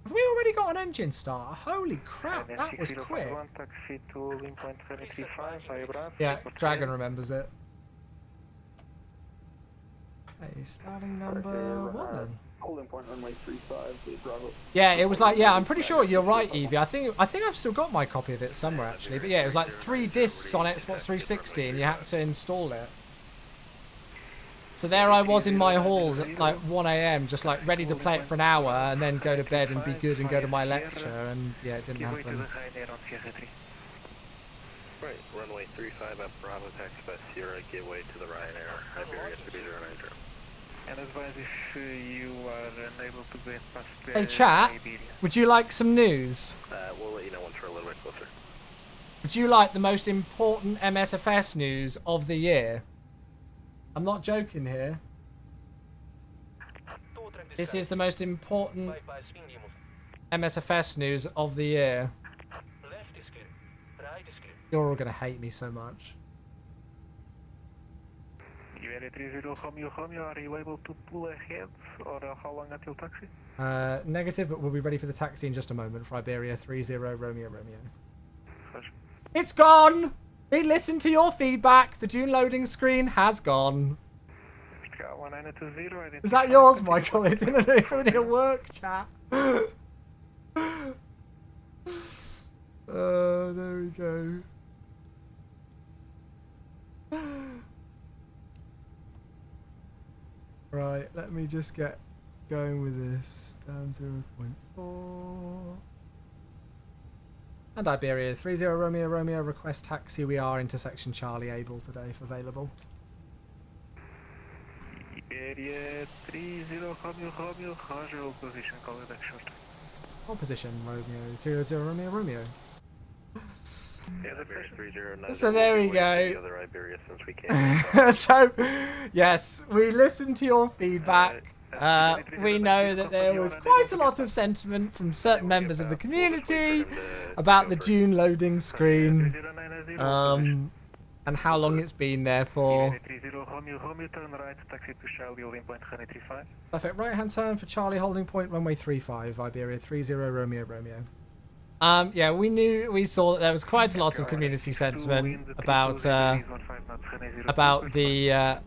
Have we already got an engine start? Holy crap, that was quick. Taxi to Lima Point 135, via Bravo. Yeah, Dragon remembers it. Okay, starting number 1 then. Holding point runway 35, Bravo. Yeah, it was like, yeah, I'm pretty sure you're right, Evie. I think I've still got my copy of it somewhere actually. But yeah, it was like 3 discs on Xbox 360 and you had to install it. So there I was in my halls at like 1 AM, just like ready to play it for an hour and then go to bed and be good and go to my lecture, and yeah, it didn't happen. Right, runway 35 up Bravo, taxi by Sierra, gateway to the Ryanair, Iberia 3090. And advise if you are unable to get past the Hey chat, Iberia. would you like some news? We'll let you know once we're a little bit closer. Would you like the most important MSFS news of the year? I'm not joking here. This is the most important MSFS news of the year. You're all gonna hate me so much. Iberia 30 Romeo, are you able to pull ahead, or how long until taxi? Negative, but we'll be ready for the taxi in just a moment for Iberia 30 Romeo. It's gone! We listened to your feedback. The Dune loading screen has gone. Is that yours, Michael? It's in a work chat. There we go. Right, let me just get going with this. Down 0.4. And Iberia 30 Romeo, request taxi. We are intersection Charlie able today if available. Iberia 30 Romeo, Roger, all position, call it back short. All position, Romeo 30 Romeo. Yeah, so there we go. The other Iberia since we came. So, yes, we listened to your feedback. We know that there was quite a lot of sentiment from certain members of the community about the Dune loading screen, and how long it's been there for. Perfect, right hand turn for Charlie, holding point runway 35, Iberia 30 Romeo. Yeah, we saw that there was quite a lot of community sentiment about the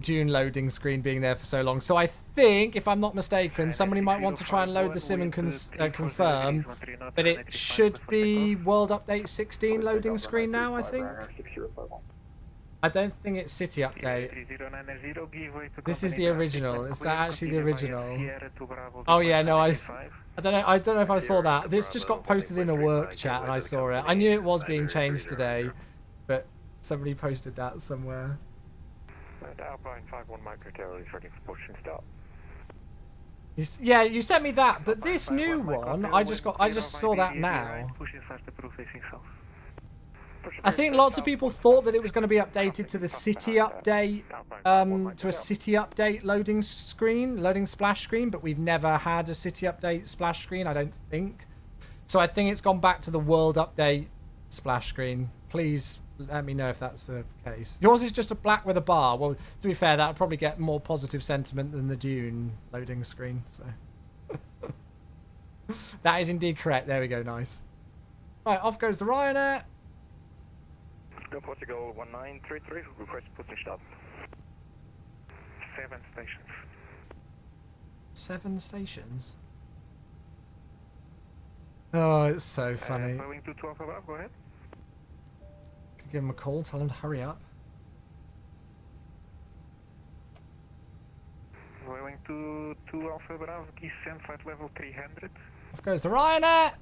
Dune loading screen being there for so long. So I think, if I'm not mistaken, somebody might want to try and load the sim and confirm, but it should be World Update 16 loading screen now, I think. I don't think it's City Update. This is the original. Is that actually the original? Oh yeah, no, I don't know if I saw that. This just got posted in a work chat and I saw it. I knew it was being changed today, but somebody posted that somewhere. Alpine 51 microtail is ready for push and stop. Yeah, you sent me that, but this new one, I just saw that now. I think lots of people thought that it was going to be updated to the city update, to a city update loading splash screen, but we've never had a city update splash screen, I don't think. So I think it's gone back to the world update splash screen. Please let me know if that's the case. Yours is just a black with a bar. Well, to be fair, that'll probably get more positive sentiment than the Dune loading screen. So that is indeed correct. There we go. Nice. Right, off goes the Ryanair. Go Portugal 1933. Request pushing stop. 7 stations. 7 stations. Oh, it's so funny. Going to 12 above. Go ahead. Give him a call, tell him to hurry up. Going to 2 Alpha Bravo, descent flight level 300. Off goes the Ryanair.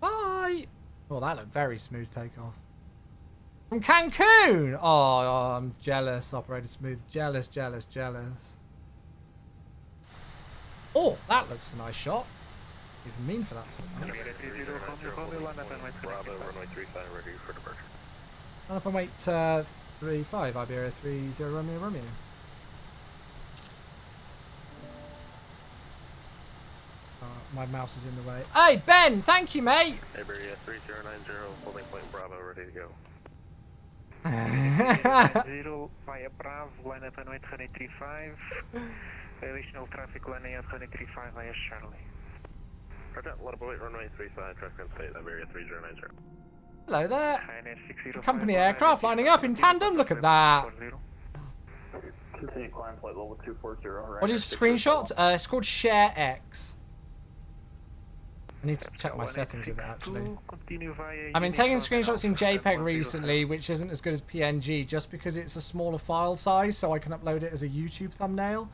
Bye. Oh, that looked very smooth takeoff. From Cancun. Oh, I'm jealous. Operator smooth. Jealous. Oh, that looks a nice shot. Even mean for that. Nice. Bravo, runway 35, ready for departure. Run up and wait 35, Iberia 30 Romeo. My mouse is in the way. Hey, Ben! Thank you, mate! Iberia 3090, holding point Bravo, ready to go. 0 via Bravo, line up runway 235. Additional traffic line up 235 via Charlie. Roger, level 8, runway 35, traffic on state, Iberia 3090. Hello there. Ryanair 605, Company aircraft lining up in tandem. Look at that. Continue climb flight level 240. What is screenshot? It's called Share X. I need to check my settings with that actually. I've been taking screenshots in JPEG recently, which isn't as good as PNG, just because it's a smaller file size, so I can upload it as a YouTube thumbnail.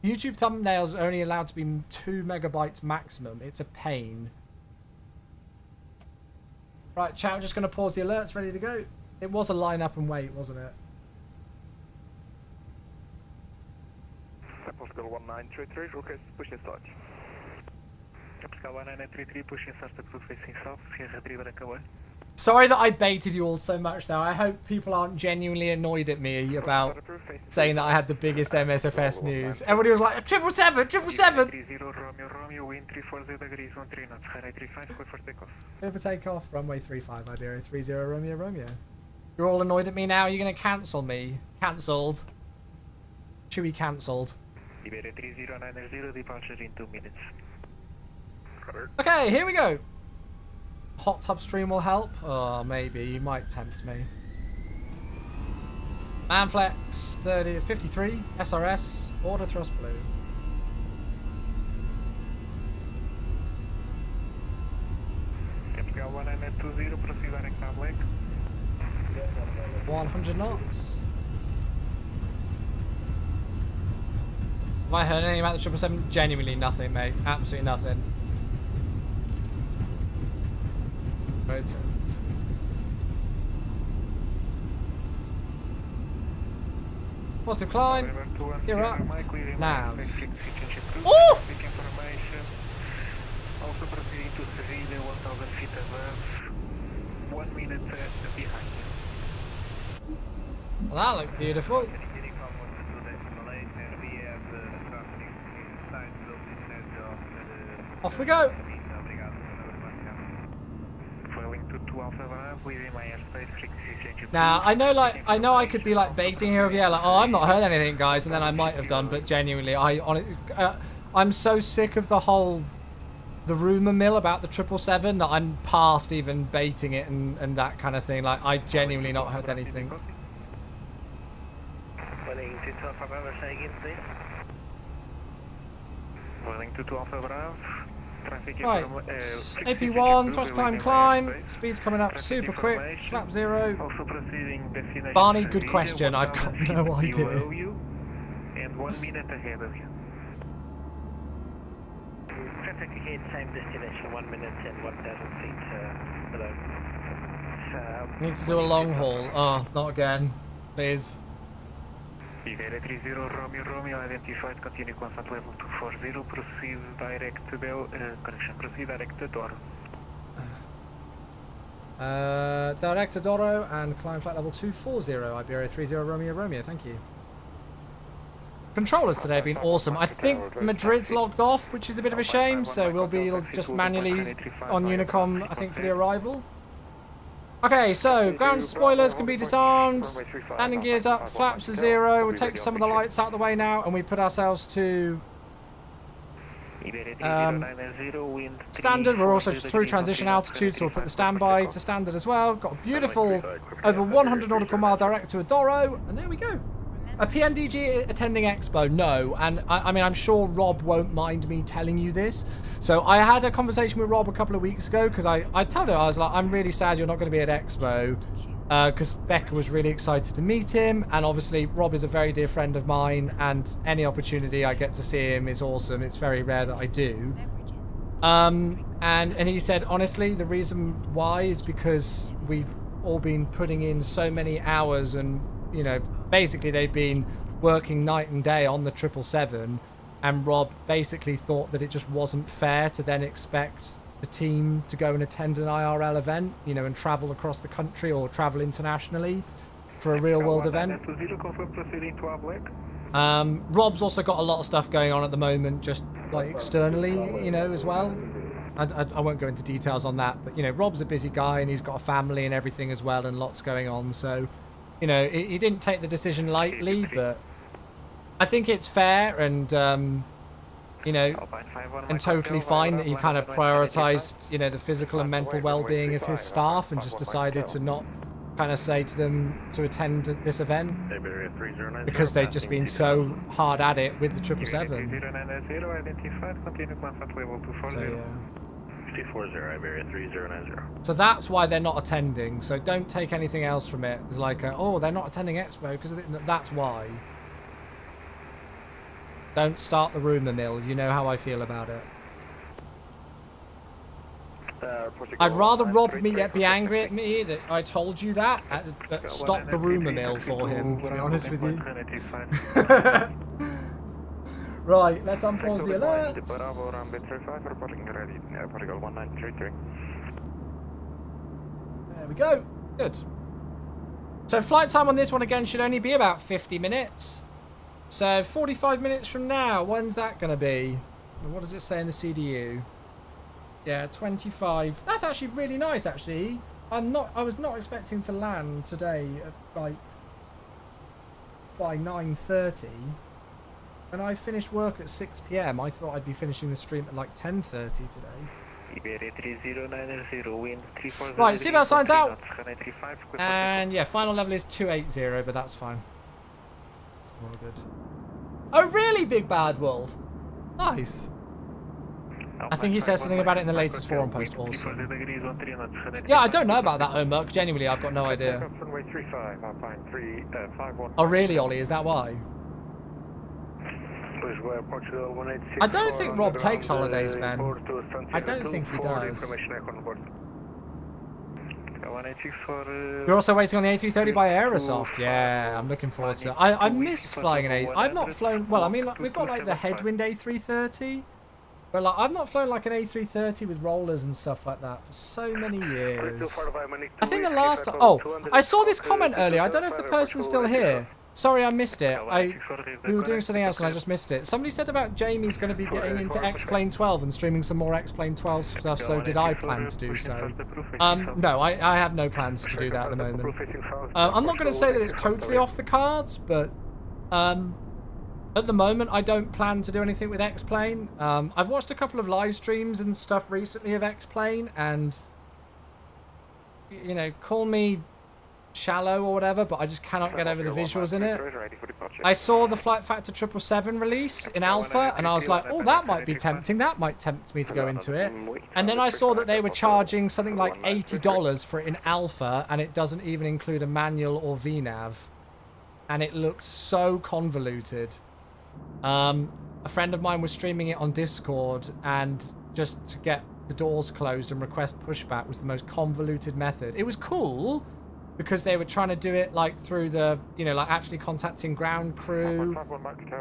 YouTube thumbnails are only allowed to be 2 megabytes maximum. It's a pain. Right, chat, just going to pause the alerts, ready to go. It was a line up and wait, wasn't it? Pascal 1933, request pushing start. Pascal 1933, pushing start to crew facing south, Sierra 3 breakaway. Sorry that I baited you all so much though. I hope people aren't genuinely annoyed at me about saying that I had the biggest MSFS news. Everybody was like, 777, 777! 30 Romeo, Romeo, wind 340 degrees, 13 knots, Skyline 35, clear for takeoff. Clear for takeoff, runway 35, Iberia 30 Romeo, Romeo. You're all annoyed at me now, you're going to cancel me. Cancelled. Chewy cancelled. Iberia 3090, departure in 2 minutes. Okay, here we go. Hot tub stream will help. Oh, maybe. You might tempt me. Manflex 53, SRS, order thrust blue. Pascal 1920, proceed direct cab leg. 100 knots. Have I heard anything about the 777? Genuinely nothing, mate. Absolutely nothing. Right. Positive climb. You're up. Nav. Oh! Also proceeding to Sevilla, 1000 feet above, 1 minute behind you. Well, that looked beautiful. Off we go. Now I know, like I could be like baiting here, yeah, like oh I've not heard anything, guys, and then I might have done, but genuinely I'm so sick of the rumor mill about the 777 that I'm past even baiting it and that kind of thing. Like I genuinely not heard anything. Welling to 12 Bravo, say again, please. Welling to 12 Bravo. Right, AP1, thrust climb, speed's coming up super quick, flap 0. Barney, good question, I've got no idea. And 1 minute ahead of you. Traffic ahead, same destination, 1 minute and 1,000 feet below. So, need to do a long haul. Oh, not again, please. Iberia 30 Romeo, Romeo, identified, continue constant level 240, proceed direct to Bell, correction, proceed direct to Doro. Direct to Doro and climb flight level 240, Iberia 30 Romeo, Romeo, thank you. Controllers today have been awesome. I think Madrid's logged off, which is a bit of a shame, so we'll be just manually on Unicom, I think, for the arrival. Okay, so ground spoilers can be disarmed, landing gears up, flaps are 0, we'll take some of the lights out of the way now, and we put ourselves to standard. We're also just through transition altitude, so we'll put the standby to standard as well. Got a beautiful over 100 nautical mile direct to Adoro, and there we go. A PNDG attending Expo? No, and I mean, I'm sure Rob won't mind me telling you this. So I had a conversation with Rob a couple of weeks ago, because I told her, I was like, I'm really sad you're not going to be at Expo, because Becca was really excited to meet him, and obviously Rob is a very dear friend of mine, and any opportunity I get to see him is awesome. It's very rare that I do. And he said, honestly, the reason why is because we've all been putting in so many hours, and you know, basically they've been working night and day on the 777, and Rob basically thought that it just wasn't fair to then expect the team to go and attend an IRL event, you know, and travel across the country or travel internationally for a real world event. Rob's also got a lot of stuff going on at the moment, just like externally, you know, as well. I won't go into details on that, but you know, Rob's a busy guy and he's got a family and everything as well, and lots going on, so you know, he didn't take the decision lightly, but I think it's fair, and you know, and totally fine that he kind of prioritized, you know, the physical and mental well-being of his staff and just decided to not kind of say to them to attend this event because they'd just been so hard at it with the 777. So, yeah. So that's why they're not attending. So don't take anything else from it. It's like, oh, they're not attending Expo because that's why. Don't start the rumour mill. You know how I feel about it. I'd rather Rob be angry at me that I told you that, but stop the rumour mill for him, to be honest with you. Right, let's unpause the alerts. There we go. Good. So flight time on this one again should only be about 50 minutes. So 45 minutes from now, when's that going to be? And what does it say in the CDU? Yeah, 25. That's actually really nice, actually. I was not expecting to land today at, like, by 9:30. And I finished work at 6 PM. I thought I'd be finishing the stream at like 10:30 today. Right, seatbelt signs out. And yeah, final level is 280, but that's fine. All good. Oh, really, Big Bad Wolf? Nice. I think he says something about it in the latest forum post also. Yeah, I don't know about that, Omerk. Genuinely, I've got no idea. Oh, really, Ollie? Is that why? I don't think Rob takes holidays, Ben. I don't think he does. You're also waiting on the A330 by Aerosoft. Yeah, I'm looking forward to it. I miss flying an A. I've not flown. Well, I mean, like, we've got like the headwind A330, but like I've not flown like an A330 with rollers and stuff like that for so many years. I think the last. Oh, I saw this comment earlier. I don't know if the person's still here. Sorry, I missed it. We were doing something else and I just missed it. Somebody said about Jamie's going to be getting into X-Plane 12 and streaming some more X-Plane 12 stuff, so did I plan to do so? No, I have no plans to do that at the moment. I'm not going to say that it's totally off the cards, but at the moment I don't plan to do anything with X-Plane. I've watched a couple of live streams and stuff recently of X-Plane, and, you know, call me shallow or whatever, but I just cannot get over the visuals in it. I saw the Flight Factor 777 release in alpha and I was like, oh, that might be tempting, that might tempt me to go into it. And then I saw that they were charging something like $80 for it in alpha, and it doesn't even include a manual or VNAV, and it looked so convoluted. A friend of mine was streaming it on Discord, and just to get the doors closed and request pushback was the most convoluted method. It was cool because they were trying to do it like through the, you know, like actually contacting ground crew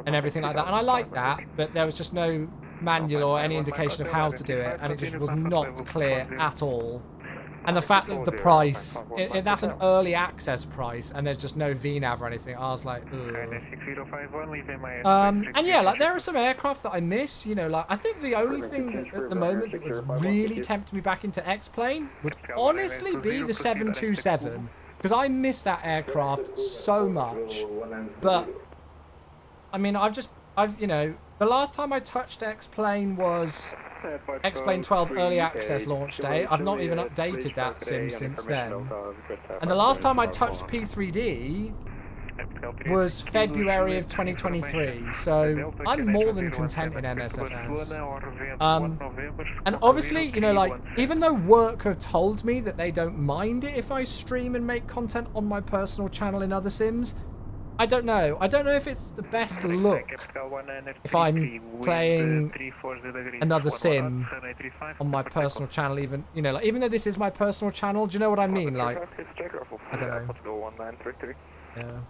and everything like that. And I like that, but there was just no manual or any indication of how to do it. And it just was not clear at all. And the fact that the price, that's an early access price, and there's just no VNAV or anything. I was like, ugh. And yeah, like there are some aircraft that I miss, you know, like I think the only thing that at the moment that would really tempt me back into X-Plane would honestly be the 727. Because I miss that aircraft so much. But, I mean, you know, the last time I touched X-Plane was X-Plane 12 Early Access launch day. I've not even updated that sim since then. And the last time I touched P3D was February of 2023. So I'm more than content in MSFS. And obviously, you know, like, even though work have told me that they don't mind it if I stream and make content on my personal channel in other sims, I don't know. I don't know if it's the best look if I'm playing another sim on my personal channel, even, you know, like, even though this is my personal channel, do you know what I mean? Like, I don't know. Yeah.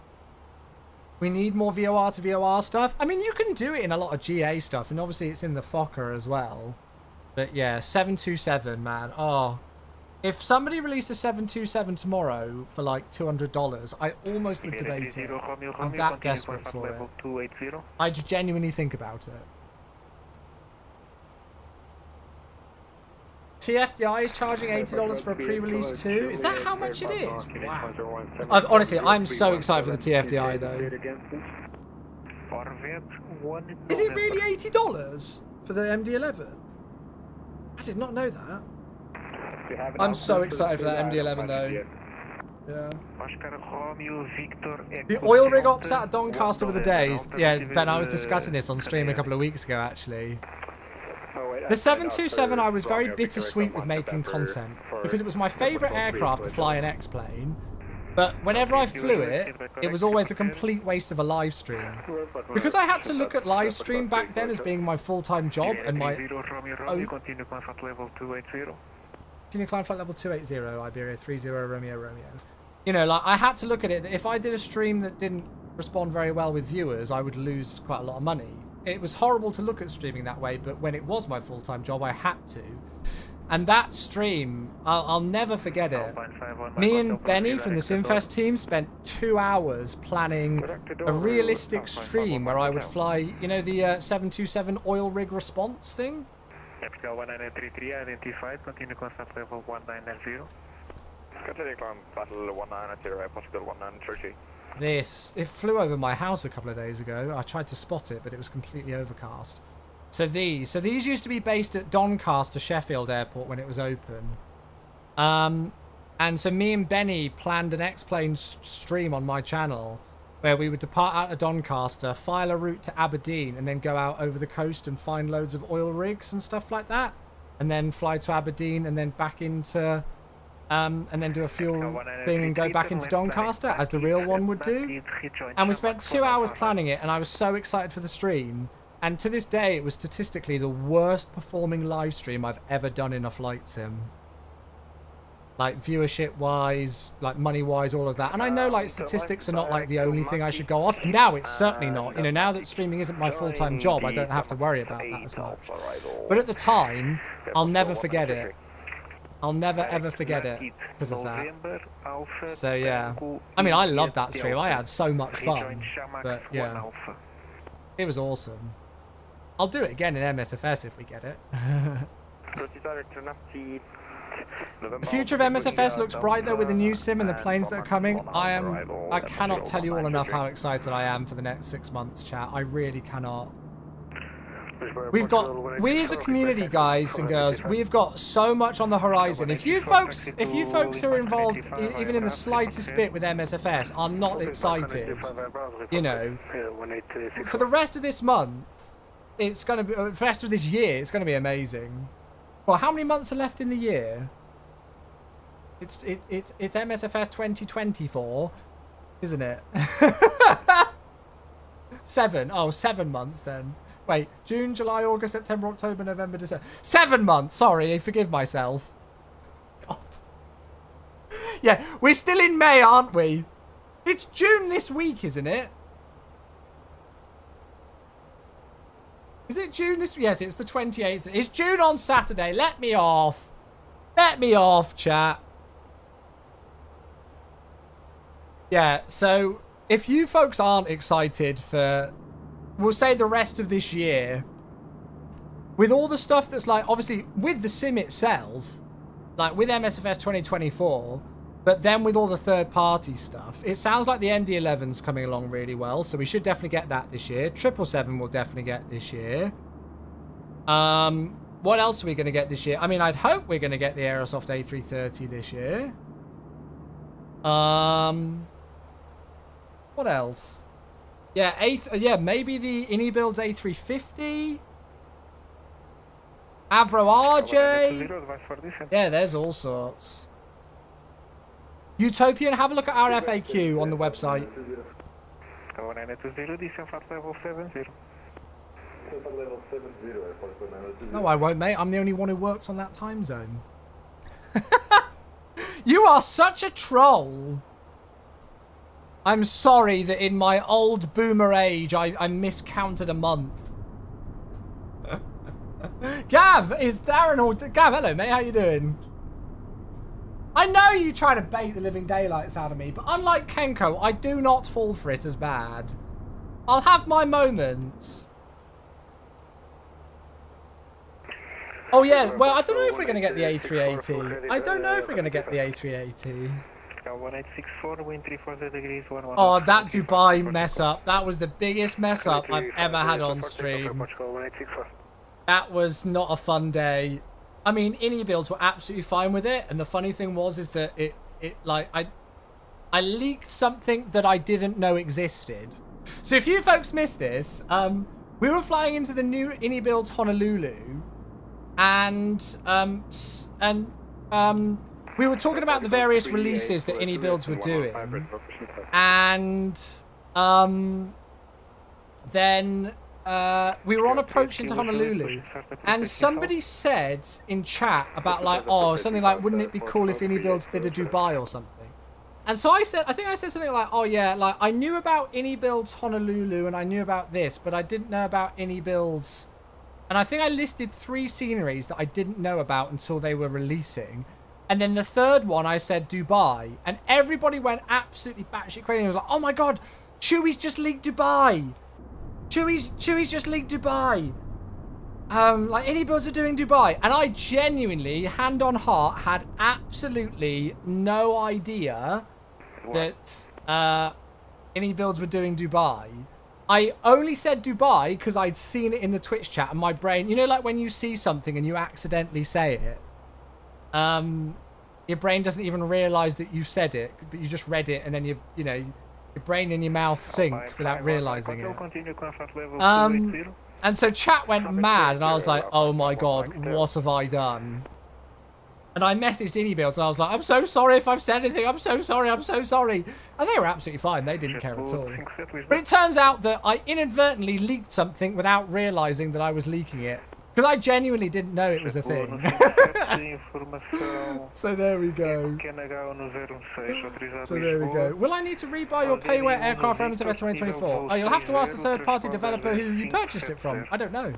We need more VOR to VOR stuff. I mean, you can do it in a lot of GA stuff, and obviously it's in the Fokker as well. But yeah, 727, man. Oh, if somebody released a 727 tomorrow for like $200, I almost would debate it. I'm that desperate for it. I just genuinely think about it. TFDI is charging $80 for a pre-release too. Is that how much it is? Wow. Honestly, I'm so excited for the TFDI though. Corvette 1 Is it really $80 for the MD-11? I did not know that. I'm so excited for that MD-11 though. Yeah. Oscar Romeo Victor The oil rig ops at Doncaster with the days. Yeah, Ben, I was discussing this on stream a couple of weeks ago actually. The 727 I was very bittersweet with making content because it was my favourite aircraft to fly an X-plane. But whenever I flew it, it was always a complete waste of a live stream. Because I had to look at live stream back then as being my full-time job and my own... Continue climb flight level 280. Continue climb flight level 280, Iberia 30 Romeo Romeo. You know, like, I had to look at it. If I did a stream that didn't respond very well with viewers, I would lose quite a lot of money. It was horrible to look at streaming that way, but when it was my full-time job, I had to. And that stream, I'll never forget it. Me and Benny from the Simfest team spent 2 hours planning a realistic stream where I would fly, you know, the 727 oil rig response thing? Capital 1933 identified, continue constant level 190. Continue climb flight level 190, possible 130. It flew over my house a couple of days ago. I tried to spot it, but it was completely overcast. So these used to be based at Doncaster, Sheffield Airport when it was open. And so me and Benny planned an X-plane stream on my channel where we would depart out of Doncaster, file a route to Aberdeen, and then go out over the coast and find loads of oil rigs and stuff like that. And then fly to Aberdeen and then back into... and then do a fuel thing and go back into Doncaster, as the real one would do. And we spent 2 hours planning it, and I was so excited for the stream. And to this day, it was statistically the worst performing live stream I've ever done in a flight sim. Like, viewership-wise, like, money-wise, all of that. And I know, like, statistics are not, like, the only thing I should go off. And now it's certainly not. You know, now that streaming isn't my full-time job, I don't have to worry about that as much. But at the time, I'll never forget it. I'll never ever forget it because of that. So yeah, I mean, I loved that stream. I had so much fun. But yeah, it was awesome. I'll do it again in MSFS if we get it. The future of MSFS looks bright though with the new sim and the planes that are coming. I cannot tell you all enough how excited I am for the next 6 months, chat. I really cannot. We as a community, guys and girls, we've got so much on the horizon. If you folks who are involved even in the slightest bit with MSFS are not excited, you know, for the rest of this month, it's gonna be, for the rest of this year, it's gonna be amazing. Well, how many months are left in the year? It's MSFS 2024, isn't it? 7. Oh, 7 months then. Wait, June, July, August, September, October, November, December. 7 months! Sorry, forgive myself. God. Yeah, we're still in May, aren't we? It's June this week, isn't it? Is it June this week? Yes, it's the 28th. It's June on Saturday. Let me off. Let me off, chat. Yeah, so if you folks aren't excited for... we'll say the rest of this year, with all the stuff that's like, obviously, with the sim itself, like with MSFS 2024, but then with all the third-party stuff, it sounds like the MD-11's coming along really well, so we should definitely get that this year. 777 we'll definitely get this year. What else are we going to get this year? I mean, I'd hope we're going to get the Aerosoft A330 this year. What else? Yeah, maybe the Inibuild's A350. Avro RJ. Yeah, there's all sorts. Utopian, have a look at our FAQ on the website. No, I won't, mate. I'm the only one who works on that time zone. You are such a troll. I'm sorry that in my old boomer age, I miscounted a month. Gav, is Darren or... Gav, hello, mate. How you doing? I know you try to bait the living daylights out of me, but unlike Kenko, I do not fall for it as bad. I'll have my moments. Oh, yeah. Well, I don't know if we're going to get the A380. I don't know if we're going to get the A380. Pascal 1864, wind 340 degrees, 11. Oh, that Dubai mess up. That was the biggest mess up I've ever had on stream. That was not a fun day. I mean, Innie builds were absolutely fine with it, and the funny thing is that it like I leaked something that I didn't know existed. So if you folks missed this, we were flying into the new Innie builds Honolulu, and we were talking about the various releases that Innie builds were doing, and then we were on approach into Honolulu, and somebody said in chat about like, oh, something like, wouldn't it be cool if Innie builds did a Dubai or something? And so I think I said something like, oh yeah, like I knew about Innie builds Honolulu and I knew about this, but I didn't know about Innie builds. And I think I listed 3 sceneries that I didn't know about until they were releasing. And then the third one I said Dubai, and everybody went absolutely batshit crazy. It was like, oh my god, Chewie's just leaked Dubai. Chewie's just leaked Dubai. Like Innie builds are doing Dubai, and I genuinely, hand on heart, had absolutely no idea that Innie builds were doing Dubai. I only said Dubai because I'd seen it in the Twitch chat, and my brain, you know, like when you see something and you accidentally say it, your brain doesn't even realize that you said it, but you just read it, and then you know, your brain and your mouth sync without realizing it. And so chat went mad, and I was like, oh my god, what have I done? And I messaged Innie builds, and I was like, I'm so sorry if I've said anything, I'm so sorry. And they were absolutely fine, they didn't care at all. But it turns out that I inadvertently leaked something without realizing that I was leaking it. Because I genuinely didn't know it was a thing. So there we go. Will I need to rebuy your payware aircraft for MSF 2024? Oh, you'll have to ask the third-party developer who you purchased it from. I don't know.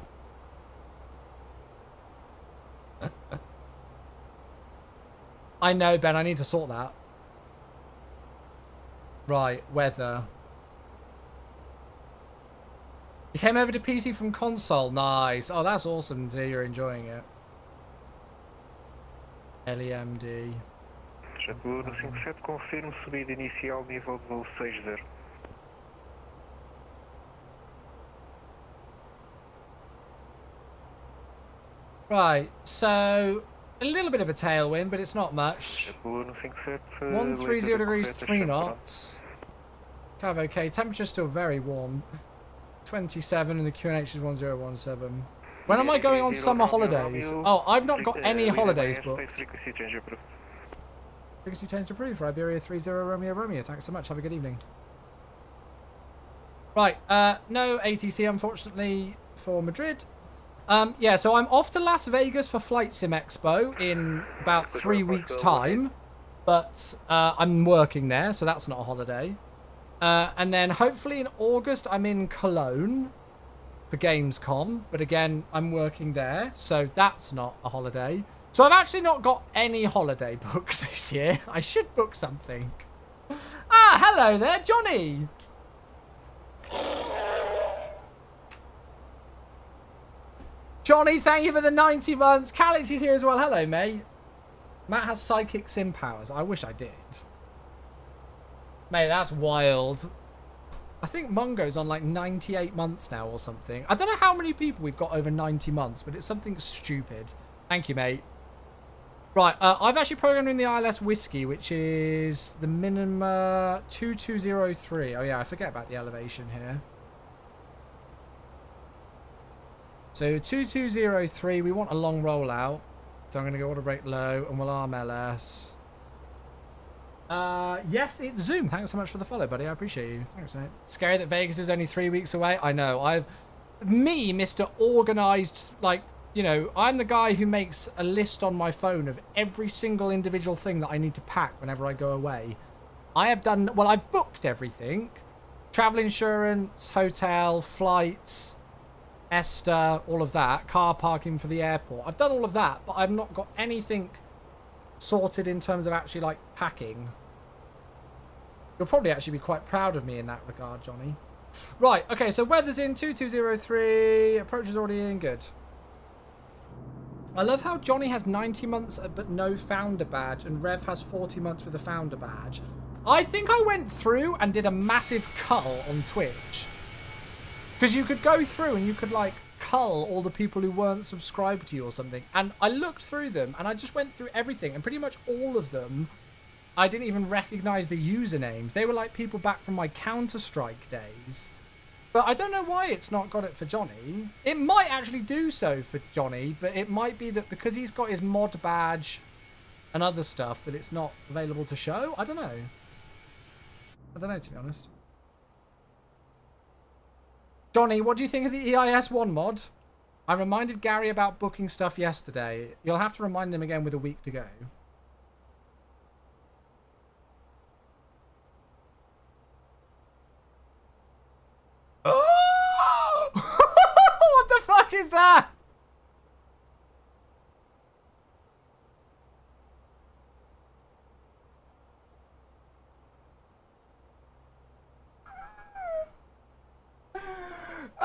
I know, Ben. I need to sort that. Right, weather. You came over to PC from console. Nice. Oh, that's awesome to hear you're enjoying it. LEMD. Seguro 57, confirmo subida inicial nível de voo 60. Right, so a little bit of a tailwind, but it's not much. 130 degrees, 3 knots. Kind of okay. Temperature's still very warm. 27 and the QNH is 1017. When am I going on summer holidays? Oh, I've not got any holidays booked. Frequency change approved for Iberia 30 Romeo. Thanks so much. Have a good evening. Right, no ATC unfortunately for Madrid. Yeah, so I'm off to Las Vegas for Flight Sim Expo in about 3 weeks' time. But I'm working there, so that's not a holiday. And then hopefully in August I'm in Cologne for Gamescom, but again I'm working there, so that's not a holiday. So I've actually not got any holiday booked this year. I should book something. Ah, hello there, Johnny. Johnny, thank you for the 90 months. Calich is here as well. Hello, mate. Matt has psychic sim powers. I wish I did. Mate, that's wild. I think Mungo's on like 98 months now or something. I don't know how many people we've got over 90 months, but it's something stupid. Thank you, mate. Right, I've actually programmed in the ILS Whiskey, which is the minimum 2203. Oh yeah, I forget about the elevation here. So 2203, we want a long rollout. So I'm going to go auto brake low and we'll arm LS. Yes, it's Zoom. Thanks so much for the follow, buddy. I appreciate you. Thanks, mate. Scary that Vegas is only 3 weeks away. I know. Me, Mr. Organized, like, you know, I'm the guy who makes a list on my phone of every single individual thing that I need to pack whenever I go away. I have done, well, I've booked everything. Travel insurance, hotel, flights, Esther, all of that. Car parking for the airport. I've done all of that, but I've not got anything sorted in terms of actually like packing. You'll probably actually be quite proud of me in that regard, Johnny. Right, okay, so weather's in 2203, approach is already in, good. I love how Johnny has 90 months but no founder badge, and Rev has 40 months with a founder badge. I think I went through and did a massive cull on Twitch. Because you could go through and you could, like, cull all the people who weren't subscribed to you or something. And I looked through them and I just went through everything. And pretty much all of them, I didn't even recognize the usernames. They were like people back from my Counter-Strike days. But I don't know why it's not got it for Johnny. It might actually do so for Johnny, but it might be that because he's got his mod badge and other stuff that it's not available to show. I don't know. I don't know, to be honest. Johnny, what do you think of the EIS1 mod? I reminded Gary about booking stuff yesterday. You'll have to remind him again with a week to go. Oh! What the fuck is that?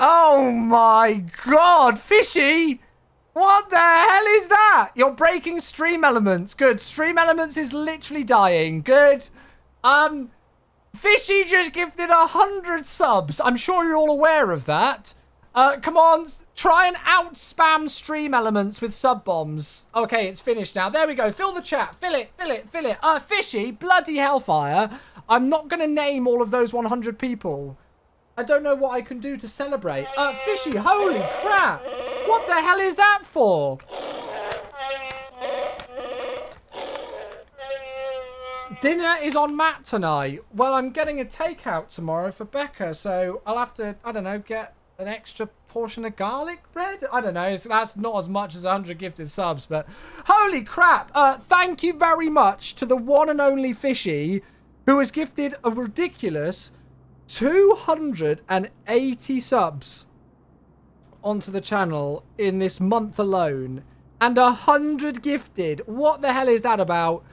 Oh my god, Fishy! What the hell is that? You're breaking stream elements. Good. Stream elements is literally dying. Good. Fishy just gifted 100 subs. I'm sure you're all aware of that. Come on, try and out-spam stream elements with sub bombs. Okay, it's finished now. There we go. Fill the chat. Fill it, fill it, fill it. Fishy, bloody hellfire. I'm not going to name all of those 100 people. I don't know what I can do to celebrate. Fishy, holy crap. What the hell is that for? Dinner is on Matt tonight. Well, I'm getting a takeout tomorrow for Becca, so I'll have to, I don't know, get an extra portion of garlic bread? I don't know. That's not as much as 100 gifted subs, but holy crap. Thank you very much to the one and only Fishy, who has gifted a ridiculous 280 subs onto the channel in this month alone, and 100 gifted. What the hell is that about?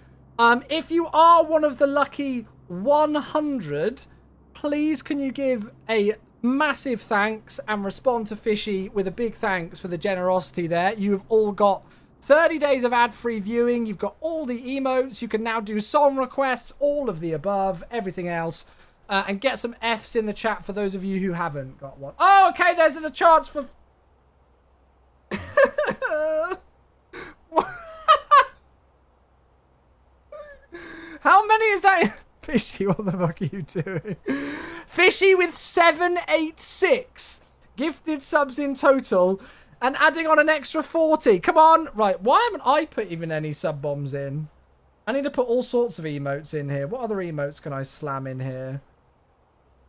If you are one of the lucky 100, please can you give a massive thanks and respond to Fishy with a big thanks for the generosity there. You have all got 30 days of ad-free viewing. You've got all the emotes. You can now do song requests, all of the above, everything else. And get some Fs in the chat for those of you who haven't got one. Oh, okay, there's a chance for... How many is that? Fishy, what the fuck are you doing? Fishy with 786 gifted subs in total and adding on an extra 40. Come on. Right, why haven't I put even any sub bombs in? I need to put all sorts of emotes in here. What other emotes can I slam in here?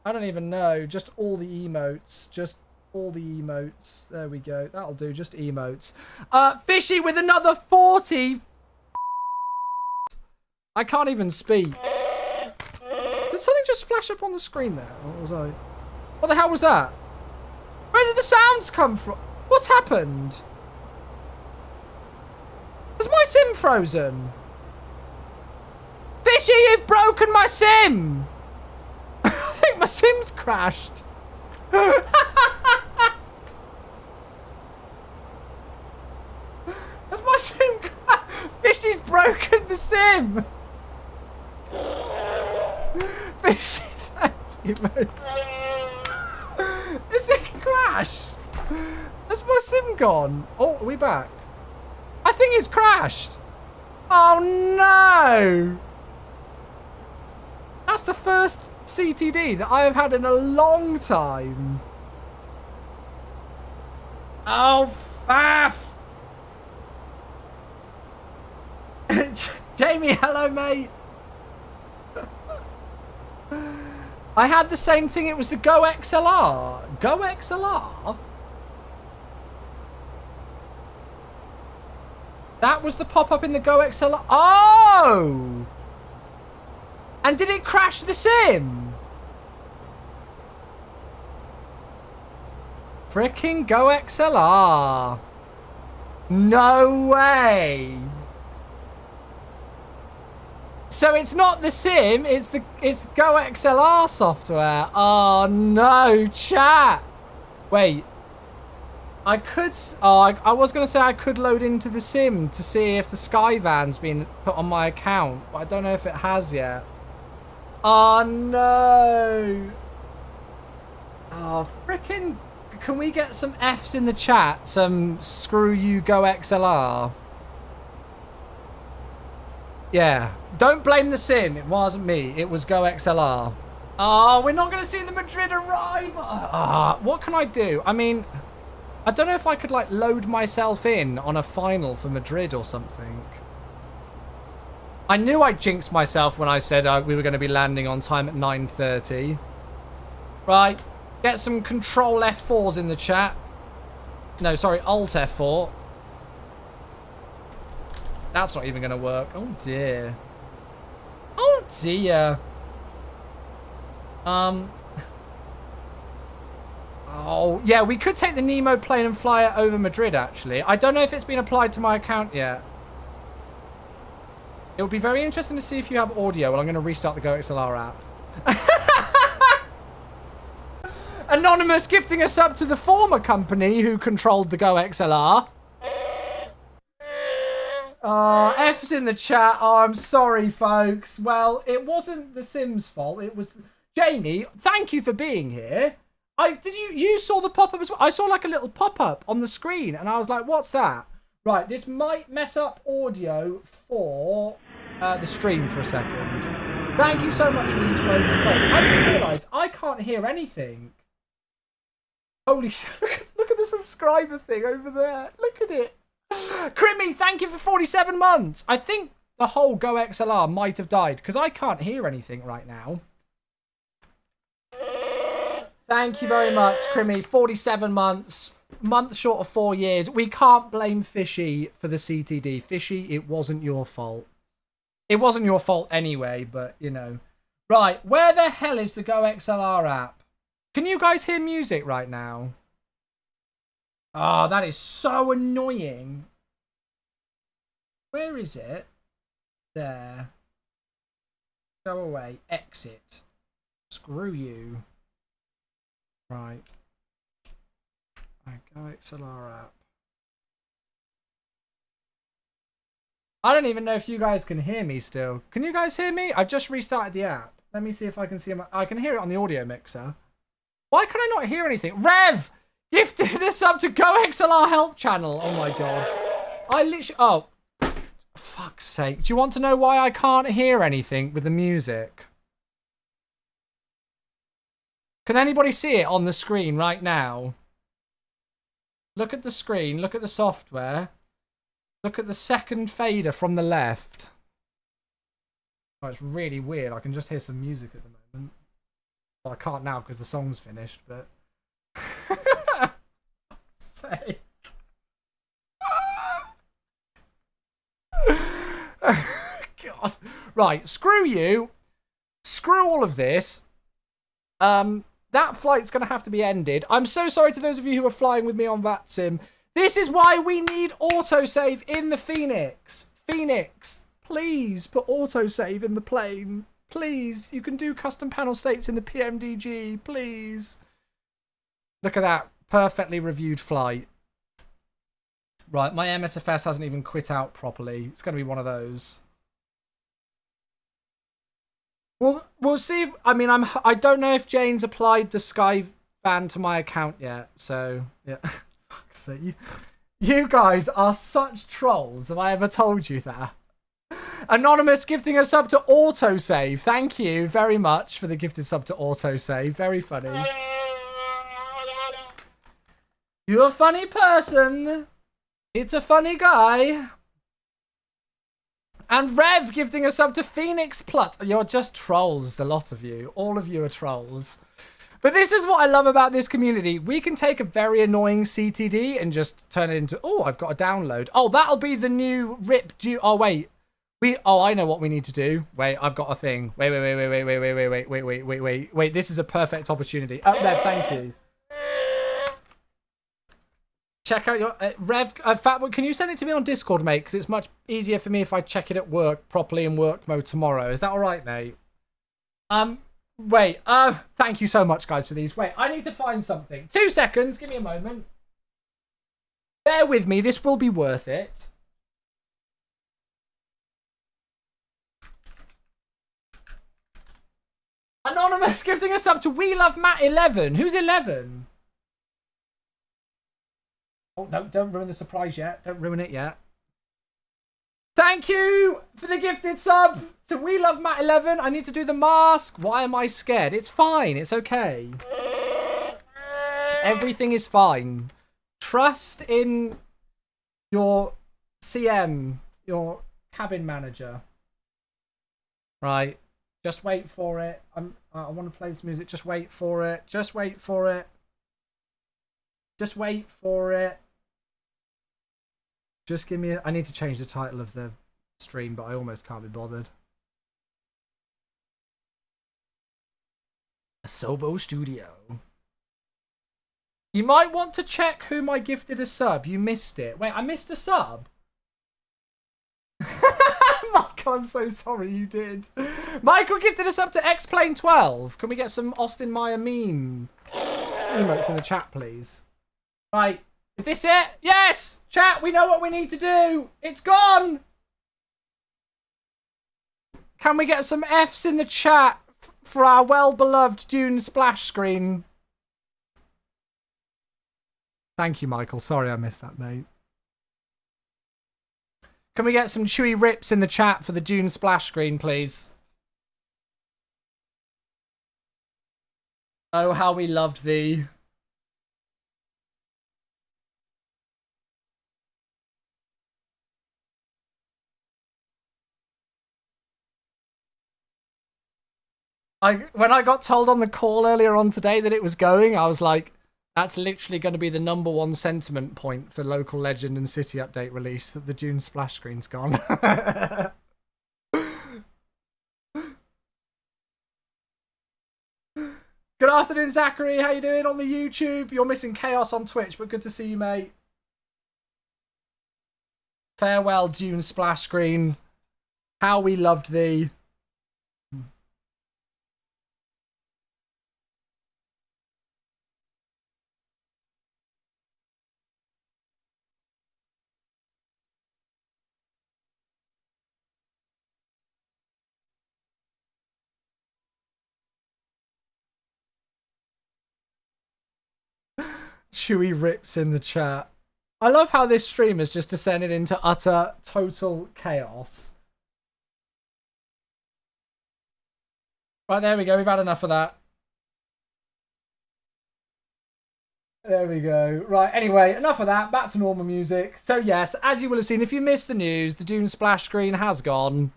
I don't even know. Just all the emotes. Just all the emotes. There we go. That'll do. Just emotes. Fishy with another 40. I can't even speak. Did something just flash up on the screen there? What was I? What the hell was that? Where did the sounds come from? What's happened? Is my sim frozen? Fishy, you've broken my sim! I think my sim's crashed. Has my sim crashed? Fishy's broken the sim! Fishy, thank you, mate. Is it crashed? Has my sim gone? Oh, are we back? I think it's crashed. Oh no! That's the first CTD that I have had in a long time. Oh, faff! Jamie, hello, mate. I had the same thing. It was the Go XLR. Go XLR? That was the pop-up in the Go XLR. Oh! And did it crash the sim? Frickin' Go XLR. No way. So it's not the sim, it's the Go XLR software. Oh no, chat. Wait. I could... Oh, I was going to say I could load into the sim to see if the Skyvan's been put on my account, but I don't know if it has yet. Oh, no. Oh, frickin'... Can we get some Fs in the chat? Some screw you, go XLR. Yeah. Don't blame the sim. It wasn't me. It was go XLR. Oh, we're not going to see the Madrid arrive. What can I do? I mean... I don't know if I could, like, load myself in on a final for Madrid or something. I knew I jinxed myself when I said we were going to be landing on time at 9:30. Right. Get some Control F4s in the chat. No, sorry, Alt F4. That's not even going to work. Oh, dear. Oh, dear. Oh, yeah, we could take the Nemo plane and fly it over Madrid, actually. I don't know if it's been applied to my account yet. It would be very interesting to see if you have audio. Well, I'm going to restart the GoXLR app. Anonymous gifting a sub to the former company who controlled the GoXLR. F's in the chat. Oh, I'm sorry, folks. Well, it wasn't the Sims' fault. It was... Jamie, thank you for being here. You saw the pop-up as well? I saw like a little pop-up on the screen and I was like, what's that? Right, this might mess up audio for the stream for a second. Thank you so much for these, folks. Wait, I just realised I can't hear anything. Holy shit, look at the subscriber thing over there. Look at it. Crimmy, thank you for 47 months. I think the whole GoXLR might have died because I can't hear anything right now. Thank you very much, Crimmy. 47 months. Month short of 4 years. We can't blame Fishy for the CTD. Fishy, it wasn't your fault. It wasn't your fault anyway, but, you know. Right, where the hell is the GoXLR app? Can you guys hear music right now? Oh, that is so annoying. Where is it? There. Go away. Exit. Screw you. Right. GoXLR app. I don't even know if you guys can hear me still. Can you guys hear me? I've just restarted the app. Let me see if I can see my... I can hear it on the audio mixer. Why can I not hear anything? Rev! Gifted a sub to GoXLR help channel. Oh my god. I literally... Oh. Fuck's sake. Do you want to know why I can't hear anything with the music? Can anybody see it on the screen right now? Look at the screen. Look at the software. Look at the second fader from the left. Oh, it's really weird. I can just hear some music at the moment. Well, I can't now because the song's finished, but... Sake. God. Right, screw you. Screw all of this. That flight's going to have to be ended. I'm so sorry to those of you who are flying with me on VATSIM. This is why we need autosave in the Phoenix. Phoenix, please put autosave in the plane. Please. You can do custom panel states in the PMDG. Please. Look at that. Perfectly reviewed flight. Right, my MSFS hasn't even quit out properly. It's going to be one of those. We'll see. If, I mean, I don't know if Jane's applied the Skyvan to my account yet. So yeah, fuck's sake, you guys are such trolls. Have I ever told you that? Anonymous gifting a sub to autosave. Thank you very much for the gifted sub to autosave. Very funny. You're a funny person. It's a funny guy. And Rev gifting a sub to Phoenix Plut. You're just trolls, the lot of you. All of you are trolls. But this is what I love about this community. We can take a very annoying CTD and just turn it into... Oh, I've got a download. Oh, that'll be the new RIP... Oh, wait. Oh, I know what we need to do. Wait, I've got a thing. Wait. This is a perfect opportunity. Oh, Rev, thank you. Check out your Rev. Fatboy, can you send it to me on Discord, mate? Because it's much easier for me if I check it at work properly in work mode tomorrow. Is that all right, mate? Wait. Thank you so much, guys, for these. Wait, I need to find something. 2 seconds. Give me a moment. Bear with me. This will be worth it. Anonymous giving us up to We Love Matt 11. Who's 11? Oh, no, don't ruin the surprise yet. Don't ruin it yet. Thank you for the gifted sub to We Love Matt 11. I need to do the mask. Why am I scared? It's fine. It's okay. Everything is fine. Trust in your CM, your cabin manager. Right. Just wait for it. I want to play this music. Just wait for it. Just wait for it. Just wait for it. Just give me I need to change the title of the stream, but I almost can't be bothered. Asobo Studio. You might want to check whom I gifted a sub. You missed it. Wait, I missed a sub? Michael, I'm so sorry you did. Michael gifted us up to X-Plane12. Can we get some Austin Meyer meme emotes in the chat, please? Right. Is this it? Yes! Chat, we know what we need to do. It's gone! Can we get some Fs in the chat for our well-beloved Dune splash screen? Thank you, Michael. Sorry I missed that, mate. Can we get some chewy rips in the chat for the Dune splash screen, please? Oh, how we loved thee. When I got told on the call earlier on today that it was going, I was like, that's literally going to be the #1 sentiment point for Local Legend and City Update release, that the Dune splash screen's gone. Good afternoon, Zachary. How you doing on the YouTube? You're missing chaos on Twitch, but good to see you, mate. Farewell, Dune splash screen. How we loved thee. Chewy rips in the chat. I love how this stream has just descended into utter, total chaos. Right, there we go. We've had enough of that. There we go. Right, anyway, enough of that. Back to normal music. So, yes, as you will have seen, if you missed the news, the Dune splash screen has gone.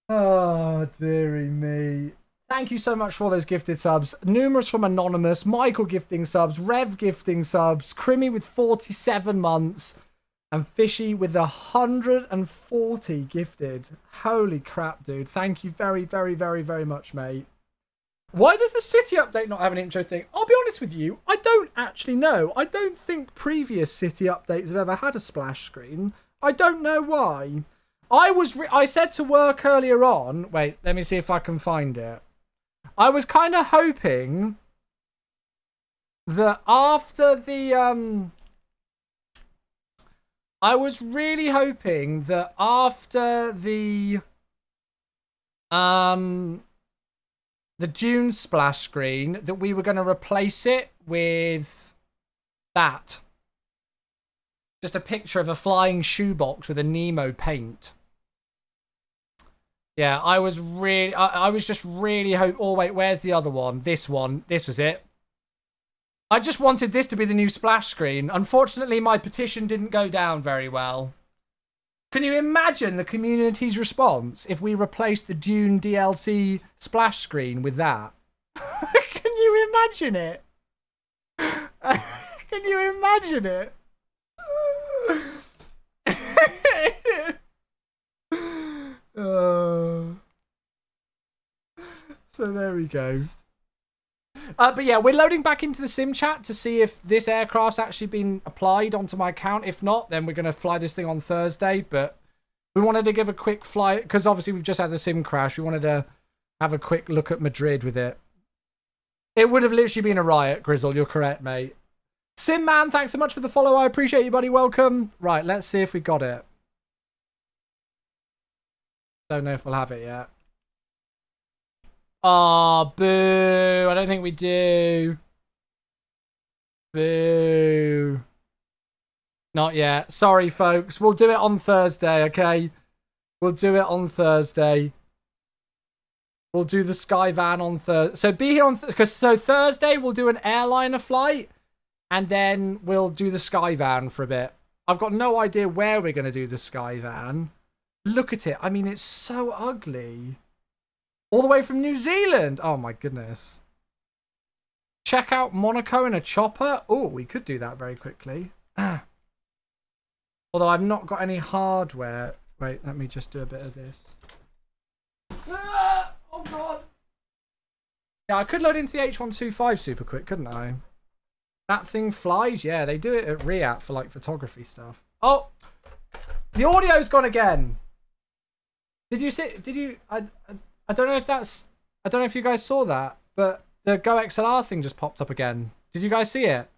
Oh, dearie me. Thank you so much for those gifted subs. Numerous from Anonymous, Michael gifting subs, Rev gifting subs, Crimmy with 47 months, and Fishy with 140 gifted. Holy crap, dude. Thank you very, very, very, very much, mate. Why does the City Update not have an intro thing? I'll be honest with you, I don't actually know. I don't think previous City Updates have ever had a splash screen. I don't know why. I said to work earlier on... Wait, let me see if I can find it. I was kind of hoping that after the... I was really hoping that after the Dune splash screen, that we were going to replace it with that. Just a picture of a flying shoebox with a Nemo paint. Yeah, I was just really hope. Oh wait, where's the other one? This one. This was it. I just wanted this to be the new splash screen. Unfortunately, my petition didn't go down very well. Can you imagine the community's response if we replaced the Dune DLC splash screen with that? Can you imagine it? Can you imagine it? So there we go. But yeah, we're loading back into the sim chat to see if this aircraft's actually been applied onto my account. If not, then we're going to fly this thing on Thursday. But we wanted to give a quick flight, because obviously we've just had the sim crash. We wanted to have a quick look at Madrid with it. It would have literally been a riot, Grizzle. You're correct, mate. Sim Man, thanks so much for the follow. I appreciate you, buddy. Welcome. Right, let's see if we got it. Don't know if we'll have it yet. Oh, boo. I don't think we do. Boo. Not yet. Sorry, folks. We'll do it on Thursday, okay? We'll do it on Thursday. We'll do the Skyvan on Thursday. So be here on... So Thursday, we'll do an airliner flight. And then we'll do the Skyvan for a bit. I've got no idea where we're going to do the Skyvan. Look at it. I mean, it's so ugly. All the way from New Zealand. Oh, my goodness. Check out Monaco in a chopper. Oh, we could do that very quickly. Although I've not got any hardware. Wait, let me just do a bit of this. Oh, God. Yeah, I could load into the H125 super quick, couldn't I? That thing flies? Yeah, they do it at Riyadh for, like, photography stuff. Oh! The audio's gone again! Did you see... Did you... I don't know if that's... I don't know if you guys saw that, but the Go XLR thing just popped up again. Did you guys see it?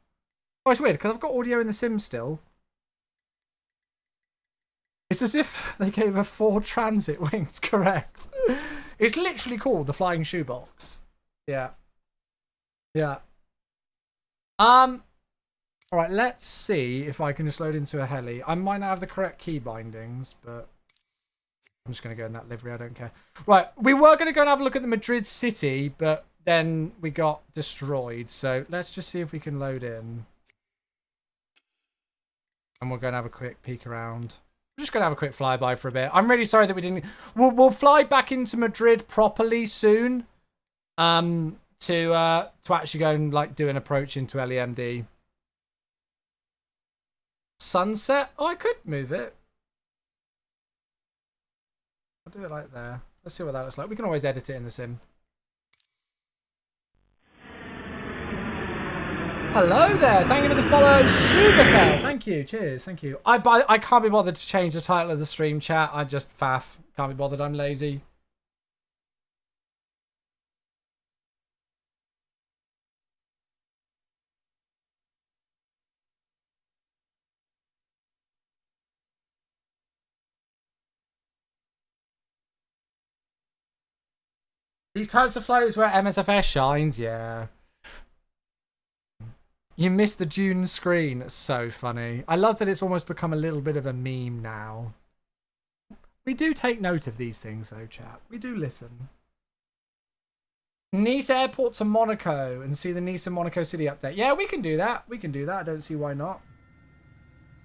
Oh, it's weird, because I've got audio in the sim still. It's as if they gave her 4 transit wings, correct? It's literally called the Flying Shoebox. Yeah. Yeah. Alright, let's see if I can just load into a heli. I might not have the correct key bindings, but I'm just going to go in that livery, I don't care. Right, we were going to go and have a look at the Madrid city, but then we got destroyed. So let's just see if we can load in. And we're going to have a quick peek around. We're just going to have a quick flyby for a bit. I'm really sorry that we didn't... We'll fly back into Madrid properly soon. To actually go and like do an approach into LEMD. Sunset? Oh, I could move it. I'll do it like there. Let's see what that looks like. We can always edit it in the sim. Hello there. Thank you for the follow. Super fair. Thank you. Cheers. Thank you. I can't be bothered to change the title of the stream chat. I just faff. Can't be bothered. I'm lazy. These types of floats where MSFS shines, yeah. You missed the Dune screen. It's so funny. I love that it's almost become a little bit of a meme now. We do take note of these things though, chat. We do listen. Nice Airport to Monaco and see the Nice and Monaco City update. Yeah, we can do that. We can do that. I don't see why not.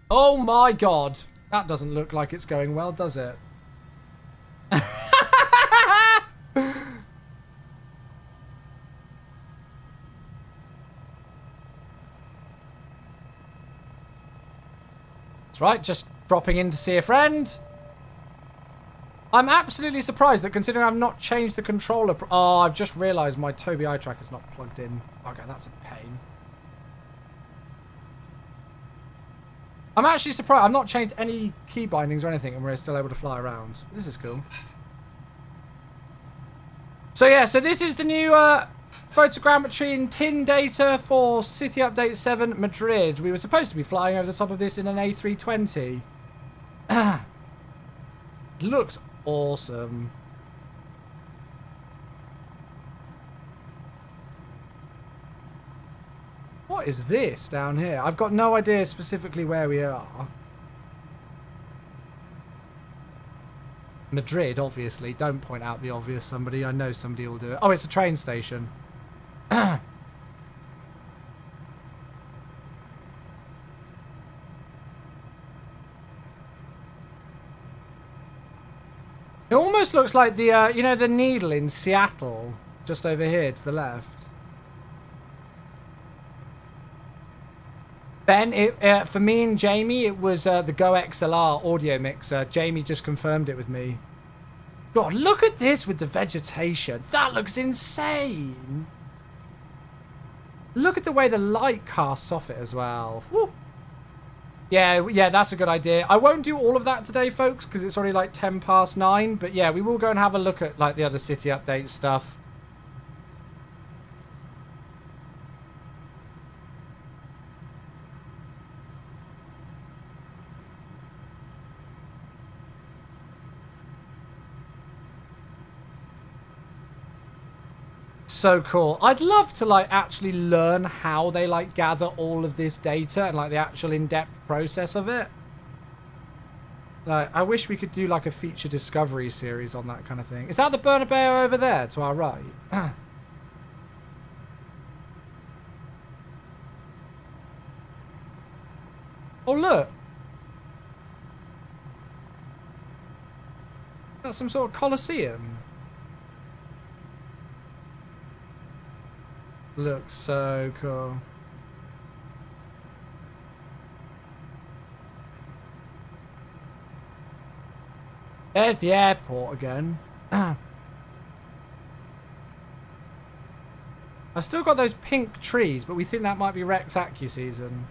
Oh my God. That doesn't look like it's going well, does it? Right, just dropping in to see a friend. I'm absolutely surprised that considering I've not changed the controller... Oh, I've just realised my Tobii eye track is not plugged in. Okay, that's a pain. I'm actually surprised. I've not changed any key bindings or anything and we're still able to fly around. This is cool. So yeah, so this is the new photogrammetry and tin data for City Update 7 Madrid. We were supposed to be flying over the top of this in an A320. Looks awesome. What is this down here? I've got no idea specifically where we are. Madrid, obviously. Don't point out the obvious, somebody. I know somebody will do it. Oh, it's a train station. It almost looks like the, you know, the Needle in Seattle, just over here to the left. Ben, for me and Jamie, it was the Go XLR audio mixer. Jamie just confirmed it with me. God, look at this with the vegetation. That looks insane. Look at the way the light casts off it as well. Woo. Yeah, that's a good idea. I won't do all of that today, folks, because it's already like 9:10. But yeah, we will go and have a look at like the other city update stuff. so cool. I'd love to like actually learn how they like gather all of this data and like the actual in-depth process of it. Like, I wish we could do like a feature discovery series on that kind of thing. Is that the Bernabeu over there to our right? Oh, look. That's some sort of Colosseum. Looks so cool. There's the airport again. I've still got those pink trees, but we think that might be Rex Acu season.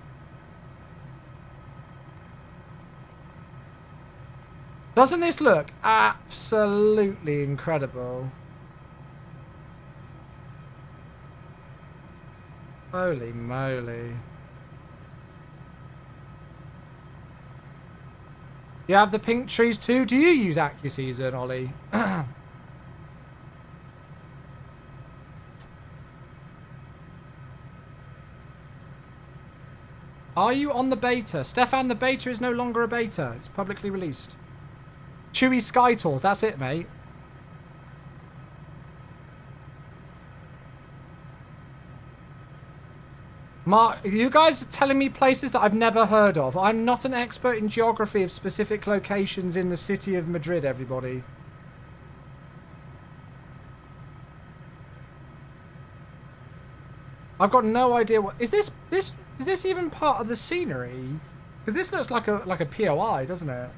Doesn't this look absolutely incredible? Holy moly. You have the pink trees too? Do you use AccuSeason, Ollie? Are you on the beta? Stefan, the beta is no longer a beta. It's publicly released. Chewy Sky Tours, that's it, mate. Mark, you guys are telling me places that I've never heard of. I'm not an expert in geography of specific locations in the city of Madrid, everybody. I've got no idea what is this even part of the scenery? Because this looks like a POI, doesn't it?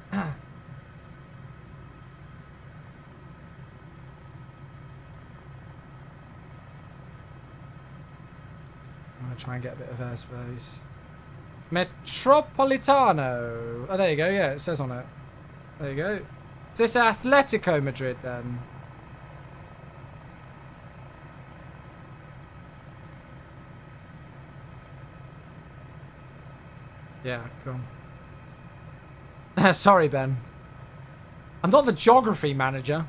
I'm going to try and get a bit of airspace. Metropolitano. Oh, there you go. Yeah, it says on it. There you go. Is this Atletico Madrid then? Yeah, cool. Sorry, Ben. I'm not the geography manager.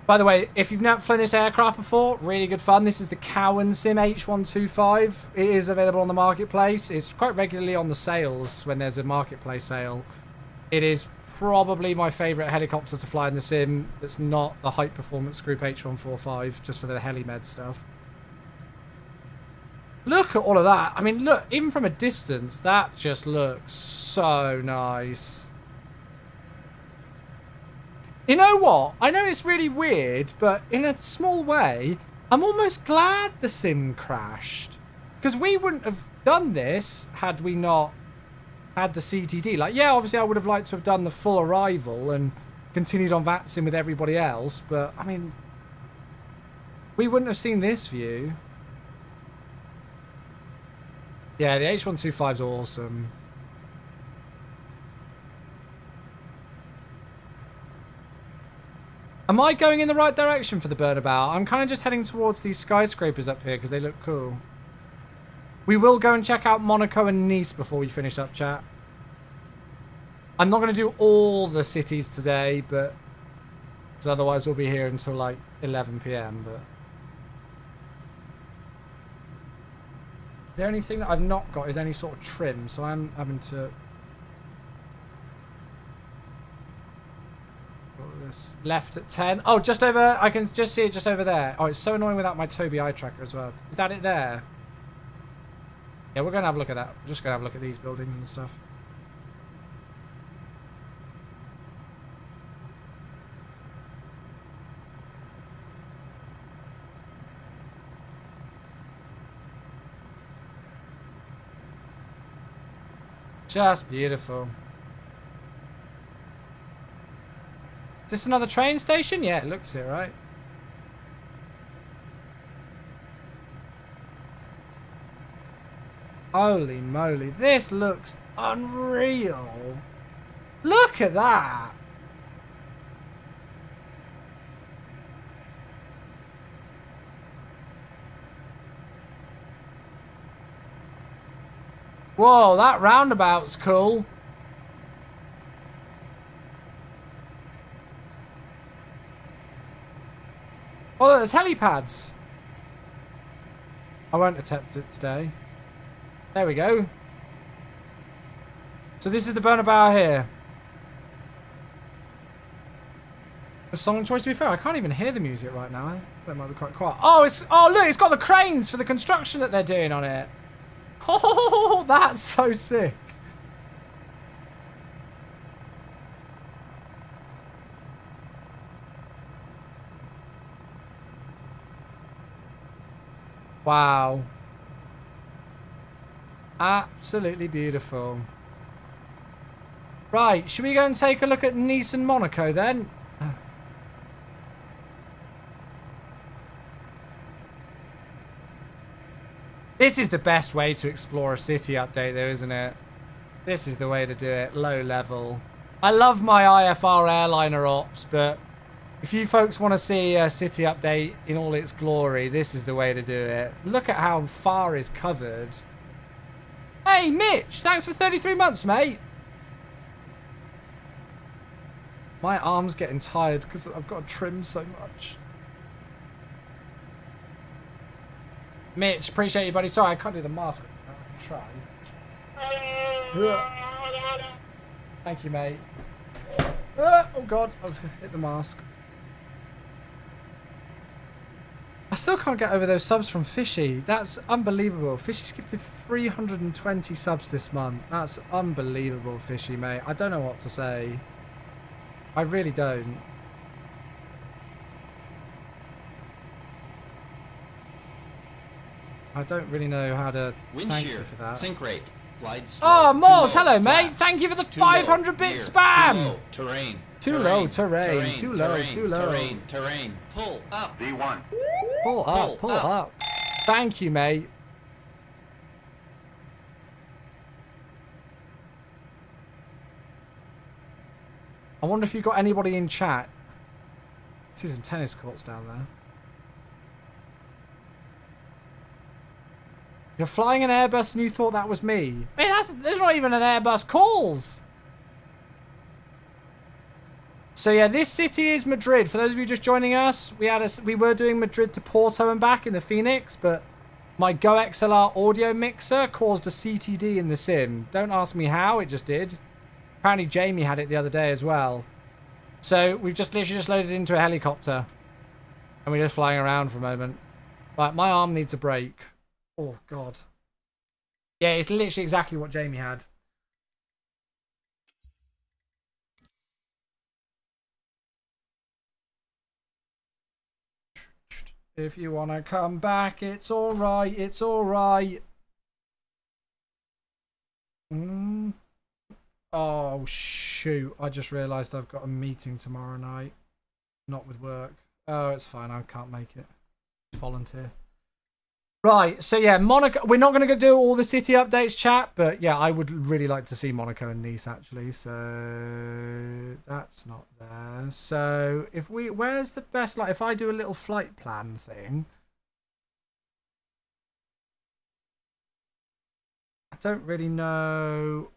By the way, if you've never flown this aircraft before, really good fun. This is the Cowan Sim H125. It is available on the marketplace. It's quite regularly on the sales when there's a marketplace sale. It is probably my favourite helicopter to fly in the sim that's not the Hype Performance Group H145, just for the heli-med stuff. Look at all of that. I mean, look, even from a distance, that just looks so nice. You know what? I know it's really weird, but in a small way, I'm almost glad the sim crashed. Because we wouldn't have done this had we not had the CTD. Like, yeah, obviously I would have liked to have done the full arrival and continued on that sim with everybody else. But, I mean, we wouldn't have seen this view. Yeah, the H125 is awesome. Am I going in the right direction for the Burnabout? I'm kind of just heading towards these skyscrapers up here because they look cool. We will go and check out Monaco and Nice before we finish up, chat. I'm not going to do all the cities today, but because otherwise we'll be here until like 11 PM. But the only thing that I've not got is any sort of trim, so I'm having to. Left at 10. Oh, just over. I can just see it just over there. Oh, it's so annoying without my Tobii eye tracker as well. Is that it there? Yeah, we're going to have a look at that. We're just going to have a look at these buildings and stuff. Just beautiful. Is this another train station? Yeah, it looks it, right? Holy moly, this looks unreal. Look at that. Whoa, that roundabout's cool. Oh, there's helipads. I won't attempt it today. There we go. So this is the Bernabeu here. The song choice, to be fair, I can't even hear the music right now. That might be quite quiet. Oh, look, it's got the cranes for the construction that they're doing on it. Oh, that's so sick. Wow. Absolutely beautiful. Right, should we go and take a look at Nice and Monaco then? This is the best way to explore a city update though, isn't it? This is the way to do it, low level. I love my IFR airliner ops, but if you folks want to see a city update in all its glory, this is the way to do it. Look at how far is covered. Hey, Mitch, thanks for 33 months, mate. My arm's getting tired because I've got to trim so much. Mitch, appreciate you, buddy. Sorry, I can't do the mask. I'll try. Thank you, mate. Oh, God. I've hit the mask. I still can't get over those subs from Fishy. That's unbelievable. Fishy's gifted 320 subs this month. That's unbelievable, Fishy, mate. I don't know what to say. I really don't. I don't really know how to thank you for that. Sink rate. Oh, Morse, hello, mate. Thank you for the 500-bit spam. Terrain. Too low, terrain. Too low, too low. Terrain. Pull up. D1. Pull up, pull up. Thank you, mate. I wonder if you got anybody in chat. I see some tennis courts down there. You're flying an Airbus and you thought that was me. Hey, there's not even an Airbus calls. So yeah, this city is Madrid. For those of you just joining us, we were doing Madrid to Porto and back in the Phoenix, but my Go XLR audio mixer caused a CTD in the sim. Don't ask me how, it just did. Apparently Jamie had it the other day as well. So we've just literally just loaded into a helicopter. And we're just flying around for a moment. Right, my arm needs a break. Oh, God. Yeah, it's literally exactly what Jamie had. If you want to come back, it's alright, it's alright. Oh, shoot. I just realised I've got a meeting tomorrow night. Not with work. Oh, it's fine. I can't make it. Volunteer. Right, so yeah, Monaco. We're not going to do all the city updates, chat, but yeah, I would really like to see Monaco and Nice actually. So that's not there. So where's the best? Like, if I do a little flight plan thing, I don't really know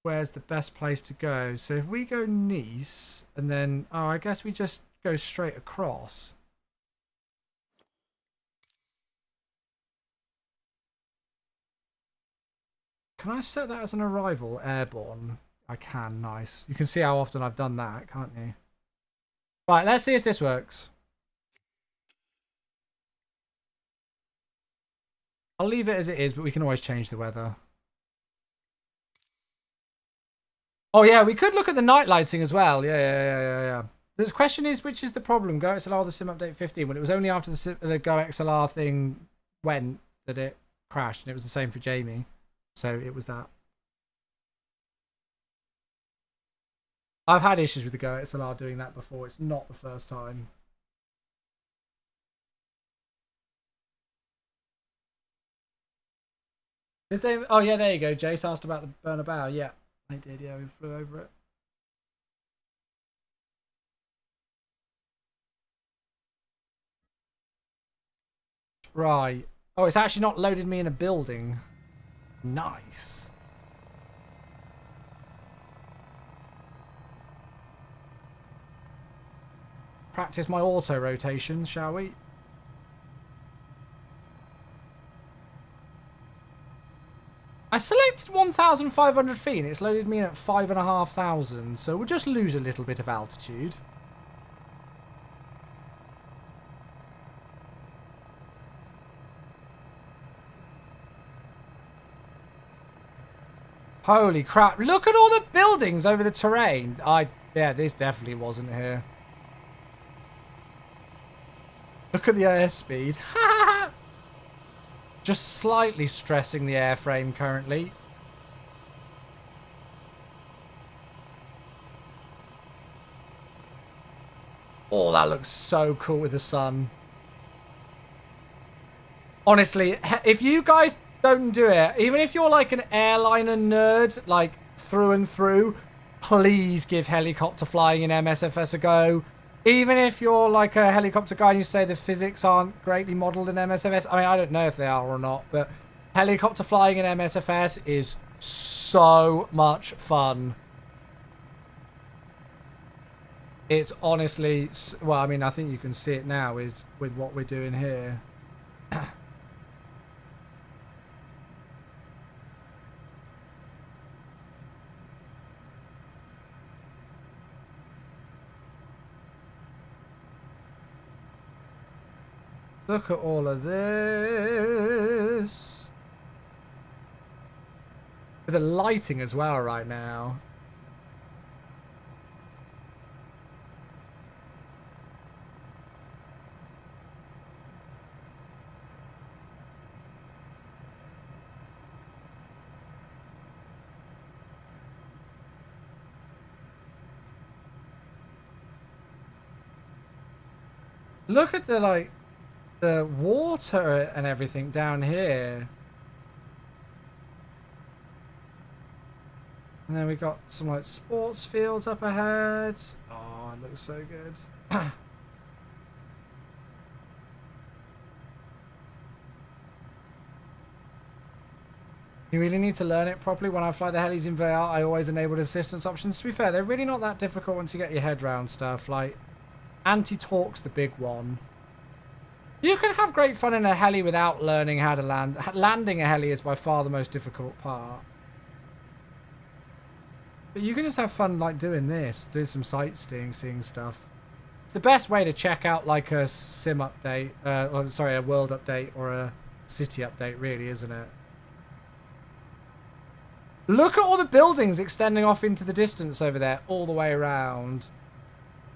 where's the best place to go. So if we go Nice and then, oh, I guess we just go straight across. Can I set that as an arrival airborne? I can, nice. You can see how often I've done that, can't you? Right, let's see if this works. I'll leave it as it is, but we can always change the weather. Oh yeah, we could look at the night lighting as well. Yeah. The question is, which is the problem? Go XLR, the sim update 15. When it was only after the Go XLR thing went that it crashed, and it was the same for Jamie. So it was that. I've had issues with the Go XLR doing that before. It's not the first time. Did they? Oh yeah, there you go. Jace asked about the Bernabeu. Yeah, they did. Yeah, we flew over it. Right. Oh, it's actually not loaded me in a building. Nice. practice my auto rotations, shall we? I selected 1,500 feet and it's loaded me in at 5,500, so we'll just lose a little bit of altitude. Holy crap, look at all the buildings over the terrain. Yeah, this definitely wasn't here. Look at the airspeed. Just slightly stressing the airframe currently. Oh, that looks so cool with the sun. Honestly, if you guys don't do it, even if you're like an airliner nerd, like through and through, please give helicopter flying in MSFS a go. Even if you're like a helicopter guy and you say the physics aren't greatly modelled in MSFS, I mean, I don't know if they are or not, but helicopter flying in MSFS is so much fun. It's honestly, well, I mean, I think you can see it now with what we're doing here. Look at all of this. With the lighting as well right now. Look at the like the water and everything down here. And then we got some like sports fields up ahead. Oh, it looks so good. You really need to learn it properly. When I fly the helis in VR, I always enabled assistance options. To be fair, they're really not that difficult once you get your head around stuff. Like, anti-torque's the big one. You can have great fun in a heli without learning how to land. Landing a heli is by far the most difficult part. But you can just have fun like doing this, doing some sightseeing, seeing stuff. It's the best way to check out like a sim update, or sorry, a world update or a city update, really, isn't it? Look at all the buildings extending off into the distance over there, all the way around.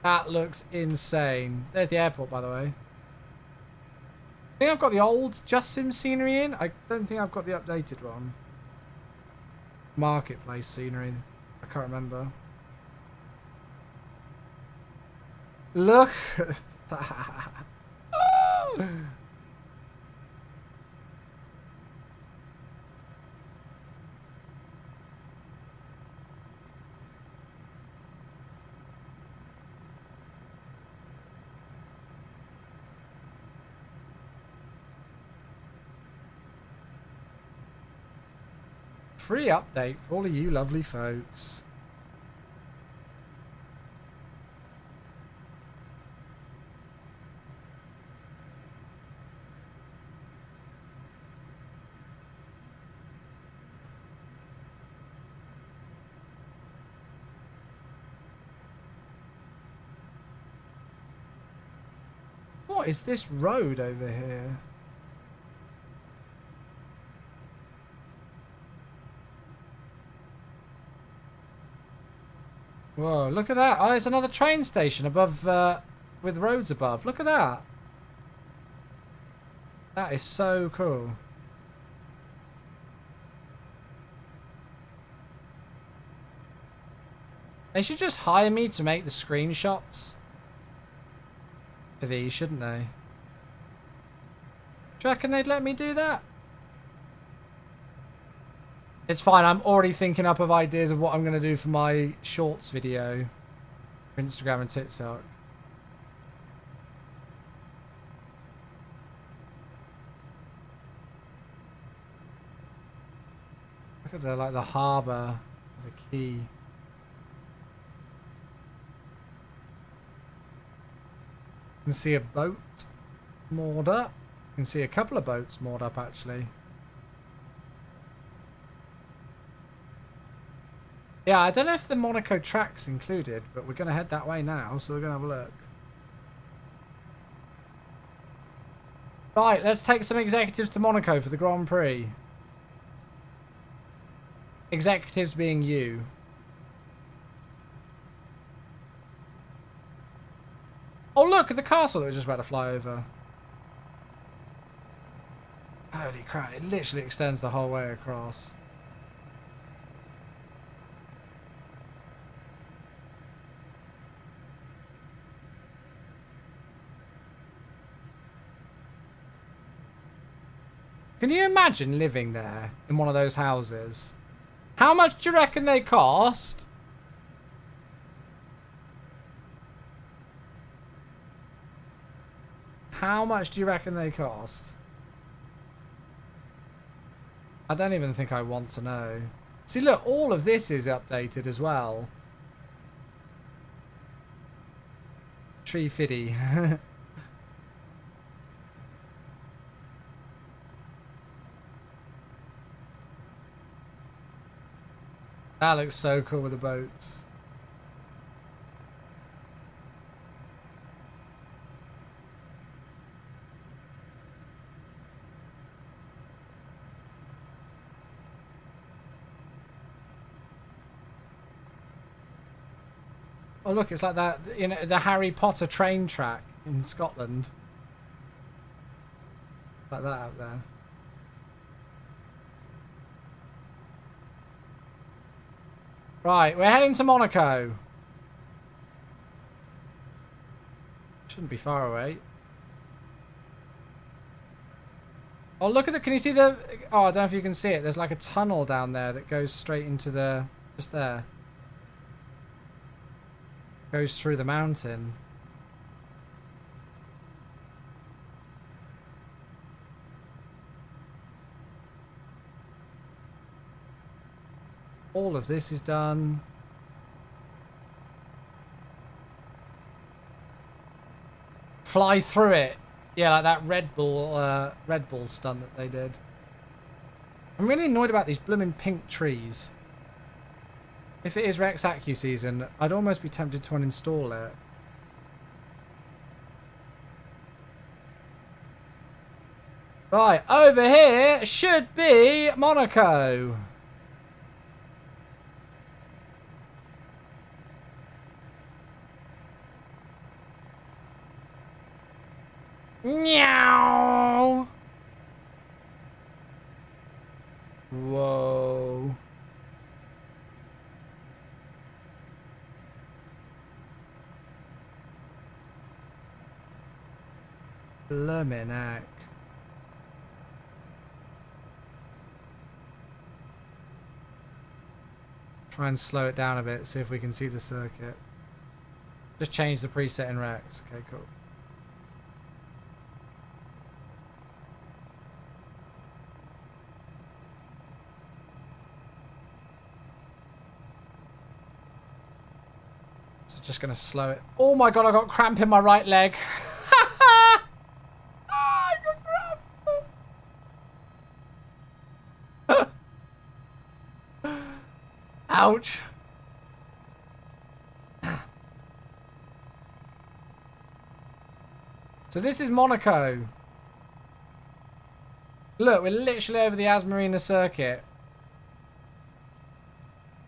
That looks insane. There's the airport, by the way. I think I've got the old Just Sim scenery in. I don't think I've got the updated one. Marketplace scenery. I can't remember. Look at that. Free update for all of you lovely folks. What is this road over here? Whoa, look at that. Oh, there's another train station above, with roads above. Look at that. That is so cool. They should just hire me to make the screenshots for these, shouldn't they? Do you reckon they'd let me do that? It's fine, I'm already thinking up of ideas of what I'm going to do for my shorts video for Instagram and TikTok. Look at the, like, the harbour, the quay. can see a boat moored up. You can see a couple of boats moored up, actually. Yeah, I don't know if the Monaco track's included, but we're going to head that way now, so we're going to have a look. Right, let's take some executives to Monaco for the Grand Prix. Executives being you. Oh, look at the castle that we're just about to fly over. Holy crap, it literally extends the whole way across. Can you imagine living there in one of those houses? How much do you reckon they cost? How much do you reckon they cost? I don't even think I want to know. See, look, all of this is updated as well. Tree fiddy. That looks so cool with the boats. Oh look, it's like that, you know, the Harry Potter train track in Scotland. Like that out there. Right, we're heading to Monaco. Shouldn't be far away. Oh, look at it. Can you see the... Oh, I don't know if you can see it. There's like a tunnel down there that goes straight into the... Just there. Goes through the mountain. All of this is done. Fly through it. Yeah, like that Red Bull stunt that they did. I'm really annoyed about these blooming pink trees. If it is Rex Accu season, I'd almost be tempted to uninstall it. Right, over here should be Monaco. Meow. Whoa. Bluminac. Try and slow it down a bit, see if we can see the circuit. Just change the preset in Rex. Okay, cool. So just gonna slow it. Oh my god, I got cramp in my right leg. I got cramp. Ouch. So this is Monaco. Look, we're literally over the Asmarina circuit.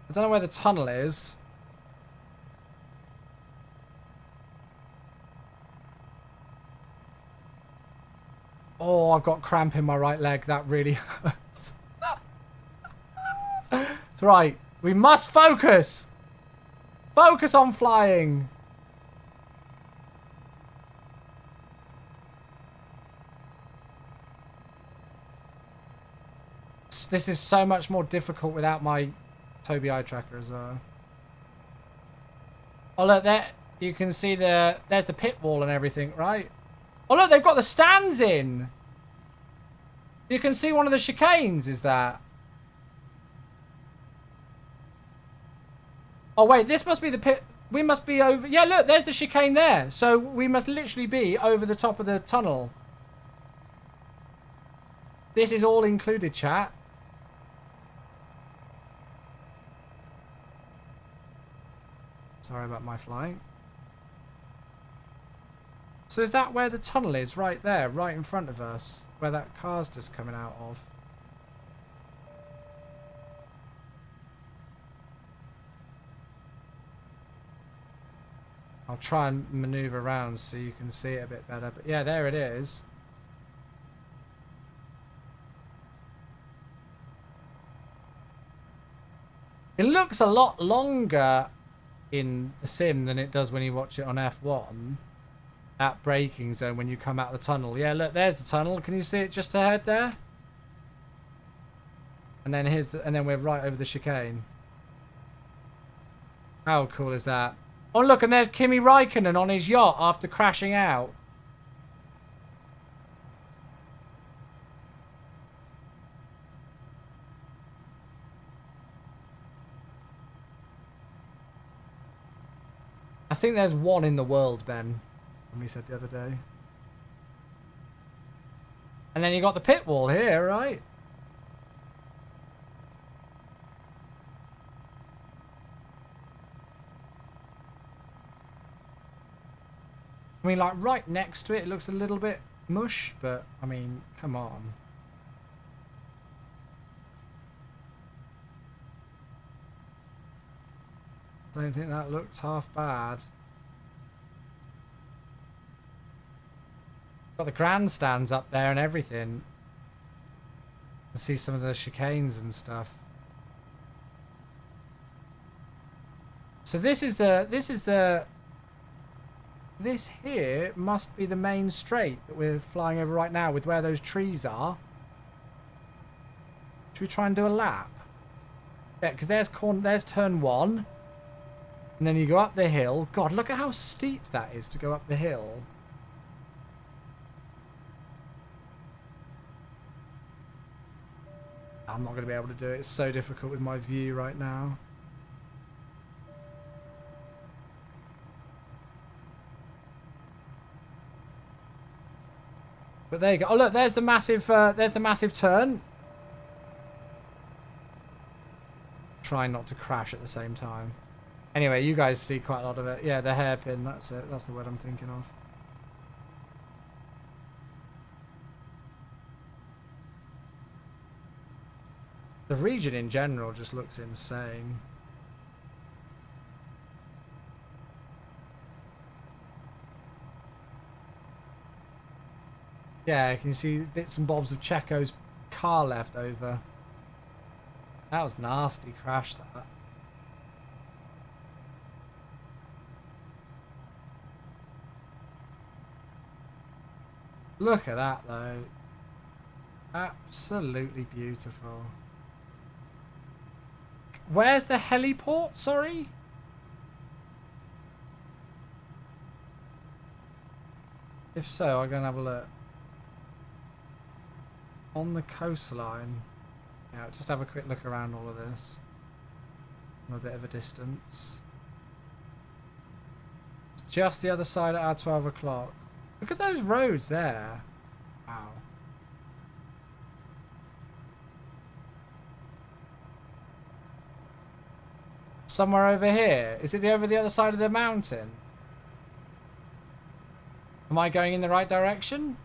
I don't know where the tunnel is. Oh, I've got cramp in my right leg. That really hurts. That's right. We must focus. Focus on flying. This is so much more difficult without my Tobii eye tracker as well. Oh look, there you can see there's the pit wall and everything, right? Oh look, they've got the stands in. You can see one of the chicanes, is that? Oh wait, this must be the pit. We must be over... Yeah, look, there's the chicane there. So we must literally be over the top of the tunnel. This is all included, chat. Sorry about my flying. So is that where the tunnel is? Right there, right in front of us. Where that car's just coming out of. I'll try and maneuver around so you can see it a bit better. But yeah, there it is. It looks a lot longer in the sim than it does when you watch it on F1. At braking zone when you come out the tunnel. Yeah, look, there's the tunnel. Can you see it just ahead there? And then and then we're right over the chicane. How cool is that? Oh, look, and there's Kimi Räikkönen on his yacht after crashing out. I think there's one in the world, Ben. We said the other day. And then you got the pit wall here, right? I mean, like, right next to it, it looks a little bit mush, but, I mean, come on. Don't think that looks half bad. Got the grandstands up there and everything. I see some of the chicanes and stuff. So this here must be the main straight that we're flying over right now with where those trees are. Should we try and do a lap? Yeah, because there's turn 1. And then you go up the hill. God, look at how steep that is to go up the hill. I'm not going to be able to do it. It's so difficult with my view right now. But there you go. Oh look, there's the massive turn. Trying not to crash at the same time. Anyway, you guys see quite a lot of it. Yeah, the hairpin. That's it. That's the word I'm thinking of. The region in general just looks insane. Yeah, you can see bits and bobs of Checo's car left over. That was nasty crash, that. Look at that, though. Absolutely beautiful. Where's the heliport? Sorry? If so, I'm going to have a look. On the coastline. Yeah, just have a quick look around all of this. From a bit of a distance. Just the other side at our 12 o'clock. Look at those roads there. Wow. Somewhere over here. Is it over the other side of the mountain? Am I going in the right direction?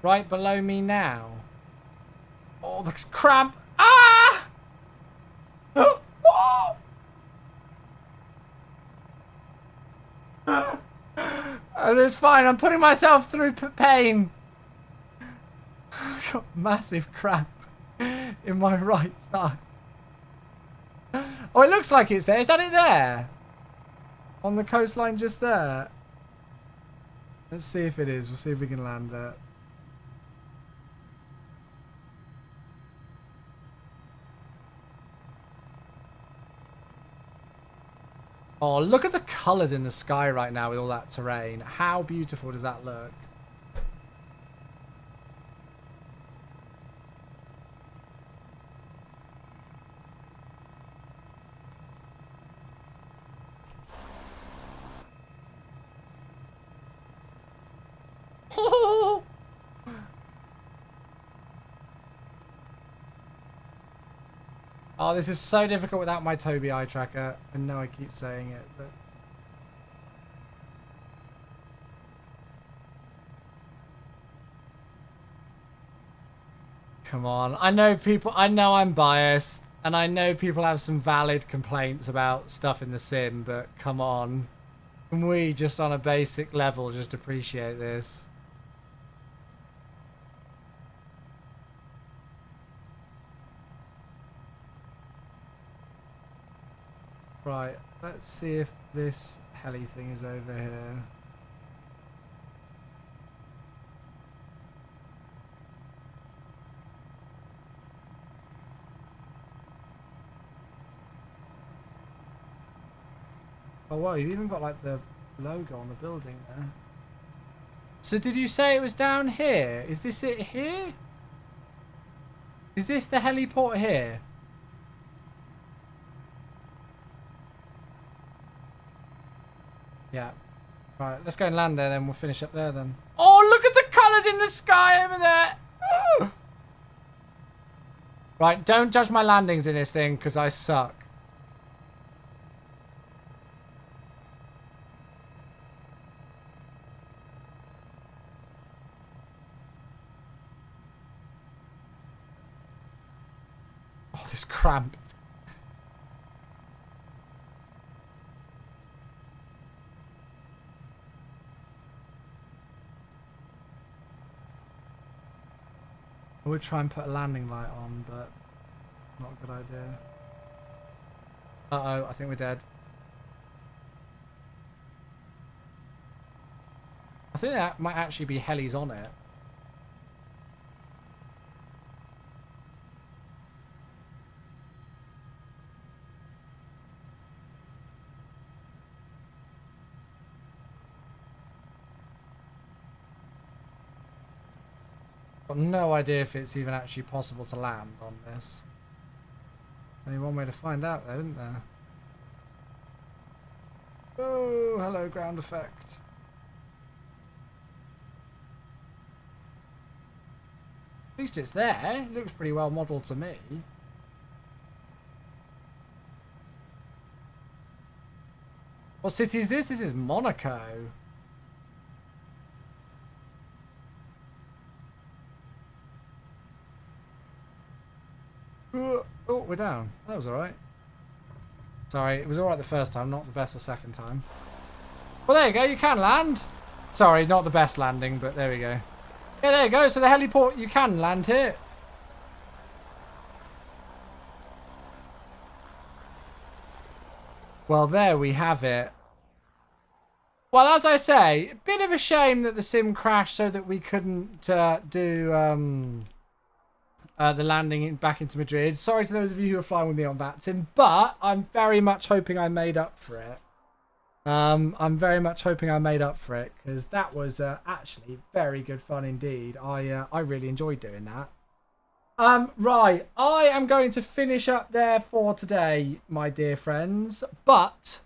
Right below me now. Oh, the cramp. Ah! And it's fine. I'm putting myself through pain. I've got massive cramp in my right thigh. Oh, it looks like it's there. Is that it there? On the coastline just there? Let's see if it is. We'll see if we can land there. Oh, look at the colours in the sky right now with all that terrain. How beautiful does that look? Oh, this is so difficult without my Toby eye tracker. I know I keep saying it, but... Come on. I know I'm biased, and I know people have some valid complaints about stuff in the sim, but come on. Can we just on a basic level just appreciate this? Right, let's see if this heli thing is over here. Oh wow, you've even got like the logo on the building there. So did you say it was down here? Is this it here? Is this the heliport here? Yeah. Right, let's go and land there then. We'll finish up there then. Oh, look at the colours in the sky over there. Oh. Right, don't judge my landings in this thing because I suck. Oh, this cramp. I would try and put a landing light on, but not a good idea. Uh-oh, I think we're dead. I think that might actually be helis on it. Got no idea if it's even actually possible to land on this. Only one way to find out though, isn't there? Oh, hello ground effect. At least it's there. It looks pretty well modelled to me. What city is this? This is Monaco. Oh, we're down. That was alright. Sorry, it was alright the first time, not the best the second time. Well, there you go, you can land. Sorry, not the best landing, but there we go. Yeah, there you go, so the heliport, you can land here. Well, there we have it. Well, as I say, a bit of a shame that the sim crashed so that we couldn't do... the landing back into Madrid. Sorry to those of you who are flying with me on that sim, but I'm very much hoping I made up for it. I'm very much hoping I made up for it because that was actually very good fun indeed. I really enjoyed doing that. Right, I am going to finish up there for today, my dear friends, but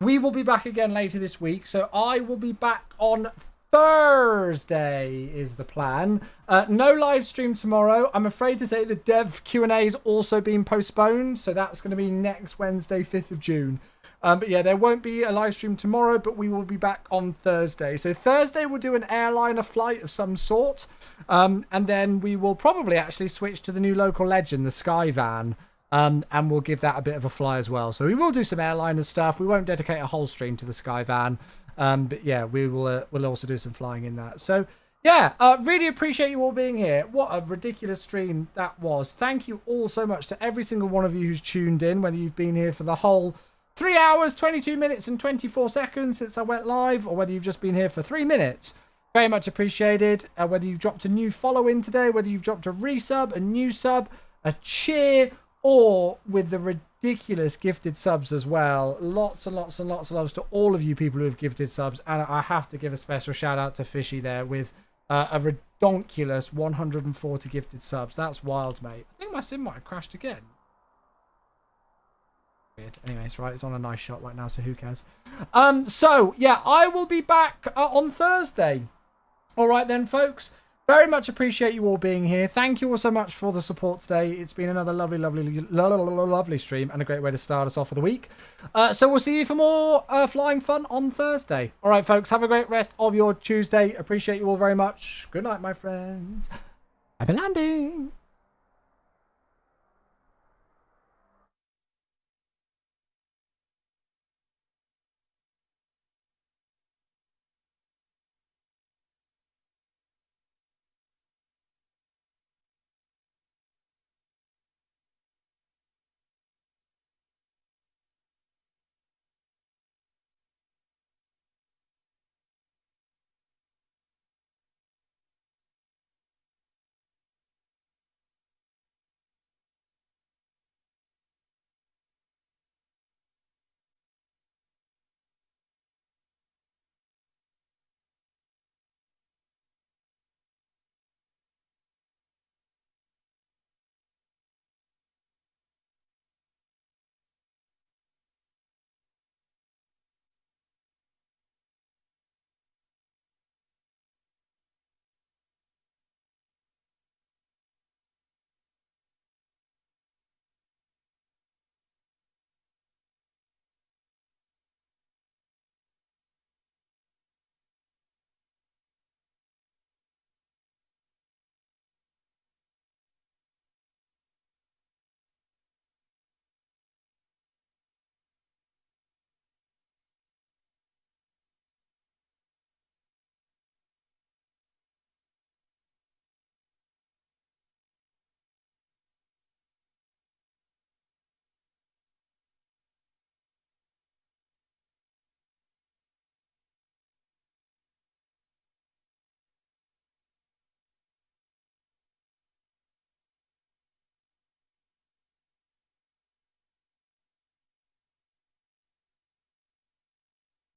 we will be back again later this week. So I will be back on Thursday is the plan. No live stream tomorrow. I'm afraid to say the dev Q&A is also being postponed, so that's going to be next Wednesday, 5th of June. But yeah, there won't be a live stream tomorrow, but we will be back on Thursday. So Thursday we'll do an airliner flight of some sort, and then we will probably actually switch to the new local legend, the Skyvan, and we'll give that a bit of a fly as well. So we will do some airliner stuff. We won't dedicate a whole stream to the Skyvan. But yeah, we'll also do some flying in that. So yeah, really appreciate you all being here. What a ridiculous stream that was. Thank you all so much to every single one of you who's tuned in, whether you've been here for the whole 3 hours, 22 minutes and 24 seconds since I went live, or whether you've just been here for 3 minutes. Very much appreciated. Whether you've dropped a new follow in today, whether you've dropped a resub, a new sub, a cheer, or with the ridiculous gifted subs as well. Lots and lots and lots of loves to all of you people who have gifted subs. And I have to give a special shout out to Fishy there with a redonkulous 140 gifted subs. That's wild, mate. I think my sim might have crashed again. Weird. Anyways, right, it's on a nice shot right now, so who cares? So, yeah, I will be back on Thursday. All right then, folks. Very much appreciate you all being here. Thank you all so much for the support today. It's been another lovely stream and a great way to start us off for the week. So we'll see you for more flying fun on Thursday. All right, folks, have a great rest of your Tuesday. Appreciate you all very much. Good night, my friends. Happy landing.